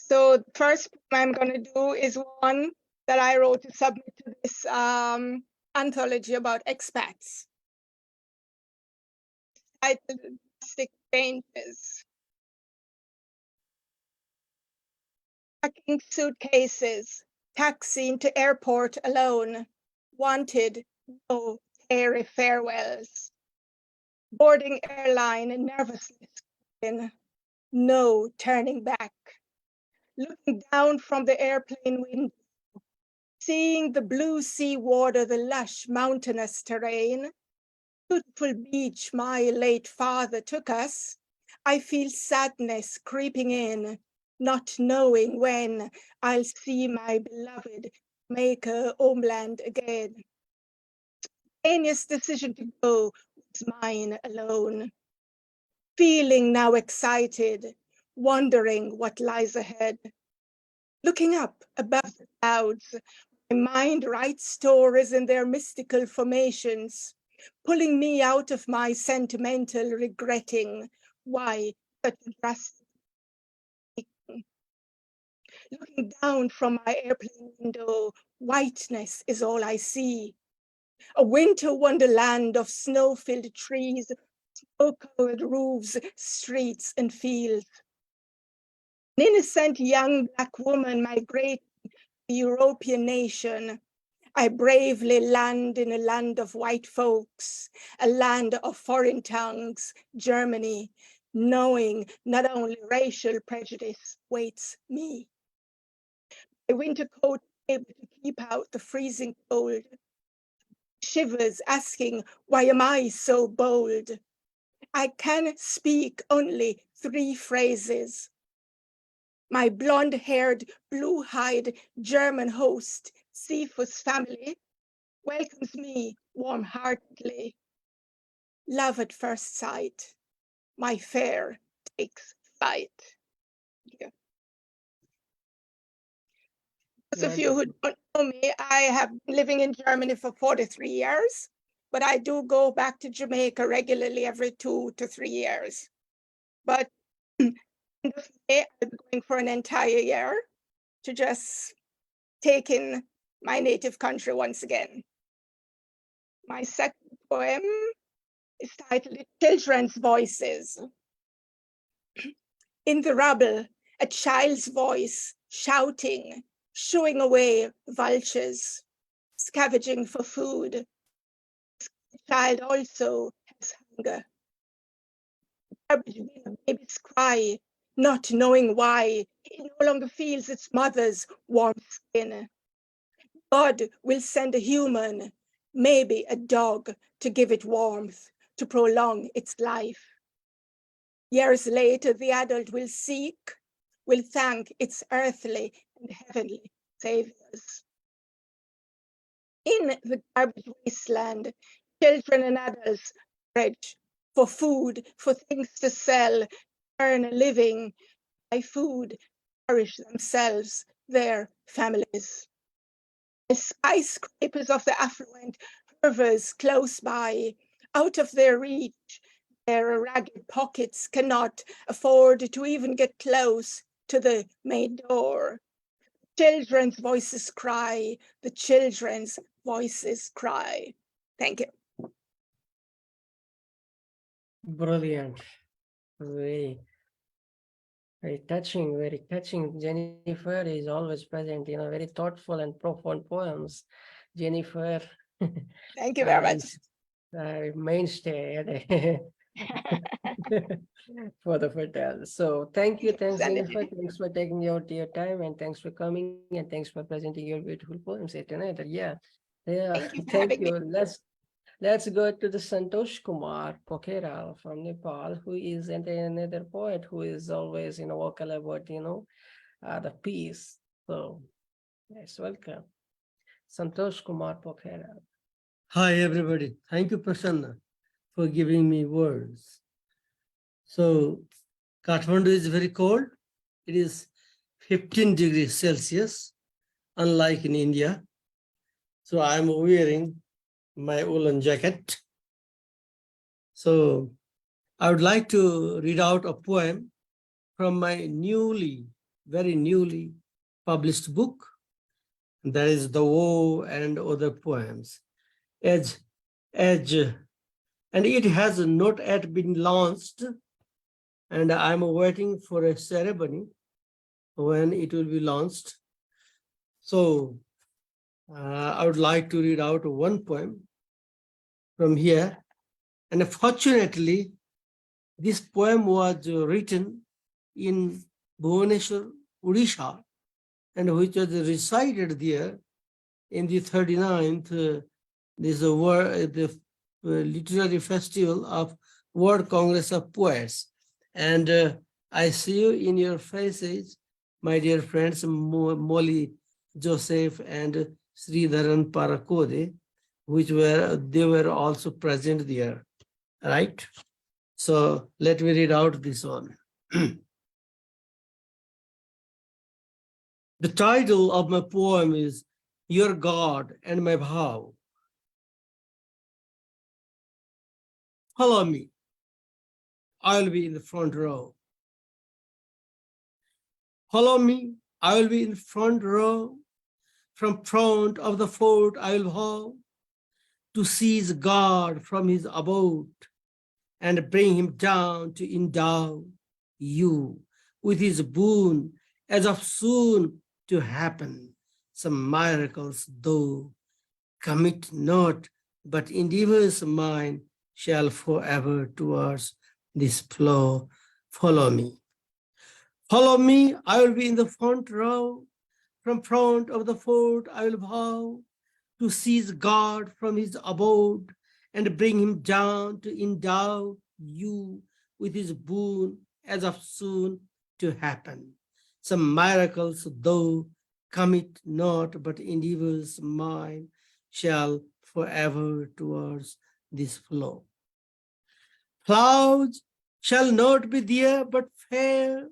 So the first poem I'm going to do is one that I wrote to submit to this anthology about expats. Titled Plastic Changes. Packing suitcases, taxiing to airport alone, wanted no airy farewells. Boarding airline nervousness, no turning back. Looking down from the airplane window, seeing the blue sea water, the lush mountainous terrain, beautiful beach my late father took us, I feel sadness creeping in, not knowing when I'll see my beloved Jamaica homeland again. Spontaneous decision to go was mine alone. Feeling now excited, wondering what lies ahead. Looking up above the clouds, my mind writes stories in their mystical formations, pulling me out of my sentimental regretting why such a drastic. Looking down from my airplane window, whiteness is all I see. A winter wonderland of snow-filled trees, snow-covered roofs, streets and fields. An innocent young Black woman migrating to a European nation. I bravely land in a land of white folks, a land of foreign tongues, Germany, knowing not only racial prejudice waits me. My winter coat able to keep out the freezing cold. Shivers asking, why am I so bold? I can speak only 3 phrases. My blonde-haired, blue-eyed German host, Cephas family, welcomes me warm-heartedly. Love at first sight, my fare takes flight. Yeah. Those of you who don't know me, I have been living in Germany for 43 years, but I do go back to Jamaica regularly every 2 to 3 years. But in the May, I'll be going for an entire year to just take in my native country once again. My second poem is titled Children's Voices. In the rubble, a child's voice shouting, shooing away vultures, scavenging for food. The child also has hunger. Garbage bin, a baby's cry, not knowing why, it no longer feels its mother's warm skin. God will send a human, maybe a dog, to give it warmth, to prolong its life. Years later, the adult will seek, will thank its earthly and heavenly saviors. In the garbage wasteland, children and adults bridge for food, for things to sell, earn a living, buy food, nourish themselves, their families. The skyscrapers of the affluent, curvers close by, out of their reach, their ragged pockets cannot afford to even get close to the main door. Children's voices cry, the children's voices cry. Thank you. Brilliant. Very, very touching, very touching. Jennifer is always present, very thoughtful and profound poems. Jennifer. Thank you very much. Mainstay for the Fertile. So thanks Jennifer. Thanks for taking your time, and thanks for coming, and thanks for presenting your beautiful poems here tonight. Yeah. Thank you. Let's go to the Santosh Kumar Pokhera from Nepal, who is another poet who is always vocal about the peace. So yes, welcome. Santosh Kumar Pokhera. Hi, everybody. Thank you, Prasanna, for giving me words. So, Kathmandu is very cold. It is 15 degrees Celsius, unlike in India. So, I'm wearing my woolen jacket. So, I would like to read out a poem from my very newly published book. That is The Woe and Other Poems. Edge, and it has not yet been launched, and I'm waiting for a ceremony when it will be launched. So I would like to read out one poem from here, and fortunately this poem was written in Bhubaneswar, Odisha, and which was recited there in the 39th the literary festival of World Congress of Poets. And I see you in your faces, my dear friends, Molly Joseph and Sreedharan Parokode, they were also present there, right? So let me read out this one. The title of my poem is Your God and My Vow. Follow me. I'll be in the front row. Follow me. I will be in the front row. From front of the fort I will vow to seize God from his abode and bring him down to endow you with his boon as of soon to happen some miracles, though commit not, but endeavors mine shall forever towards this flow. Follow me. Follow me, I will be in the front row. From front of the fort I will vow to seize God from his abode and bring him down to endow you with his boon as of soon to happen. Some miracles, though, commit not, but endeavors mine shall forever towards this flow. Clouds shall not be there but fair.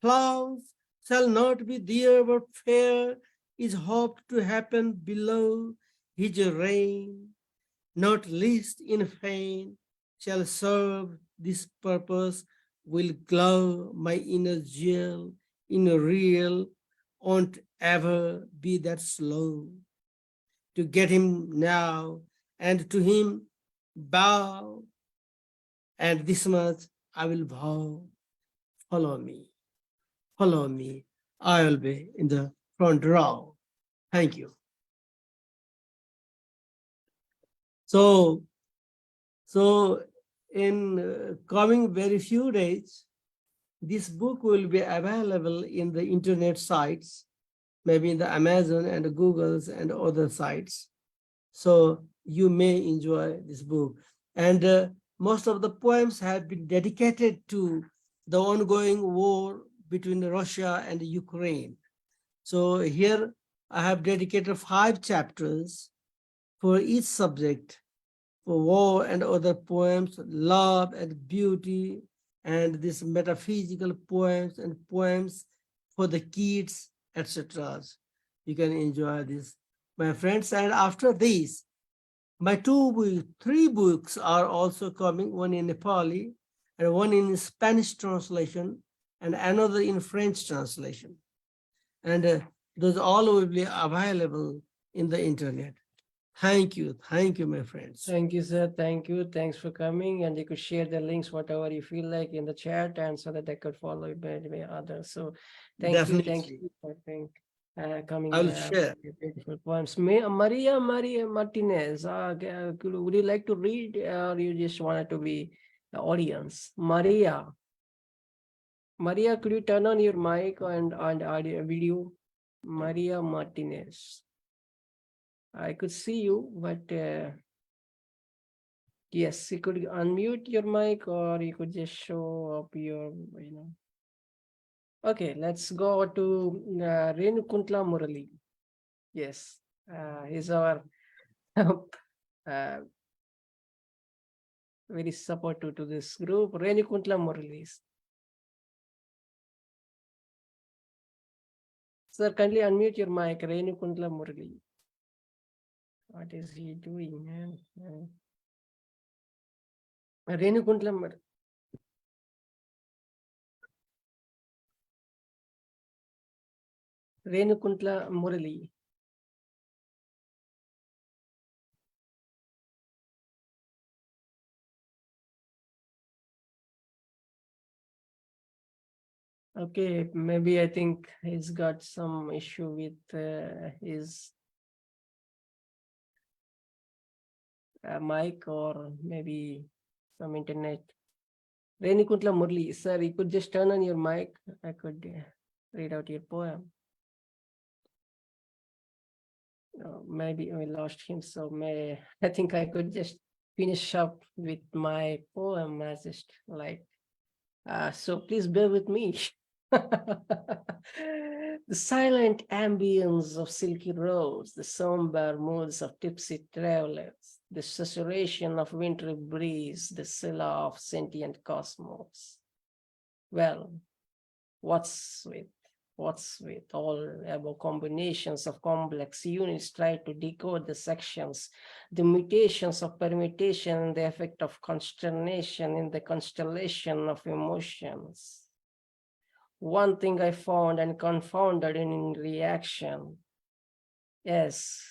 Clouds shall not be there but fair is hoped to happen below his reign. Not least in vain shall serve this purpose, will glow my inner jewel in real, won't ever be that slow. To get him now and to him bow, and this much I will vow. Follow me, follow me. I will be in the front row. Thank you. So in coming very few days, this book will be available in the internet sites, maybe in the Amazon and the Googles and other sites. So you may enjoy this book. And most of the poems have been dedicated to the ongoing war between Russia and Ukraine. So here I have dedicated 5 chapters for each subject, for war and other poems, love and beauty, and these metaphysical poems and poems for the kids, etc. You can enjoy this, my friends. And after this, my 3 books are also coming, one in Nepali and one in Spanish translation and another in French translation. And those all will be available in the internet. Thank you, my friends. Thank you, sir. Thank you. Thanks for coming. And you could share the links, whatever you feel like, in the chat, and so that they could follow it by others. So thank Definitely. you for coming. I will share. Beautiful poems. Maria Martinez, would you like to read, or you just wanted to be the audience? Maria, could you turn on your mic and audio video? Maria Martinez. I could see you, but yes, you could unmute your mic, or you could just show up your, Okay, let's go to Renukuntla Murali. Yes, he's our very supportive to this group. Renukuntla Murali. Sir, kindly unmute your mic, Renukuntla Murali. What is he doing, man? Renukuntla Murali. Renukuntla Murali. Okay, maybe I think he's got some issue with his mic, or maybe some internet. Renukuntla Murali, sir, you could just turn on your mic. I could read out your poem. Maybe we lost him, so I think I could just finish up with my poem as just like, so please bear with me. The silent ambience of silky roads, the somber moods of tipsy travelers, the susurration of wintry breeze, the scylla of sentient cosmos. Well, what's with all above combinations of complex units? Try to decode the sections, the mutations of permutation, and the effect of consternation in the constellation of emotions. One thing I found and confounded in reaction. Yes,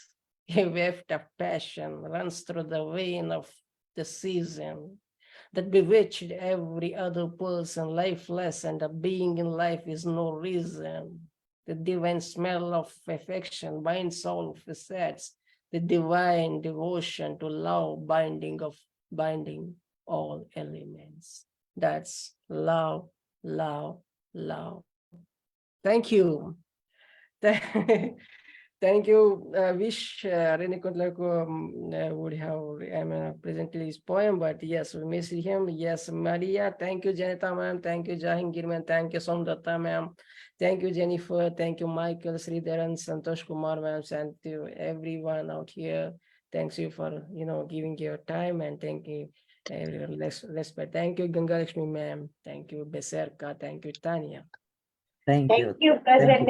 a wave of passion runs through the vein of the season that bewitched every other person, lifeless, and a being in life is no reason. The divine smell of affection binds all facets, the divine devotion to love binding all elements. That's love, love, love. Thank you. Thank you. Wish Renukuntla would have presented his poem, but yes, we miss him. Yes, Maria. Thank you, Janatha ma'am. Thank you, Jahangir ma'am. Thank you, Somdata ma'am. Thank you, Jennifer. Thank you, Michael, Sreedharan, Santosh Kumar ma'am, and to everyone out here. Thanks you for giving your time, and thank you everyone. Respect. Thank you, Gangalaxmi ma'am. Thank you, Beserka. Thank you, Tanya. Thank you. Thank you, President.